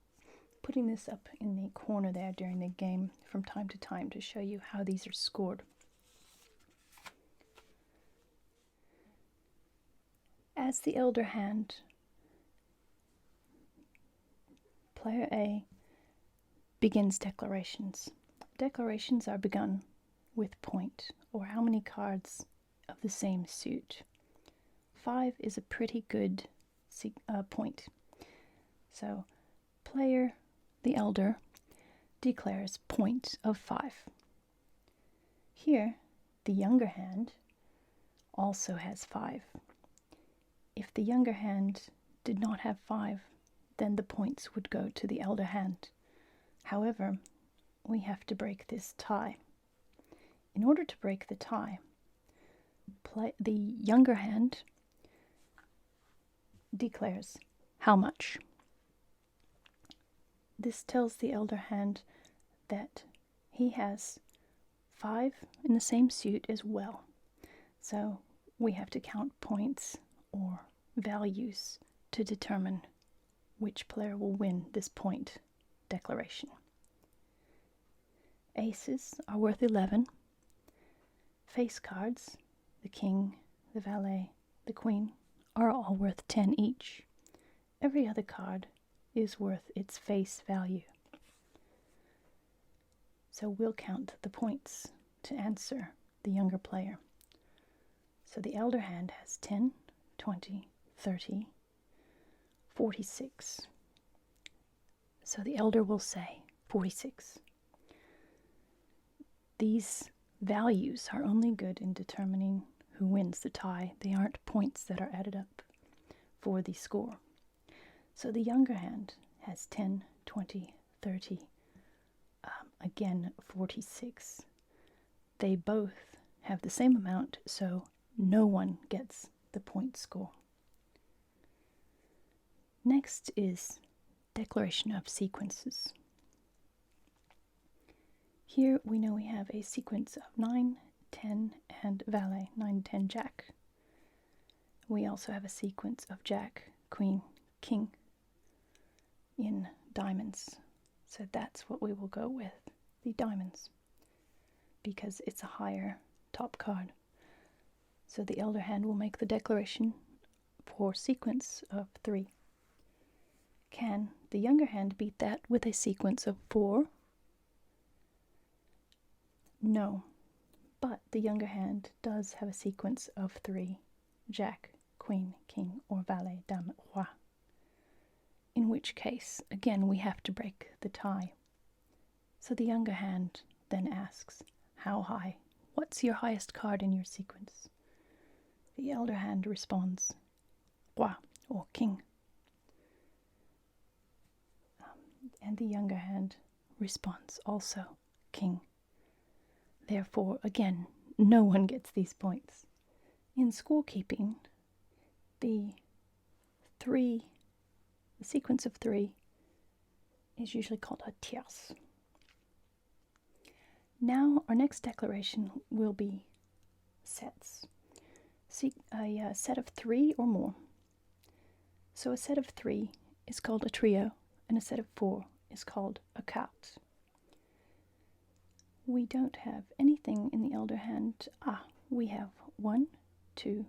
putting this up in the corner there during the game from time to time to show you how these are scored. As the elder hand, player A begins declarations. Declarations are begun with point, or how many cards of the same suit. 5 is a pretty good point. So player, the elder, declares point of 5. Here, the younger hand also has 5. If the younger hand did not have 5, then the points would go to the elder hand. However, we have to break this tie. In order to break the tie, the younger hand declares how much. This tells the elder hand that he has 5 in the same suit as well. So we have to count points or values to determine which player will win this point declaration. Aces are worth 11. face cards, the king, the valet, the queen, are all worth 10 each. Every other card is worth its face value. So we'll count the points to answer the younger player. So the elder hand has 10, 20, 30, 46. So the elder will say 46. These values are only good in determining who wins the tie. They aren't points that are added up for the score. So the younger hand has 10, 20, 30, again 46. They both have the same amount, so no one gets the point score. Next is declaration of sequences. Here we know we have a sequence of 9, 10, and valet, 9, 10, jack. We also have a sequence of jack, queen, king in diamonds. So that's what we will go with, the diamonds, because it's a higher top card. So the elder hand will make the declaration for sequence of 3. Can the younger hand beat that with a sequence of 4? No, but the younger hand does have a sequence of 3, jack, queen, king, or valet, dame, roi. In which case, again, we have to break the tie. So the younger hand then asks, how high? What's your highest card in your sequence? The elder hand responds, roi, or king. And the younger hand responds also, king. Therefore, again, no one gets these points. In scorekeeping, the sequence of 3 is usually called a tierce. Now, our next declaration will be sets. A set of 3 or more. So a set of 3 is called a trio, and a set of 4 is called a quarte. We don't have anything in the elder hand. We have 1, 2,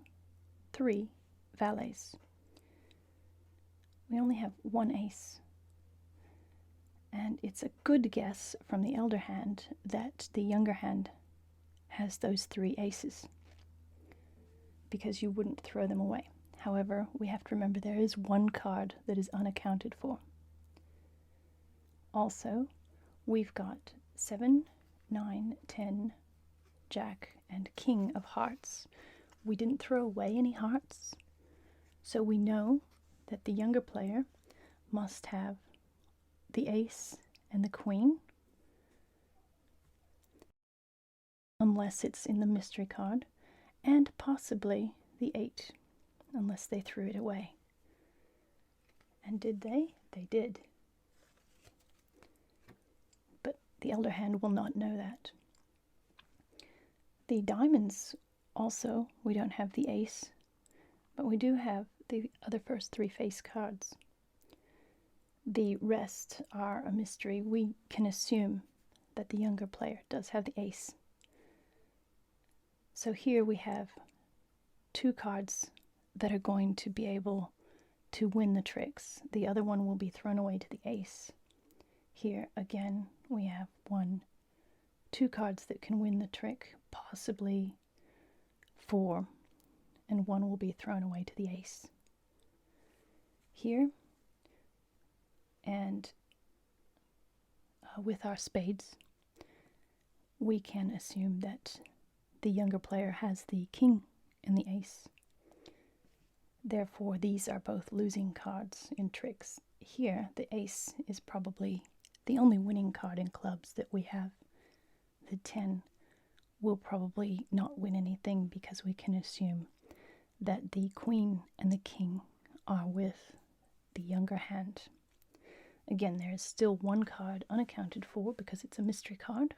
3 valets. We only have 1 ace. And it's a good guess from the elder hand that the younger hand has those 3 aces, because you wouldn't throw them away. However, we have to remember there is 1 card that is unaccounted for. Also, we've got 7, 9, 10, jack, and king of hearts. We didn't throw away any hearts, so we know that the younger player must have the ace and the queen, unless it's in the mystery card, and possibly the 8, unless they threw it away. And did they? They did. But the elder hand will not know that. The diamonds also, we don't have the ace, but we do have the other first 3 face cards. The rest are a mystery. We can assume that the younger player does have the ace. So here we have 2 cards that are going to be able to win the tricks. The other one will be thrown away to the ace. Here again we have 2 cards that can win the trick, possibly 4, and 1 will be thrown away to the ace. Here, and with our spades, we can assume that the younger player has the king and the ace. Therefore, these are both losing cards in tricks. Here, the ace is probably the only winning card in clubs that we have. The 10 will probably not win anything because we can assume that the queen and the king are with the younger hand. Again, there is still 1 card unaccounted for because it's a mystery card.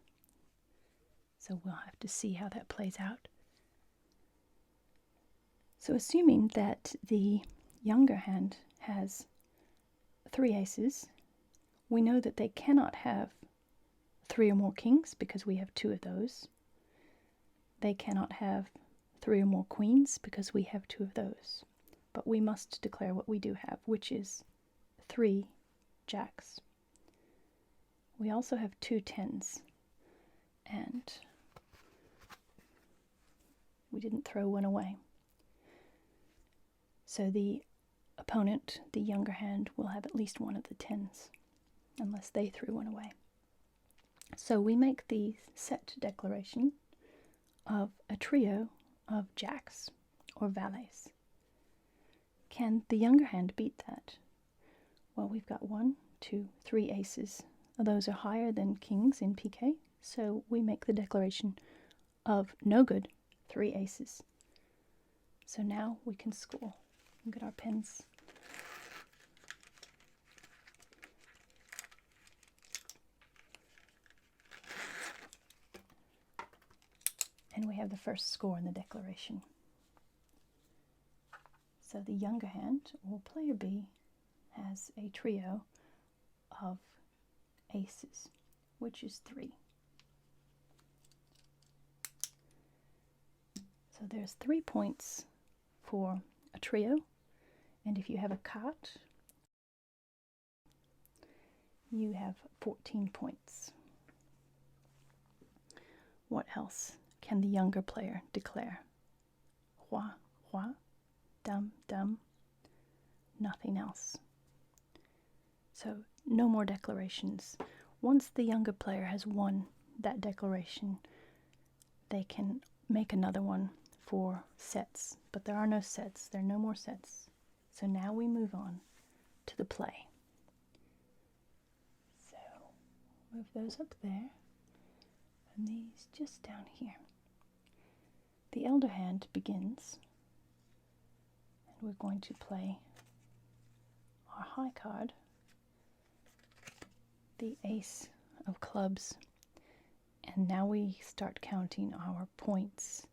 So we'll have to see how that plays out. So assuming that the younger hand has 3 aces, we know that they cannot have 3 or more kings because we have 2 of those. They cannot have 3 or more queens because we have 2 of those. But we must declare what we do have, which is 3 jacks. We also have 2 tens, and we didn't throw one away. So the opponent, the younger hand, will have at least one of the tens, unless they threw one away. So we make the set declaration of a trio of jacks or valets. Can the younger hand beat that? Well, we've got 1, 2, 3 aces. Those are higher than kings in Piquet, so we make the declaration of no good, 3 aces. So now we can score. We'll get our pens. And we have the first score in the declaration. So the younger hand, or player B, has a trio of aces, which is 3. So there's 3 points for a trio, and if you have a carte, you have 14 points. What else can the younger player declare? Roi, roi, dame, dame, nothing else. So no more declarations. Once the younger player has won that declaration, they can make another one for sets, but there are no sets. There are no more sets. So now we move on to the play. So move those up there, and these just down here. The elder hand begins, and we're going to play our high card, the ace of clubs, and now we start counting our points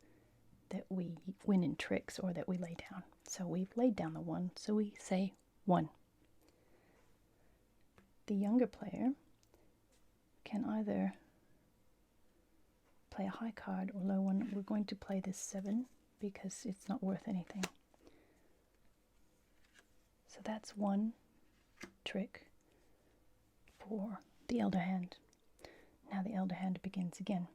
that we win in tricks or that we lay down. So we've laid down the 1, so we say 1. The younger player can either play a high card or low one. We're going to play this 7 because it's not worth anything. So that's 1 trick for the elder hand. Now the elder hand begins again.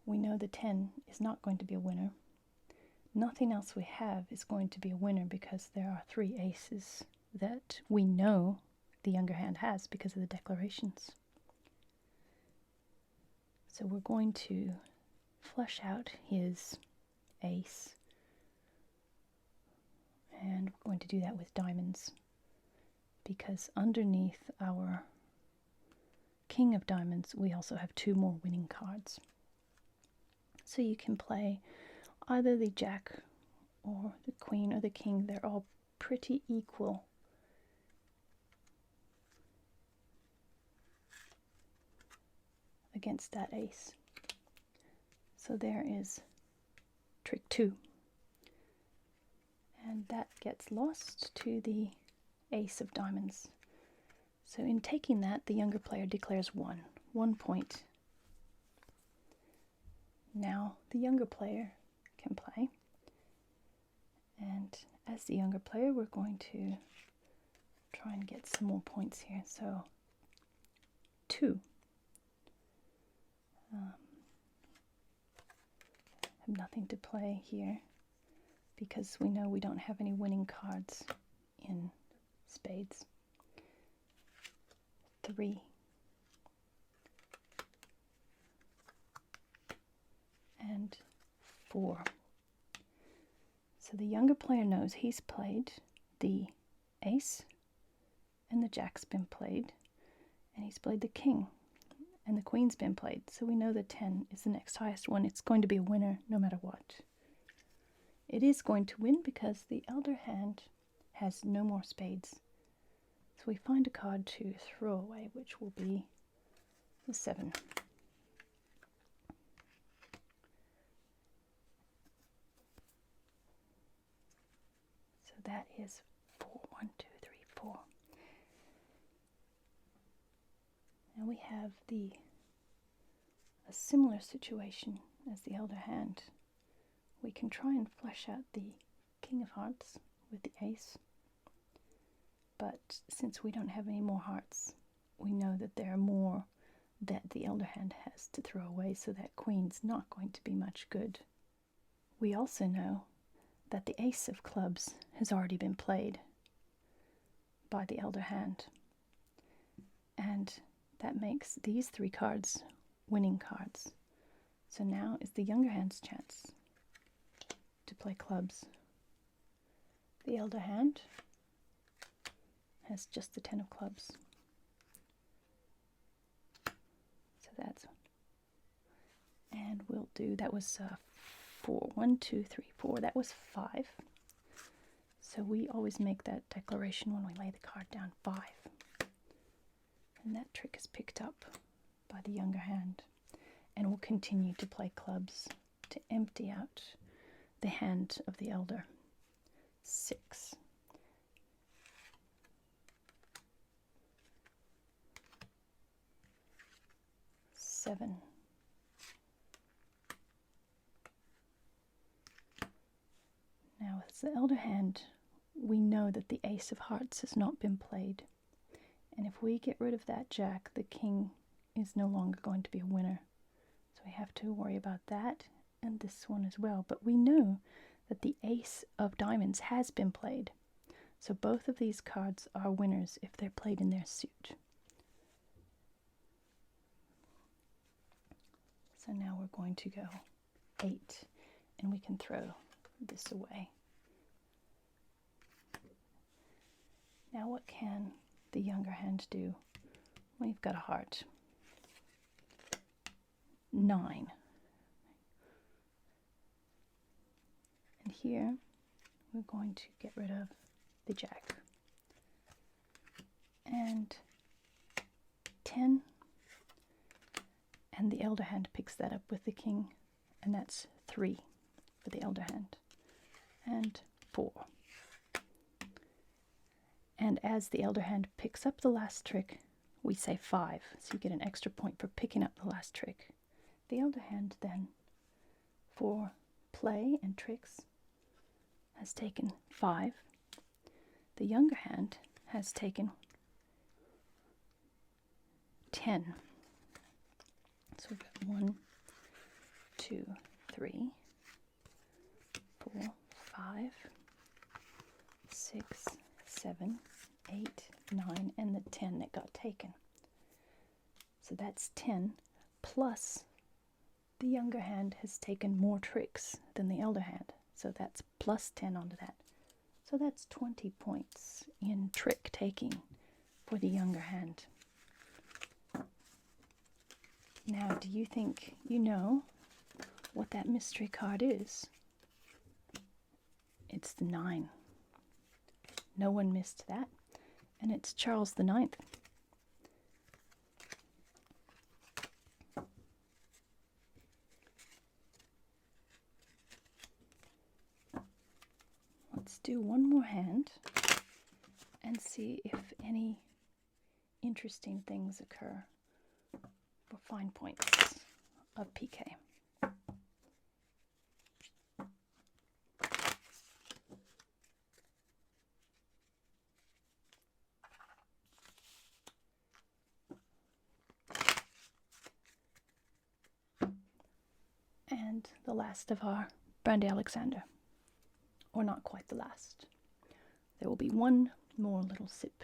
We know the 10 is not going to be a winner. Nothing else we have is going to be a winner because there are 3 aces that we know the younger hand has because of the declarations. So we're going to flush out his ace, and we're going to do that with diamonds because underneath our king of diamonds we also have 2 more winning cards. So you can play either the jack or the queen or the king. They're all pretty equal. Against that ace. So there is trick 2. And that gets lost to the ace of diamonds. So in taking that, the younger player declares 1 point. Now the younger player can play. And as the younger player, we're going to try and get some more points here. So 2. Have nothing to play here because we know we don't have any winning cards in spades. 3. And 4. So the younger player knows he's played the ace and the jack's been played, and he's played the king and the queen's been played. So we know the 10 is the next highest one. It's going to be a winner no matter what. It is going to win because the elder hand has no more spades. So we find a card to throw away, which will be the 7. So that is 4. 1, 2, 3, 4. Now we have a similar situation as the elder hand, we can try and flesh out the King of Hearts with the ace, but since we don't have any more hearts, we know that there are more that the elder hand has to throw away, so that queen's not going to be much good. We also know that the ace of clubs has already been played by the elder hand, and that makes these 3 cards winning cards. So now is the younger hand's chance to play clubs. The elder hand has just the 10 of clubs. So that's, and we'll do, that was 4. 1, 2, 3, 4. That was 5. So we always make that declaration when we lay the card down, 5. And that trick is picked up by the younger hand. And we'll continue to play clubs to empty out the hand of the elder. 6. 7. Now as the elder hand, we know that the ace of hearts has not been played. And if we get rid of that jack, the king is no longer going to be a winner. So we have to worry about that and this one as well. But we know that the ace of diamonds has been played. So both of these cards are winners if they're played in their suit. So now we're going to go 8, and we can throw this away. Now what can the younger hand do? Well, you've got a heart. 9. And here we're going to get rid of the jack. And 10. And the elder hand picks that up with the king, and that's 3 for the elder hand. And 4. And as the elder hand picks up the last trick, we say 5, so you get an extra point for picking up the last trick. The elder hand then, for play and tricks, has taken 5. The younger hand has taken 10. So we've got 1, 2, 3, 4, 5, 6, 7, 8, 9, and the 10 that got taken. So that's 10, plus the younger hand has taken more tricks than the elder hand. So that's plus 10 onto that. So that's 20 points in trick taking for the younger hand. Now, do you think you know what that mystery card is? It's the 9. No one missed that. And it's Charles IX. Let's do one more hand and see if any interesting things occur for fine points of Piquet. And the last of our Brandy Alexander, or not quite the last. There will be one more little sip.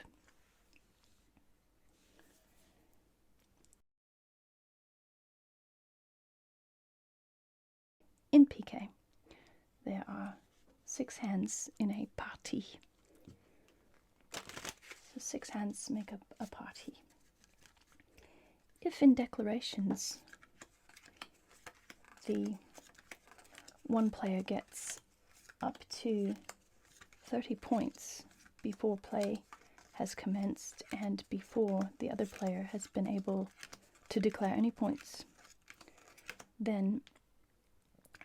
In Piquet, there are 6 hands in a partie. So 6 hands make up a partie. If in declarations the one player gets up to 30 points before play has commenced and before the other player has been able to declare any points, then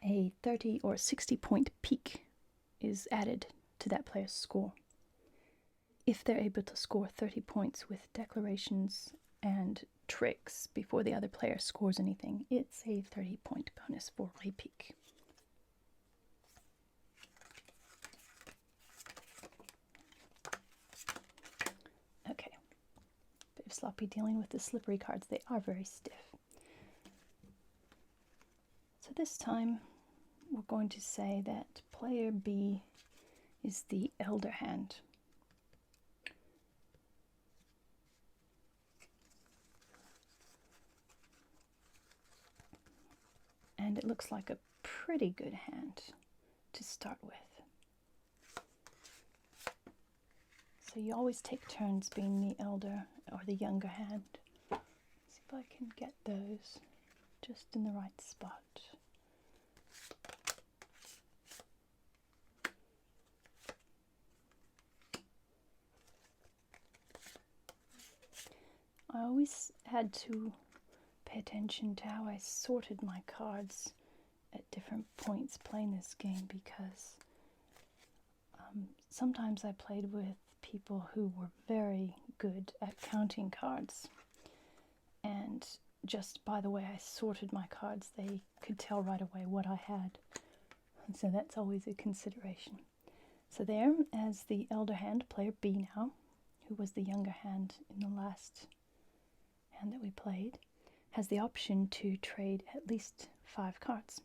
a 30 or 60 point peak is added to that player's score. If they're able to score 30 points with declarations and tricks before the other player scores anything, it's a 30-point bonus for a peek. Okay, bit of sloppy dealing with the slippery cards. They are very stiff. So this time we're going to say that player B is the elder hand. And it looks like a pretty good hand to start with. So you always take turns being the elder or the younger hand. Let's see if I can get those just in the right spot. I always had to pay attention to how I sorted my cards at different points playing this game, because sometimes I played with people who were very good at counting cards, and just by the way I sorted my cards, they could tell right away what I had, and so that's always a consideration. So there, as the elder hand, player B now, who was the younger hand in the last hand that we played, has the option to trade at least 5 cards.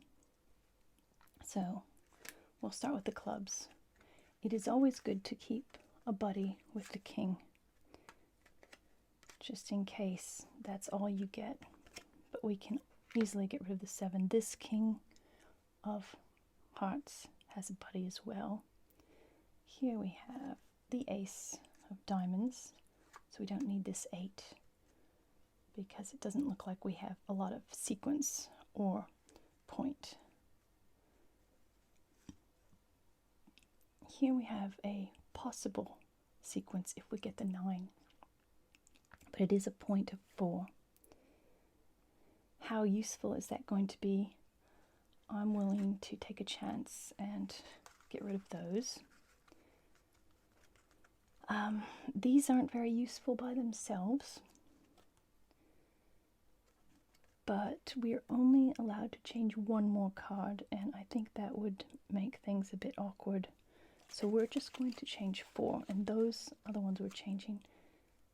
So we'll start with the clubs. It is always good to keep a buddy with the king, just in case that's all you get. But we can easily get rid of the 7. This king of hearts has a buddy as well. Here we have the ace of diamonds, so we don't need this 8, because it doesn't look like we have a lot of sequence or point. Here we have a possible sequence if we get the 9, but it is a point of 4. How useful is that going to be? I'm willing to take a chance and get rid of those. These aren't very useful by themselves, but we are only allowed to change 1 more card, and I think that would make things a bit awkward. So we're just going to change 4, and those are the ones we're changing.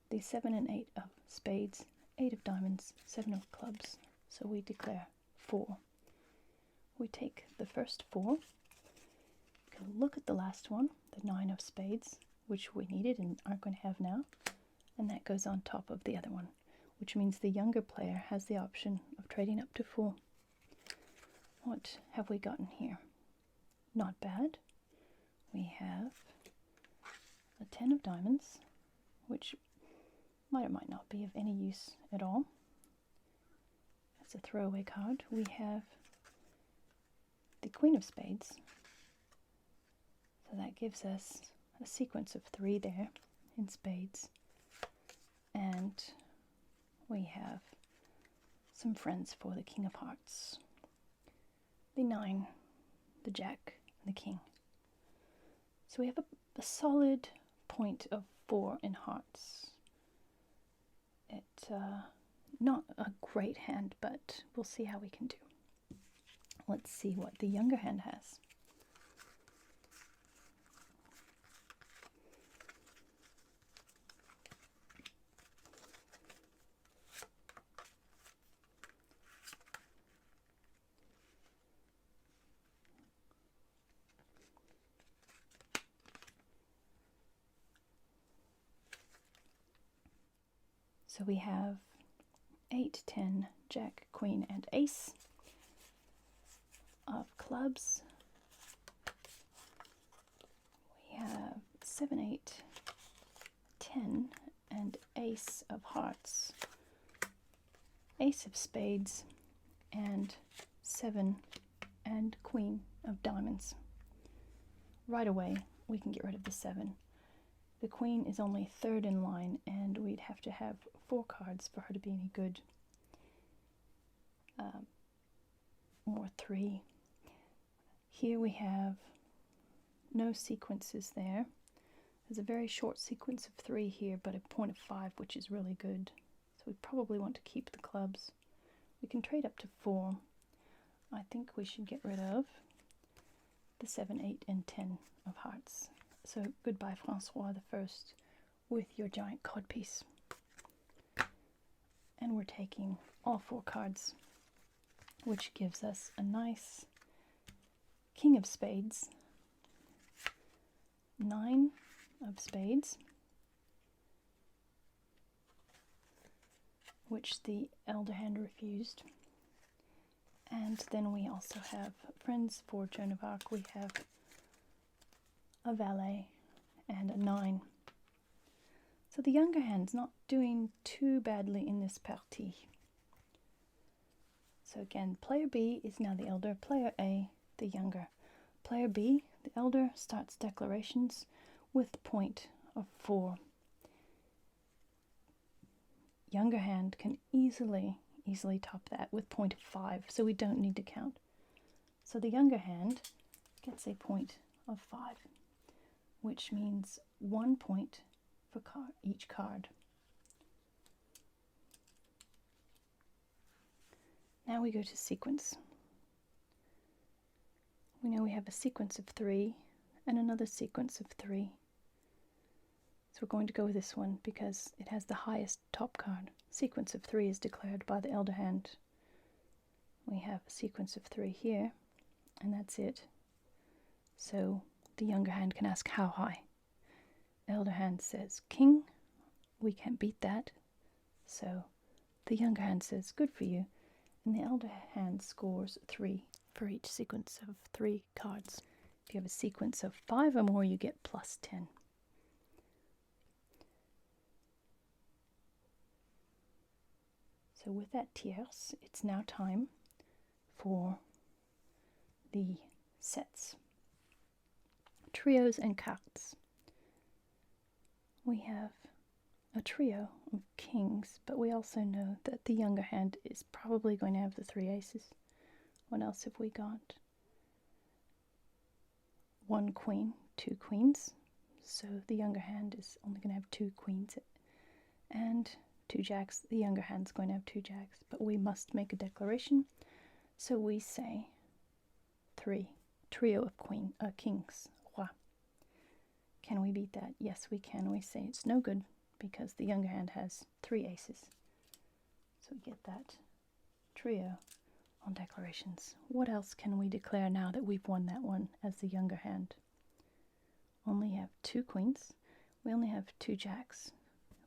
The 7 and 8 of spades, 8 of diamonds, 7 of clubs. So we declare 4. We take the first 4, go look at the last one, the 9 of spades, which we needed and aren't going to have now, and that goes on top of the other one, which means the younger player has the option of trading up to 4. What have we gotten here? Not bad. We have a 10 of diamonds, which might or might not be of any use at all. That's a throwaway card. We have the queen of spades, so that gives us a sequence of 3 there in spades, and we have some friends for the king of hearts, the 9, the jack, and the king. So we have a solid point of 4 in hearts. It's not a great hand, but we'll see how we can do. Let's see what the younger hand has. So we have 8, 10, jack, queen, and ace of clubs. We have 7, 8, 10, and ace of hearts, ace of spades, and 7 and queen of diamonds. Right away, we can get rid of the 7. The queen is only 3rd in line, and we'd have to have 4 cards for her to be any good. Or 3. Here we have no sequences there. There's a very short sequence of 3 here, but a point of 5, which is really good. So we probably want to keep the clubs. We can trade up to 4. I think we should get rid of the 7, 8, and 10 of hearts. So goodbye, Francois the First, with your giant codpiece. And we're taking all 4 cards, which gives us a nice King of Spades, 9 of Spades, which the elder hand refused. And then we also have Friends for Joan of Arc. We have a valet and a 9. So the younger hand's not doing too badly in this partie. So again, player B is now the elder, player A the younger. Player B, the elder, starts declarations with point of 4. Younger hand can easily top that with point of 5, so we don't need to count. So the younger hand gets a point of 5, which means 1 point for each card. Now we go to sequence. We know we have a sequence of 3 and another sequence of 3. So we're going to go with this one because it has the highest top card. Sequence of 3 is declared by the elder hand. We have a sequence of 3 here, and that's it. So the younger hand can ask how high. Elder hand says king. We can't beat that. So the younger hand says good for you, and the elder hand scores 3 for each sequence of 3 cards. If you have a sequence of 5 or more, you get plus 10. So with that tierce, it's now time for the sets. Trios and cartes. We have a trio of kings, but we also know that the younger hand is probably going to have the 3 aces. What else have we got? 1 queen, 2 queens. So the younger hand is only going to have 2 queens. And 2 jacks. The younger hand's going to have 2 jacks. But we must make a declaration. So we say 3. Trio of kings. Roi. Can we beat that? Yes, we can. We say it's no good because the younger hand has 3 aces. So we get that trio on declarations. What else can we declare now that we've won that one as the younger hand? Only have 2 queens. We only have 2 jacks.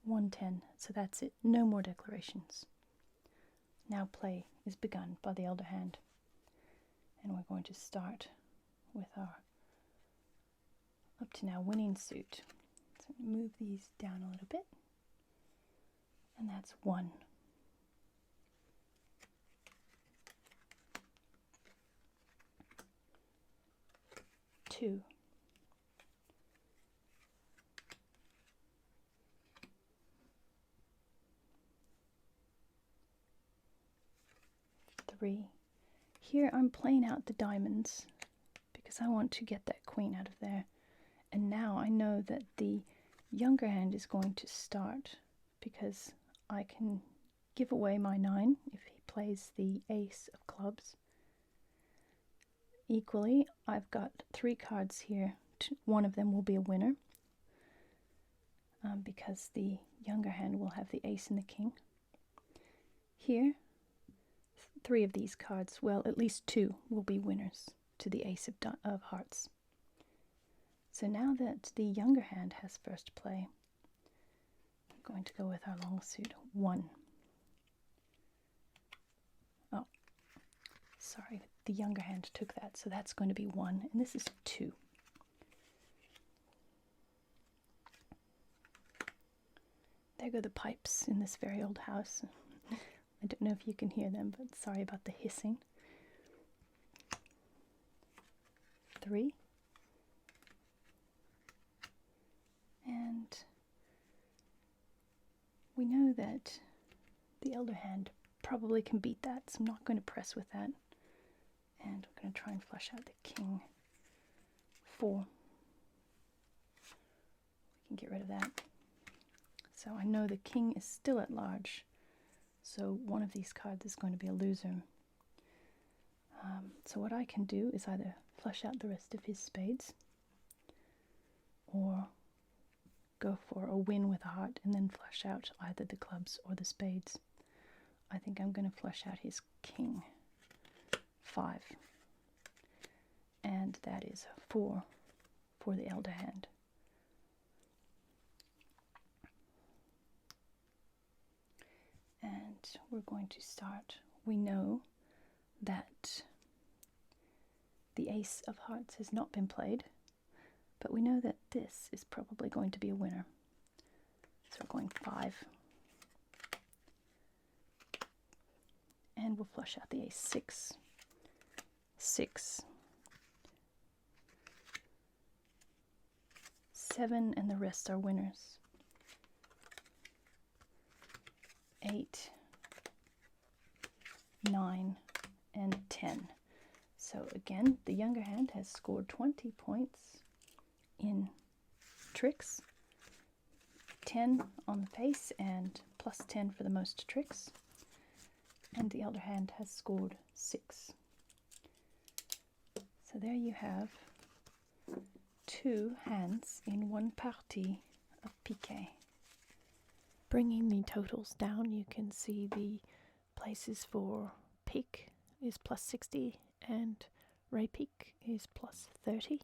1 10. So that's it. No more declarations. Now play is begun by the elder hand. And we're going to start with our up to now winning suit. So move these down a little bit. And that's 1. 2. 3. Here I'm playing out the diamonds because I want to get that queen out of there. And now I know that the younger hand is going to start because I can give away my 9 if he plays the ace of clubs. Equally, I've got 3 cards here. One of them will be a winner because the younger hand will have the ace and the king. Here, 3 of these cards, well, at least 2 will be winners to the ace of hearts. So now that the younger hand has first play, I'm going to go with our long suit 1. Oh, sorry, the younger hand took that, so that's going to be 1, and this is 2. There go the pipes in this very old house. I don't know if you can hear them, but sorry about the hissing. 3. And we know that the elder hand probably can beat that, so I'm not going to press with that. And we're going to try and flush out the king. 4. We can get rid of that. So I know the king is still at large, So one of these cards is going to be a loser. So what I can do is either flush out the rest of his spades, or go for a win with a heart and then flush out either the clubs or the spades. I think I'm going to flush out his king. 5. And that is 4 for the elder hand. And we're going to start. We know that the ace of hearts has not been played, but we know that this is probably going to be a winner. So we're going 5. And we'll flush out the ace. 6. 6. 7, and the rest are winners. 8, 9, and 10. So again, the younger hand has scored 20 points in tricks, 10 on the face, and plus 10 for the most tricks. And the elder hand has scored 6. So there you have 2 hands in one partie of Piquet. Bringing the totals down, you can see the places for Pique is plus 60 and Ray Pique is plus 30.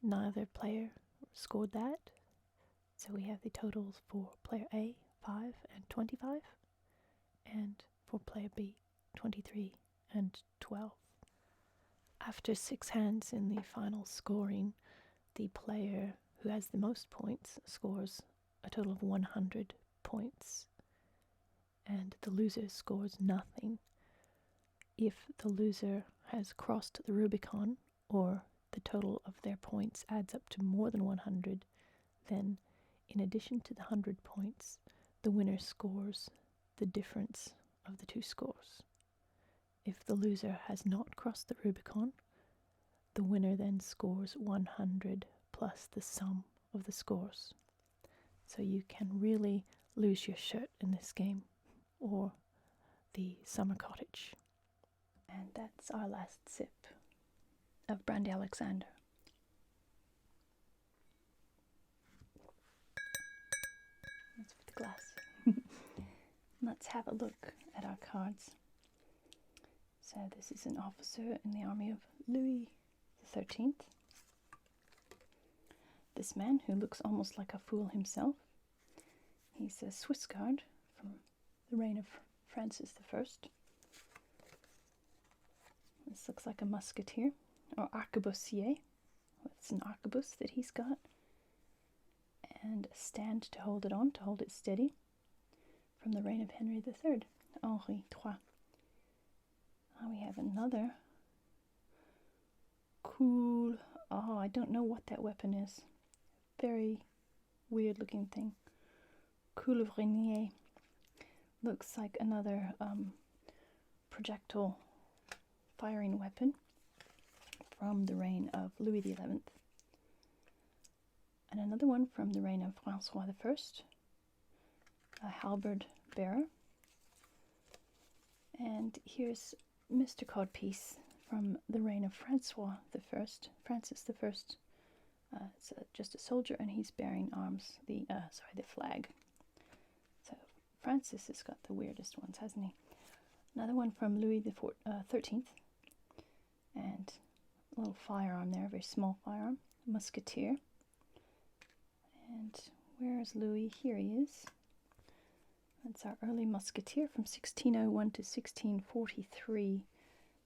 Neither player scored that. So we have the totals for player A, 5 and 25, and for player B, 23 and 12. After 6 hands in the final scoring, the player who has the most points scores a total of 100 points, and the loser scores nothing. If the loser has crossed the Rubicon, or the total of their points adds up to more than 100, then in addition to the 100 points, the winner scores the difference of the 2 scores. If the loser has not crossed the Rubicon, the winner then scores 100 plus the sum of the scores. So you can really lose your shirt in this game, or the summer cottage. And that's our last sip of Brandy Alexander. That's for the glass. Let's have a look at our cards. So this is an officer in the army of Louis XIII. This man, who looks almost like a fool himself, he's a Swiss guard from the reign of Francis I. This looks like a musketeer, or arquebusier. It's an arquebus that he's got, and a stand to hold it on, to hold it steady, from the reign of Henry III, Henri III. We have another cool, I don't know what that weapon is. Very weird looking thing. Coulevrinier. Looks like another projectile firing weapon from the reign of Louis XI. And another one from the reign of Francois I, a halberd bearer. And here's Mr. Codpiece from the reign of Francis I. It's just a soldier, and he's bearing arms, the flag. So Francis has got the weirdest ones, hasn't he? Another one from Louis XIII, and a little firearm there, a very small firearm, musketeer. And where is Louis? Here he is. That's our early musketeer from 1601 to 1643,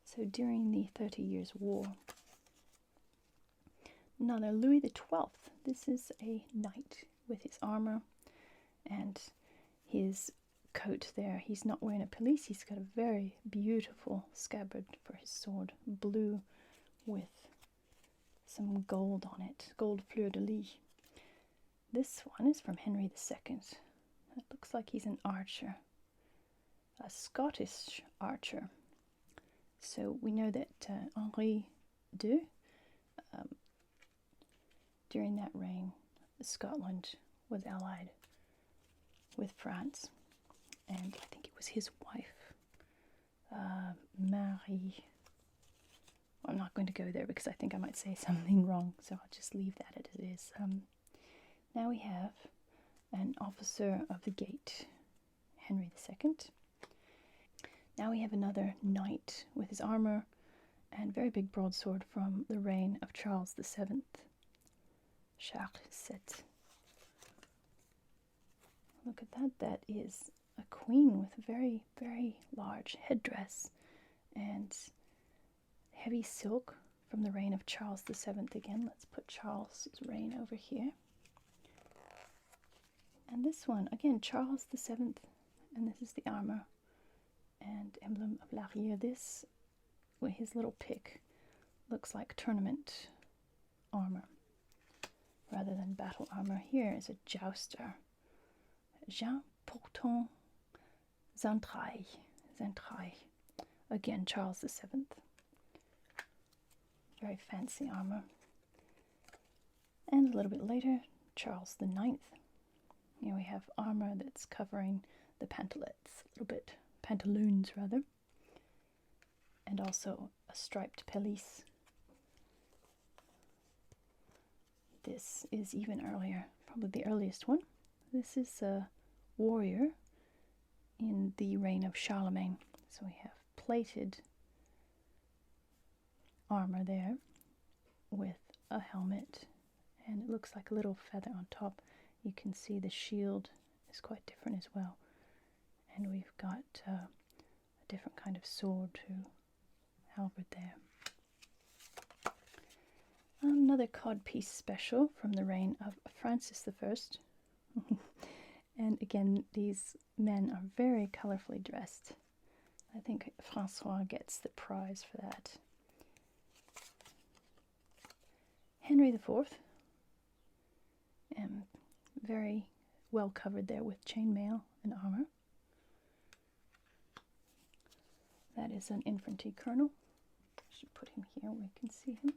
so during the 30 Years' War. Another Louis XII. This is a knight with his armor and his coat there. He's not wearing a pelisse. He's got a very beautiful scabbard for his sword, blue with some gold on it, gold fleur-de-lis. This one is from Henry II. It looks like he's an archer, a Scottish archer. So we know that Henri II, during that reign, Scotland was allied with France. and I think it was his wife, Marie. I'm not going to go there because I think I might say something wrong, so I'll just leave that as it is. Now we have an officer of the gate, Henry II. Now we have another knight with his armor and very big broadsword from the reign of Charles VII. Charles VII. Look at that. That is a queen with a very, very large headdress and heavy silk from the reign of Charles VII again. Let's put Charles' reign over here. And this one, again, Charles VII, and this is the armor and emblem of Larrier. This, with his little pick, looks like tournament armor rather than battle armor. Here is a jouster. Jean Pourtant Xaintrailles. Again, Charles VII. Very fancy armor. And a little bit later, Charles IX. Here we have armor that's covering the pantalettes, a little bit, pantaloons rather, and also a striped pelisse. This is even earlier, probably the earliest one. This is a warrior in the reign of Charlemagne. So we have plated armor there with a helmet, and it looks like a little feather on top. You can see the shield is quite different as well. And we've got a different kind of sword too, halberd there. Another codpiece special from the reign of Francis I. And again, these men are very colorfully dressed. I think Francois gets the prize for that. Henry IV, very well covered there with chainmail and armor. That is an infantry colonel. I should put him here where we can see him.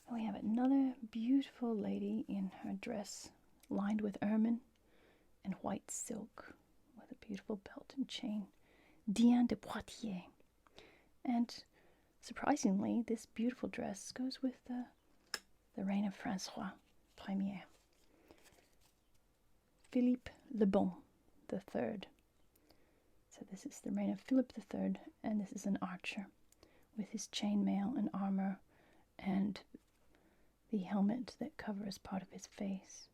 And we have another beautiful lady in her dress lined with ermine and white silk with a beautiful belt and chain. Diane de Poitiers. And surprisingly, this beautiful dress goes with the reign of François Ier. Philippe le Bon III. So this is the reign of Philip III, and this is an archer with his chainmail and armor and the helmet that covers part of his face,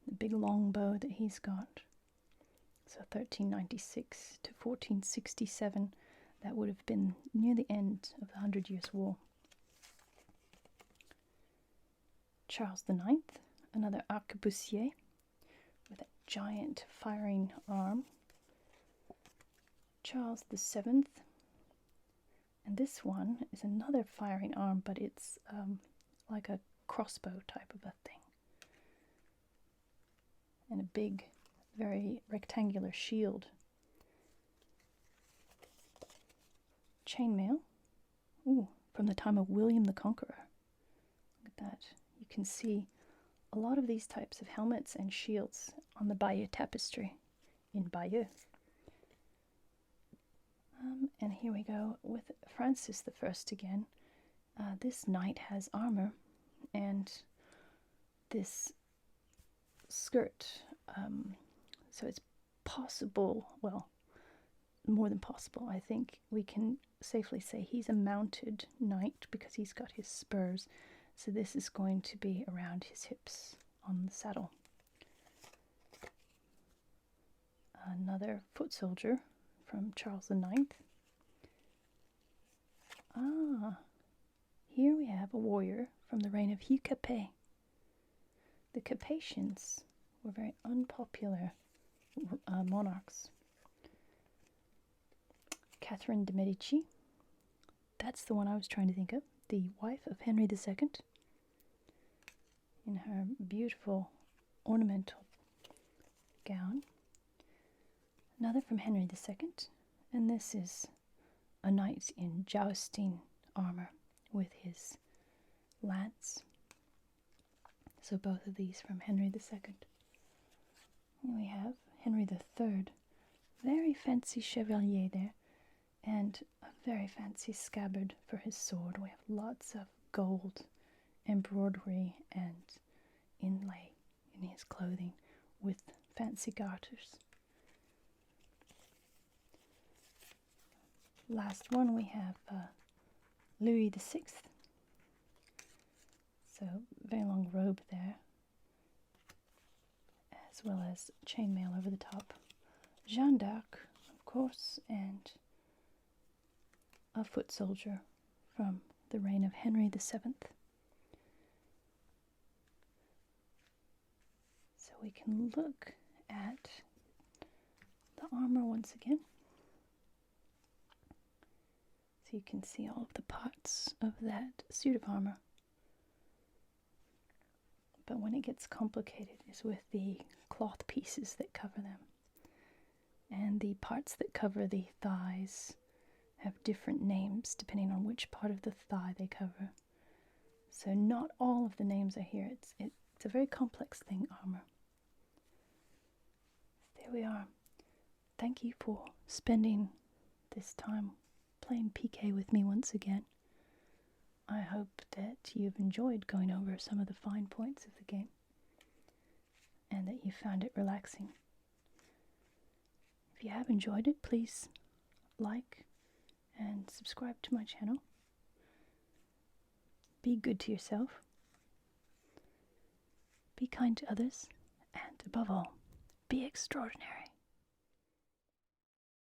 the big long bow that he's got. So 1396 to 1467, that would have been near the end of the 100 Years' War. Charles IX, another arquebusier with a giant firing arm. Charles VII, and this one is another firing arm, but it's like a crossbow type of a thing. And a big, very rectangular shield. Chainmail, from the time of William the Conqueror. Look at that. You can see a lot of these types of helmets and shields on the Bayeux tapestry in Bayeux. And here we go with Francis I again. This knight has armor and this skirt. So it's possible, well, more than possible, I think we can safely say he's a mounted knight because he's got his spurs. So this is going to be around his hips on the saddle. Another foot soldier from Charles IX. Here we have a warrior from the reign of Hugh Capet. The Capetians were very unpopular monarchs. Catherine de' Medici, that's the one I was trying to think of, the wife of Henry II, in her beautiful ornamental gown. Another from Henry II, and this is a knight in jousting armor with his lance. So both of these from Henry II. Here we have Henry III, very fancy chevalier there, and a very fancy scabbard for his sword. We have lots of gold embroidery and inlay in his clothing with fancy garters. Last one we have Louis VI. So very long robe there, as well as chainmail over the top. Jeanne d'Arc, of course, and a foot soldier from the reign of Henry VII. So we can look at the armor once again. So you can see all of the parts of that suit of armor. But when it gets complicated is with the cloth pieces that cover them. And the parts that cover the thighs have different names depending on which part of the thigh they cover. So not all of the names are here. It's a very complex thing, armor. There we are. Thank you for spending this time playing Piquet with me once again. I hope that you've enjoyed going over some of the fine points of the game and that you found it relaxing. If you have enjoyed it, please like and subscribe to my channel. Be good to yourself. Be kind to others. And above all, be extraordinary.